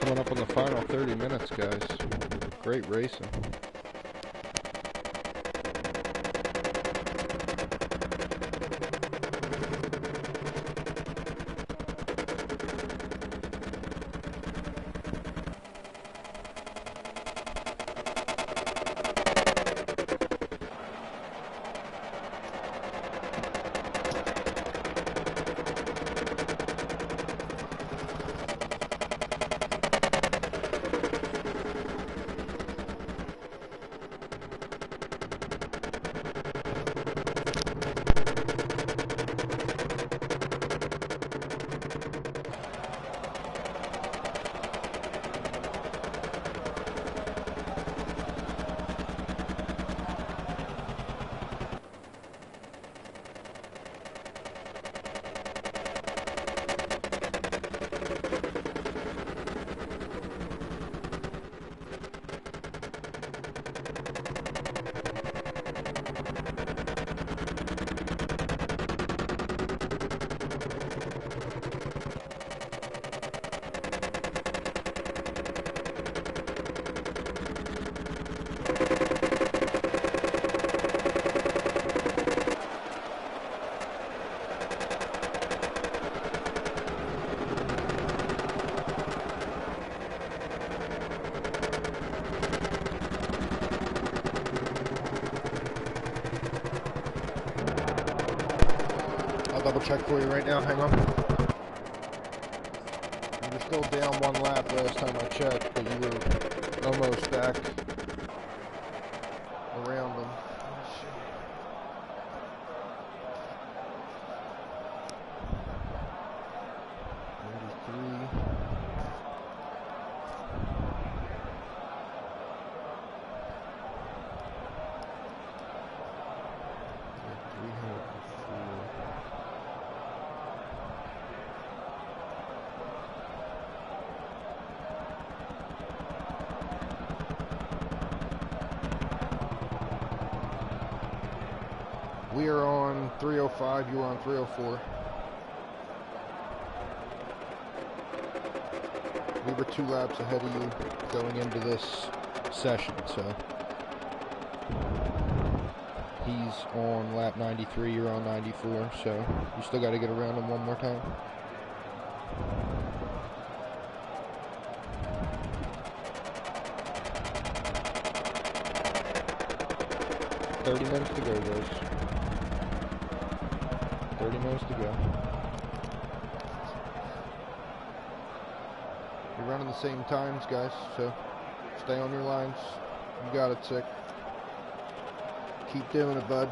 Coming up on the final 30 minutes, guys. Great racing. Double check for you right now, hang on. You're still down 1 lap last time I checked, but you were almost back around them. Let's see. We are on 305, you are on 304. We were 2 laps ahead of you going into this session, so he's on lap 93, you're on 94, so you still got to get around him one more time. $30 minutes to go, guys. 30 minutes to go. You're running the same times, guys, so stay on your lines. You got it, Sick. Keep doing it, bud.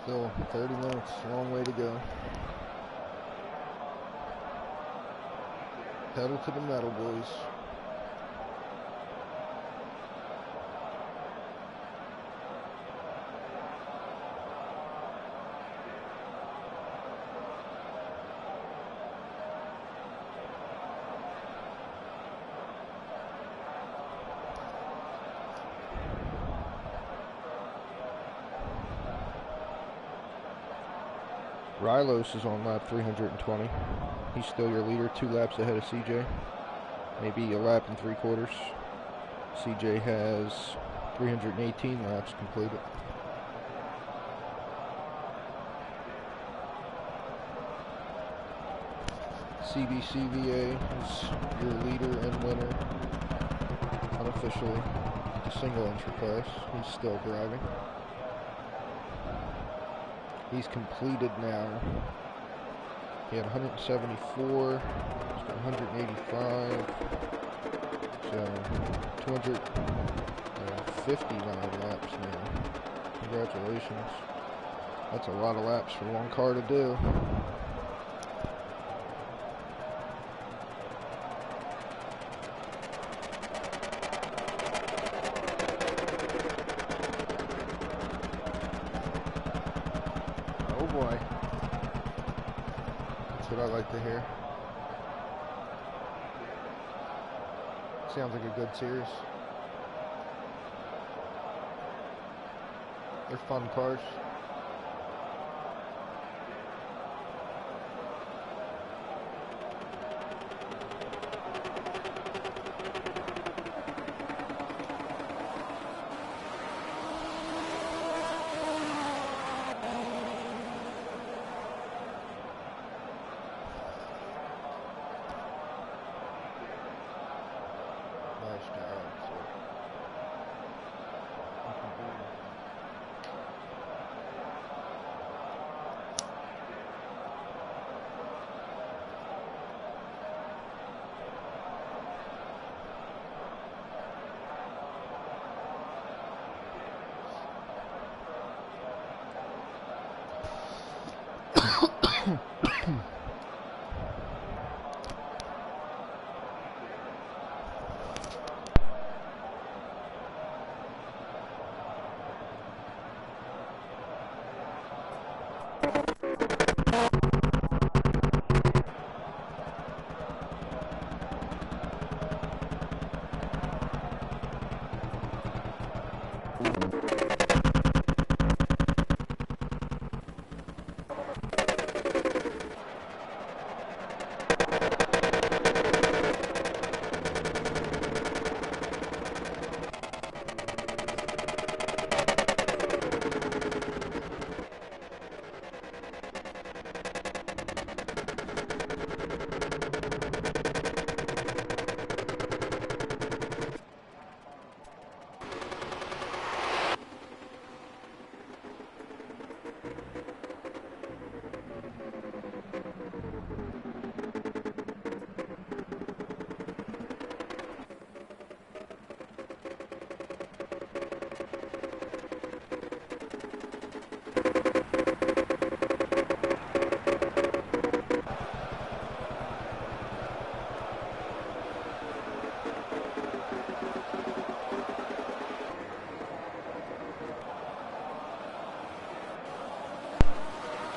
Still 30 minutes, long way to go. Pedal to the metal, boys. Rylos is on lap 320. He's still your leader, 2 laps ahead of CJ. Maybe a lap and 3/4. CJ has 318 laps completed. CBCVA is your leader and winner, unofficially, the single entry class. He's still driving. He's completed now. He had 174, he's got 185, so 259 laps now. Congratulations. That's a lot of laps for one car to do. Oh boy. That's what I like to hear. Sounds like a good series. They're fun cars. Nice job.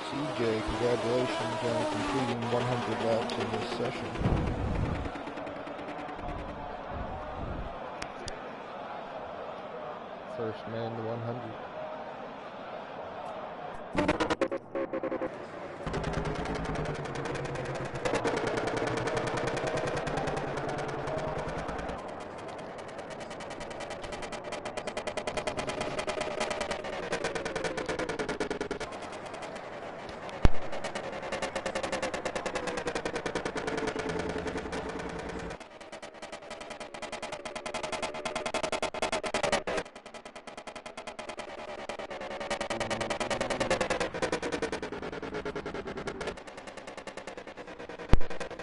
CJ, congratulations on completing 100 laps in this session. First man to 100.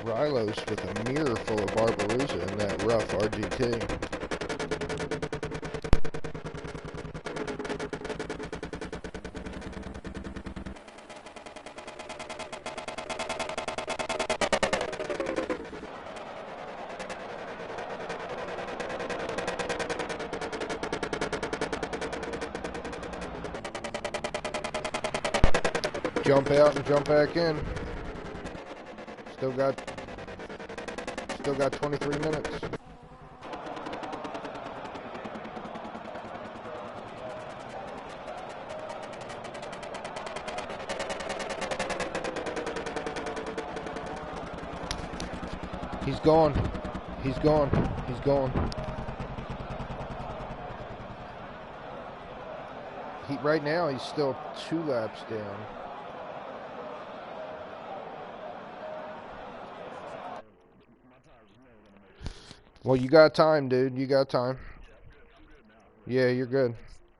Rylos with a mirror full of Barbarossa in that rough RGT. jump out and jump back in. Still got 23 minutes. He's gone. He's gone. He's gone. Right now, he's still 2 laps down. Well, you got time, dude. You got time. Yeah, you're good.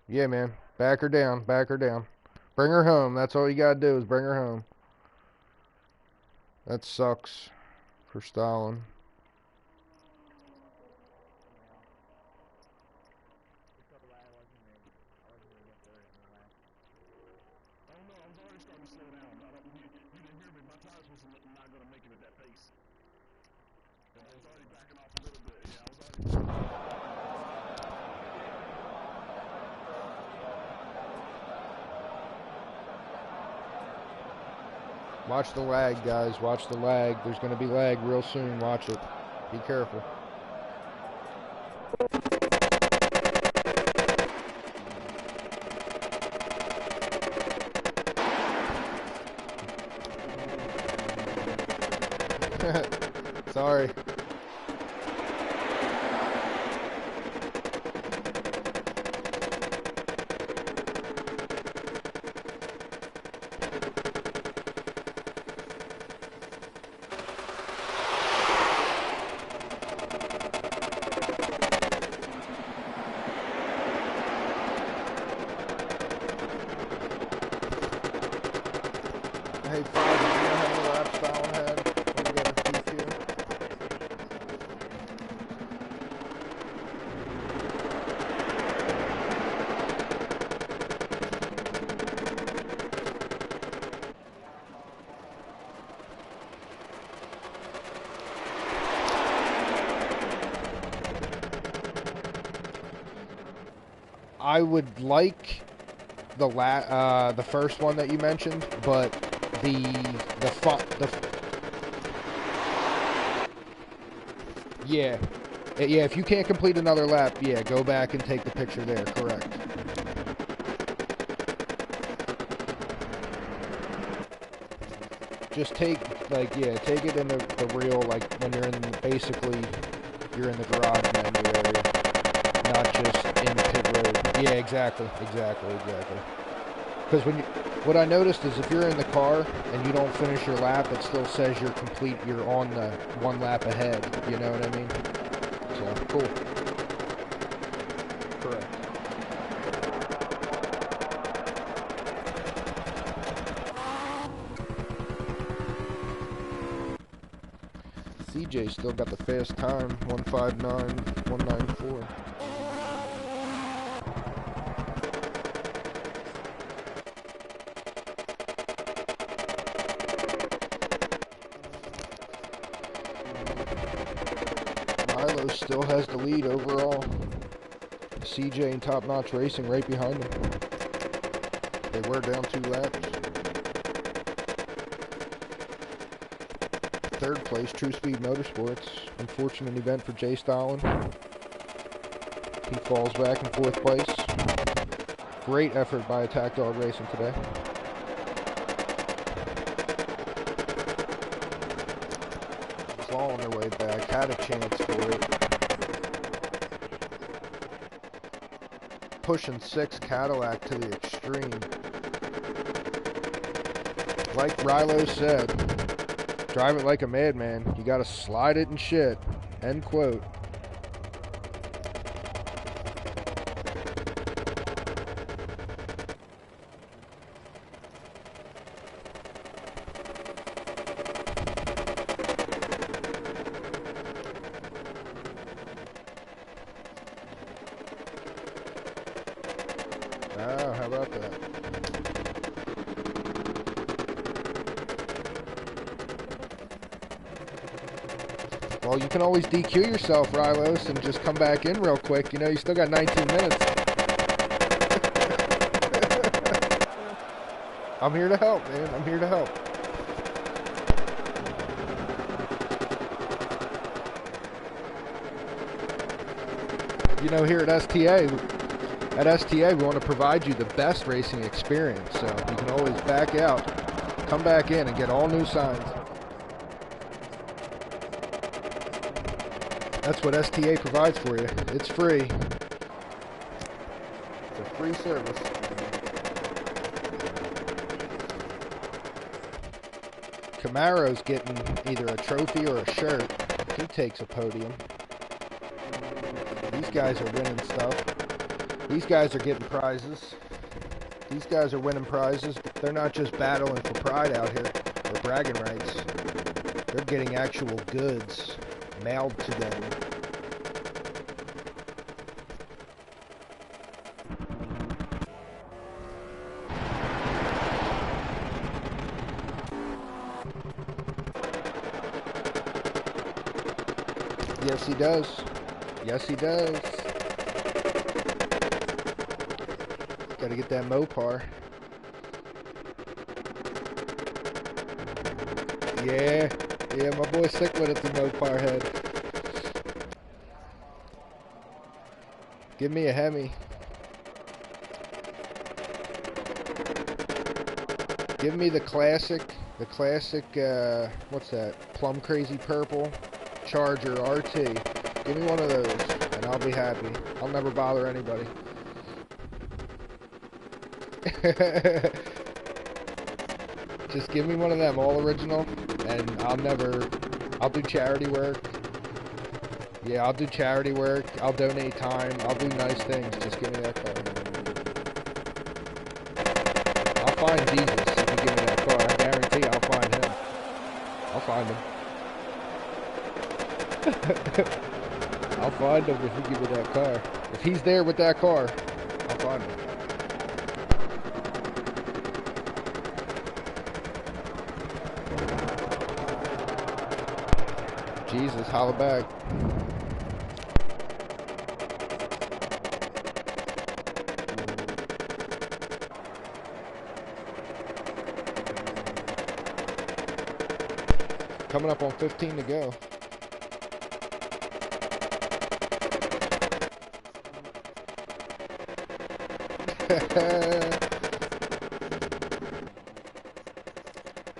Yeah, man. Back her down. Back her down. Bring her home. That's all you gotta do is bring her home. That sucks for Stalin. Watch the lag, guys. Watch the lag. There's going to be lag real soon. Watch it. Be careful. Sorry. Hey, Fred, do you know how many laps Fallon had when we got a DQ? I would like the first one that you mentioned, but yeah, if you can't complete another lap, yeah, go back and take the picture there, correct. Just take it in the real, like, when you're in, basically, you're in the garage menu area, not just in pit road. Yeah, exactly. Because what I noticed is if you're in the car and you don't finish your lap, it still says you're complete, you're on the 1 lap ahead, you know what I mean? So, cool. Correct. CJ still got the fast time, 1:59, 1:94. Still has the lead overall. CJ and Top Notch Racing right behind him. They were down 2 laps. 3rd place, True Speed Motorsports. Unfortunate event for Jay Stalin. He falls back in 4th place. Great effort by Attack Dog Racing today. Clawing their way back, had a chance for it. Pushing 6 Cadillac to the extreme. Like Rilo said, drive it like a madman. You gotta slide it and shit. End quote. Oh, how about that? Well, you can always DQ yourself, Rylos, and just come back in real quick. You know, you still got 19 minutes. I'm here to help, man. I'm here to help. You know, here at STA, we want to provide you the best racing experience. So you can always back out, come back in, and get all new signs. That's what STA provides for you. It's free. It's a free service. Camaro's getting either a trophy or a shirt. He takes a podium. These guys are winning stuff. These guys are getting prizes. These guys are winning prizes. They're not just battling for pride out here or bragging rights. They're getting actual goods mailed to them. Yes, he does. Yes, he does. Gotta get that Mopar. Yeah, my boy sick with it, the Mopar head. Give me a Hemi. Give me the classic, what's that? Plum Crazy Purple Charger RT. Give me one of those, and I'll be happy. I'll never bother anybody. Just give me one of them, all original, and I'll do charity work. Yeah, I'll do charity work. I'll donate time. I'll do nice things. Just give me that car. I'll find Jesus if you give me that car. I guarantee I'll find him. I'll find him. I'll find him if you give me that car. If he's there with that car, I'll find him. Jesus, holla back. Coming up on 15 to go.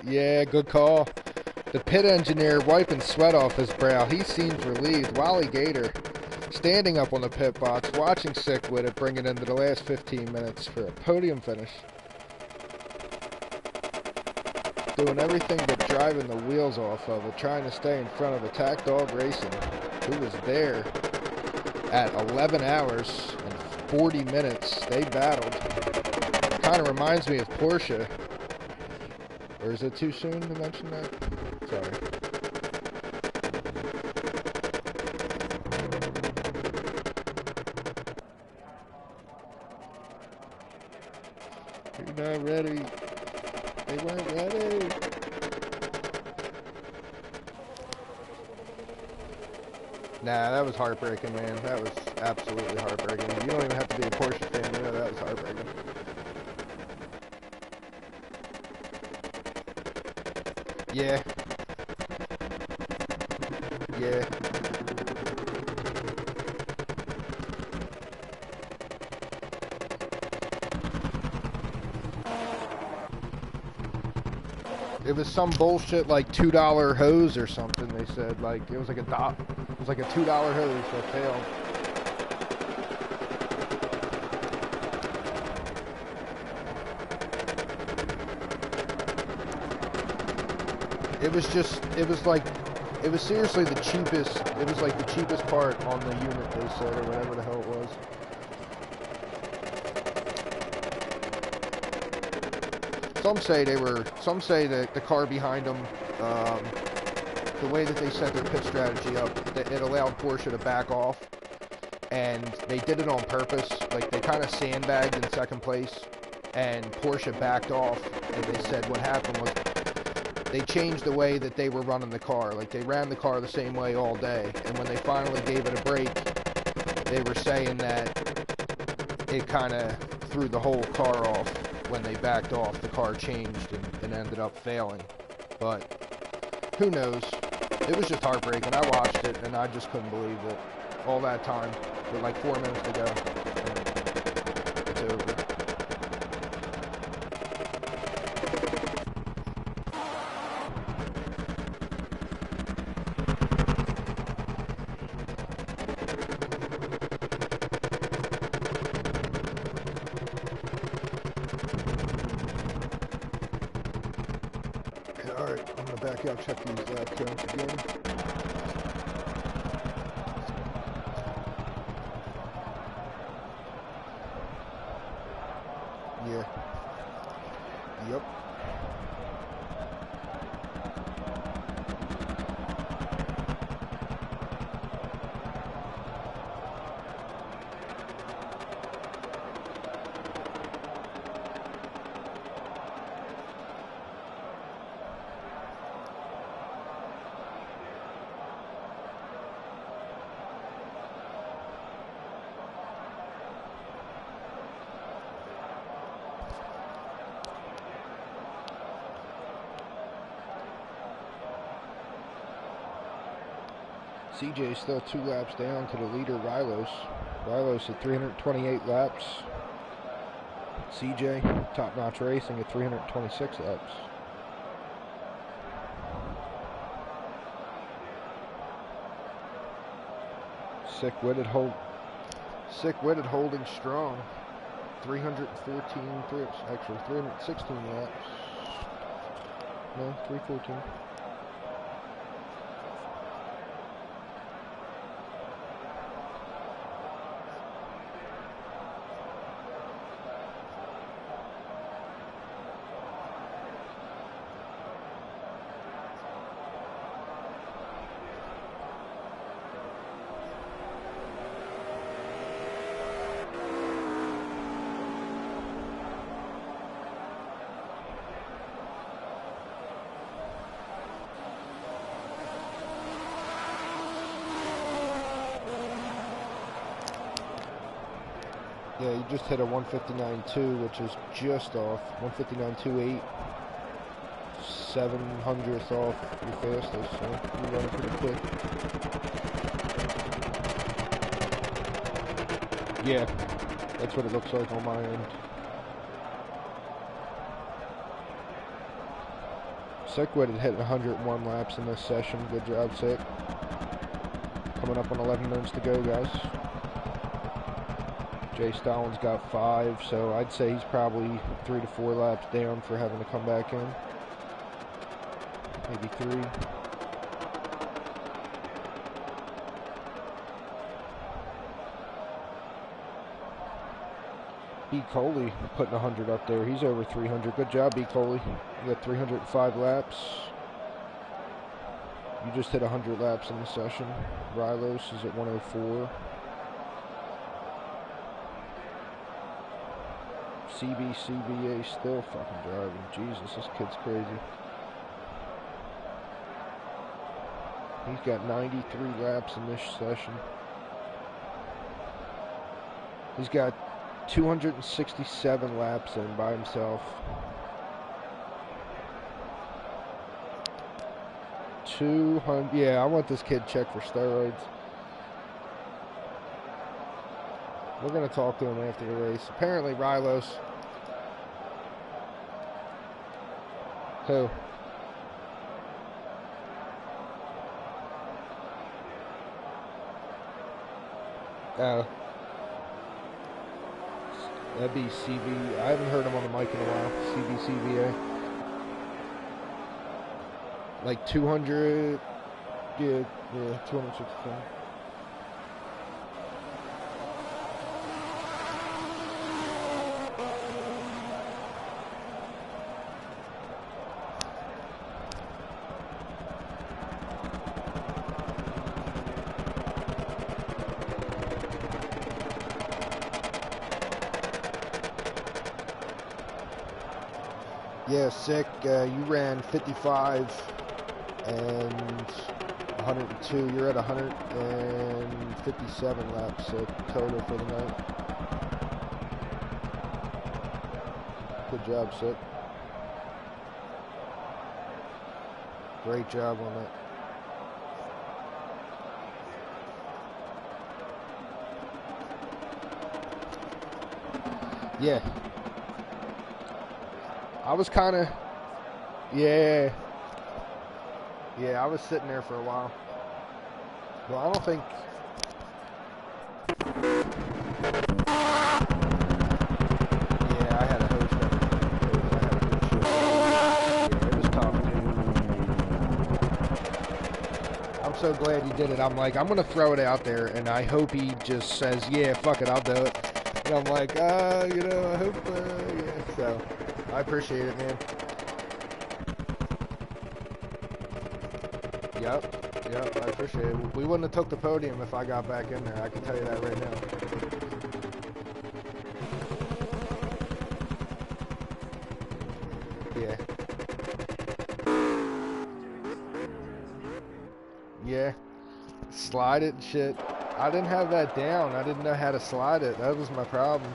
Yeah, good call. The pit engineer wiping sweat off his brow. He seems relieved. Wallygator standing up on the pit box, watching sick with it, bringing into the last 15 minutes for a podium finish. Doing everything but driving the wheels off of it, trying to stay in front of Attack Dog Racing, who was there at 11 hours and 40 minutes. They battled. Kind of reminds me of Porsche. Or is it too soon to mention that? Sorry. You're not ready. They weren't ready. Nah, that was heartbreaking, man. That was absolutely heartbreaking. You don't even have to be a Porsche fan, you know that was heartbreaking. Yeah. Yeah. It was some bullshit like $2 hose or something. They said like it was like it was like a $2 hose that failed. It was seriously the cheapest. It was like the cheapest part on the unit, they said, or whatever the hell it was. Some say that the car behind them, the way that they set their pit strategy up, that it allowed Porsche to back off, and they did it on purpose. Like they kind of sandbagged in second place, and Porsche backed off. And they said what happened was they changed the way that they were running the car. Like they ran the car the same way all day, and when they finally gave it a break, they were saying that it kind of threw the whole car off. when they backed off, the car changed and ended up failing. But who knows? It was just heartbreaking. I watched it and I just couldn't believe it. All that time with like 4 minutes to go, and it's over. Alright, I'm gonna back out, check these lap counts again. Yeah. Yep. CJ's still 2 laps down to the leader, Rylos. Rylos at 328 laps. CJ, Top Notch Racing, at 326 laps. Sick-witted holding strong. 314, actually 316 laps. No, 314. Yeah, you just hit a 159.2, which is just off. 159.28, 700th off your fastest, so you're running pretty quick. Yeah, that's what it looks like on my end. Sick-witted hit 101 laps in this session. Good job, Sick. Coming up on 11 minutes to go, guys. Jay Stalin's got 5, so I'd say he's probably 3 to 4 laps down for having to come back in. Maybe 3. B. Coley putting 100 up there. He's over 300. Good job, B. Coley. You got 305 laps. You just hit 100 laps in the session. Rylos is at 104. CBA still fucking driving. Jesus, this kid's crazy. He's got 93 laps in this session. He's got 267 laps in by himself. 200. Yeah, I want this kid checked for steroids. We're going to talk to him after the race. Apparently, Rylos. Who? That'd be CB. I haven't heard him on the mic in a while. CBCBA. Like 200. Yeah, 265. Yeah, Sick. You ran 55 and 102. You're at 157 laps total for the night. Good job, Sick. Great job on that. Yeah. I was kind of, yeah. Yeah, I was sitting there for a while. Well, I don't think. Yeah, I had a host everything. Yeah, it was tough, dude. I'm so glad he did it. I'm like, I'm going to throw it out there, and I hope he just says, yeah, fuck it, I'll do it. And I'm like, you know, I hope, yeah. So, I appreciate it, man. Yep, I appreciate it. We wouldn't have took the podium if I got back in there. I can tell you that right now. Yeah. Yeah. Slide it and shit. I didn't have that down. I didn't know how to slide it. That was my problem.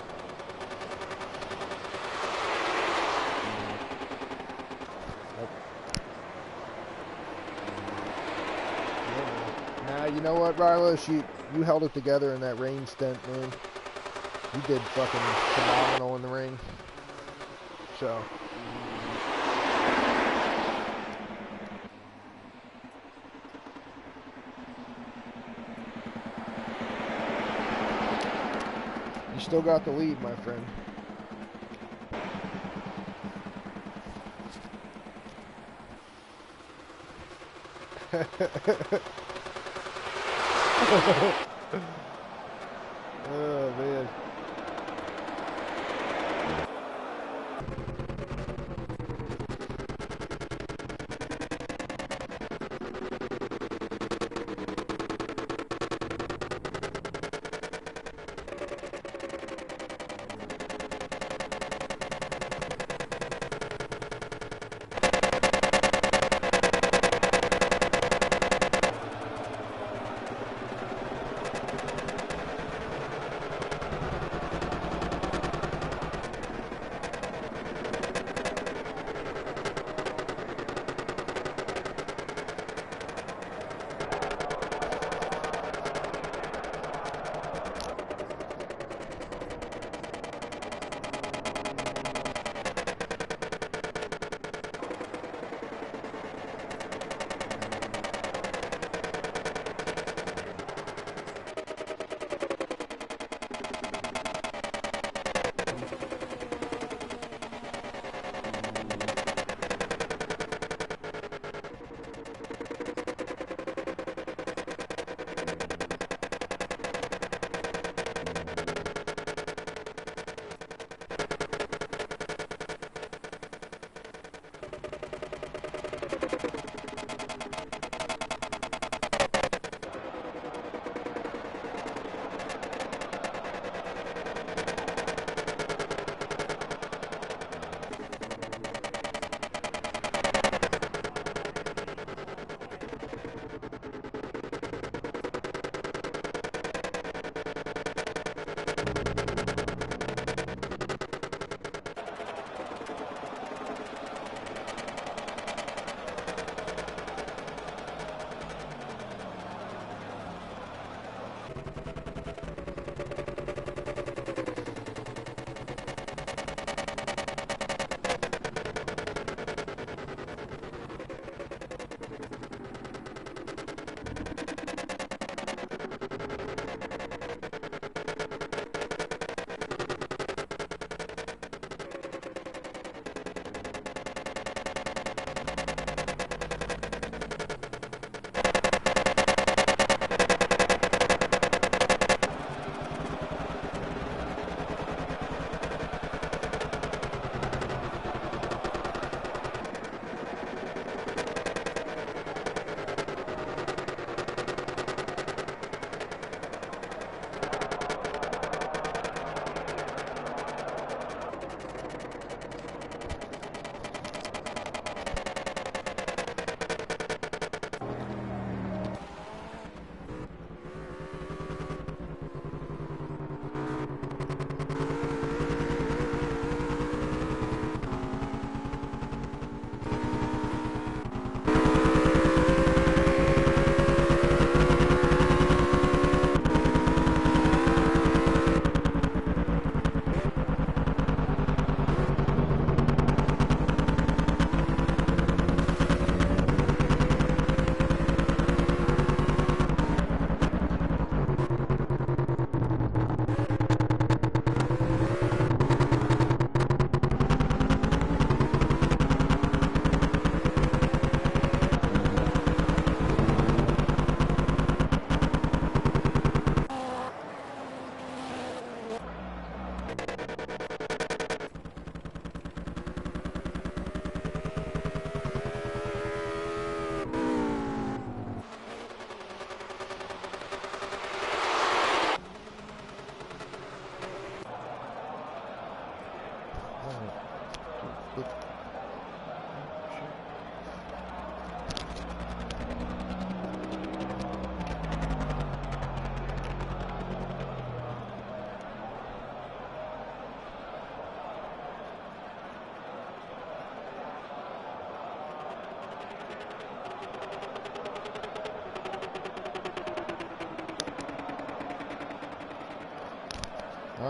You know what, Rylos? You held it together in that rain stint, man. You did fucking phenomenal in the ring. So. You still got the lead, my friend. Oh, man.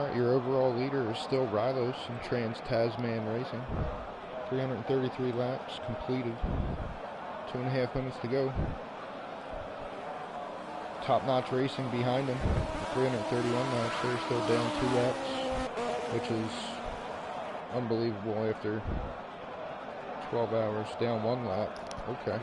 Alright, your overall leader is still Rylos in Trans-Tasman Racing. 333 laps completed. 2.5 minutes to go. Top Notch Racing behind him. 331 laps. They're still down 2 laps, which is unbelievable after 12 hours. Down 1 lap. Okay.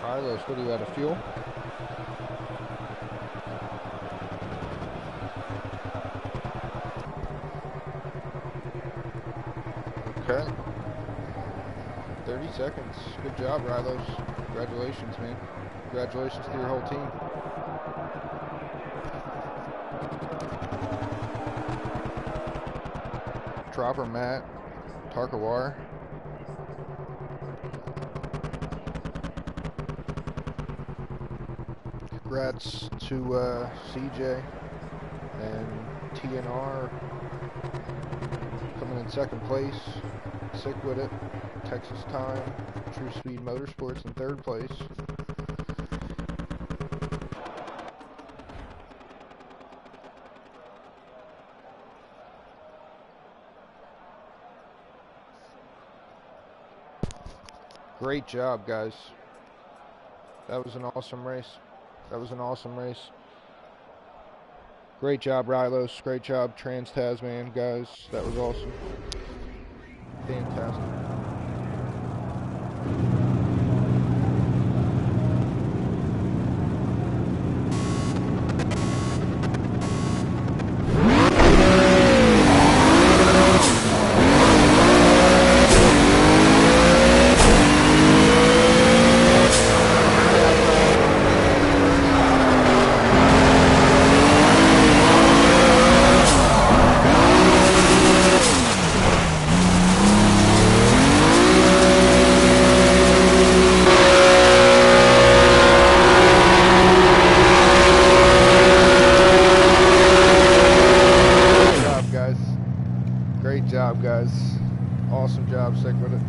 Rylos, what do you out of fuel? Okay. 30 seconds. Good job, Rylos. Congratulations, man. Congratulations to your whole team. Dropper Matt, Tarkawar. Congrats to CJ and TNR coming in 2nd place. Sick with it. Texas Time. True Speed Motorsports in 3rd place. Great job, guys. That was an awesome race. That was an awesome race. Great job, Rylos. Great job, Trans-Tasman, guys. That was awesome. Fantastic. Great job, guys. Awesome job, sick with it.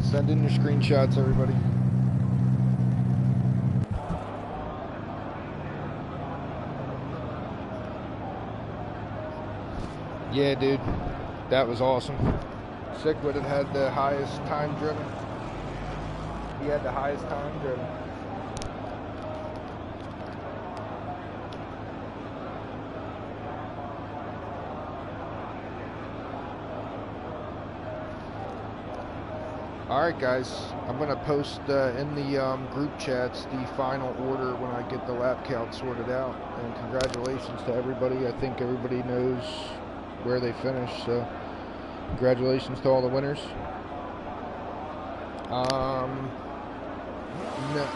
Send in your screenshots, everybody. Yeah, dude. That was awesome. Sick with it had the highest time driven. He had the highest time driven. Alright guys, I'm going to post in the group chats the final order when I get the lap count sorted out. And congratulations to everybody. I think everybody knows where they finished, so congratulations to all the winners. No.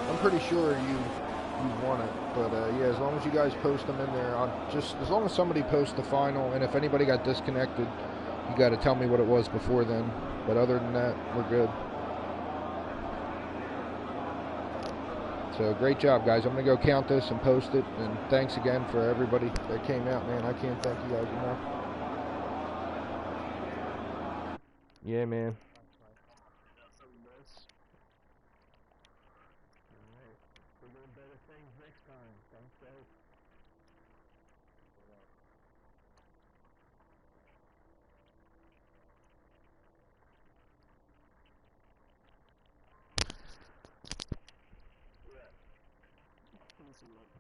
I'm pretty sure you won it, but yeah, as long as you guys post them in there, as long as somebody posts the final, and if anybody got disconnected, you got to tell me what it was before then, but other than that, we're good. So great job, guys. I'm going to go count this and post it. And thanks again for everybody that came out, man. I can't thank you guys enough. Yeah, man. We're doing better things next time. Thanks, guys. Yeah. Let me see what.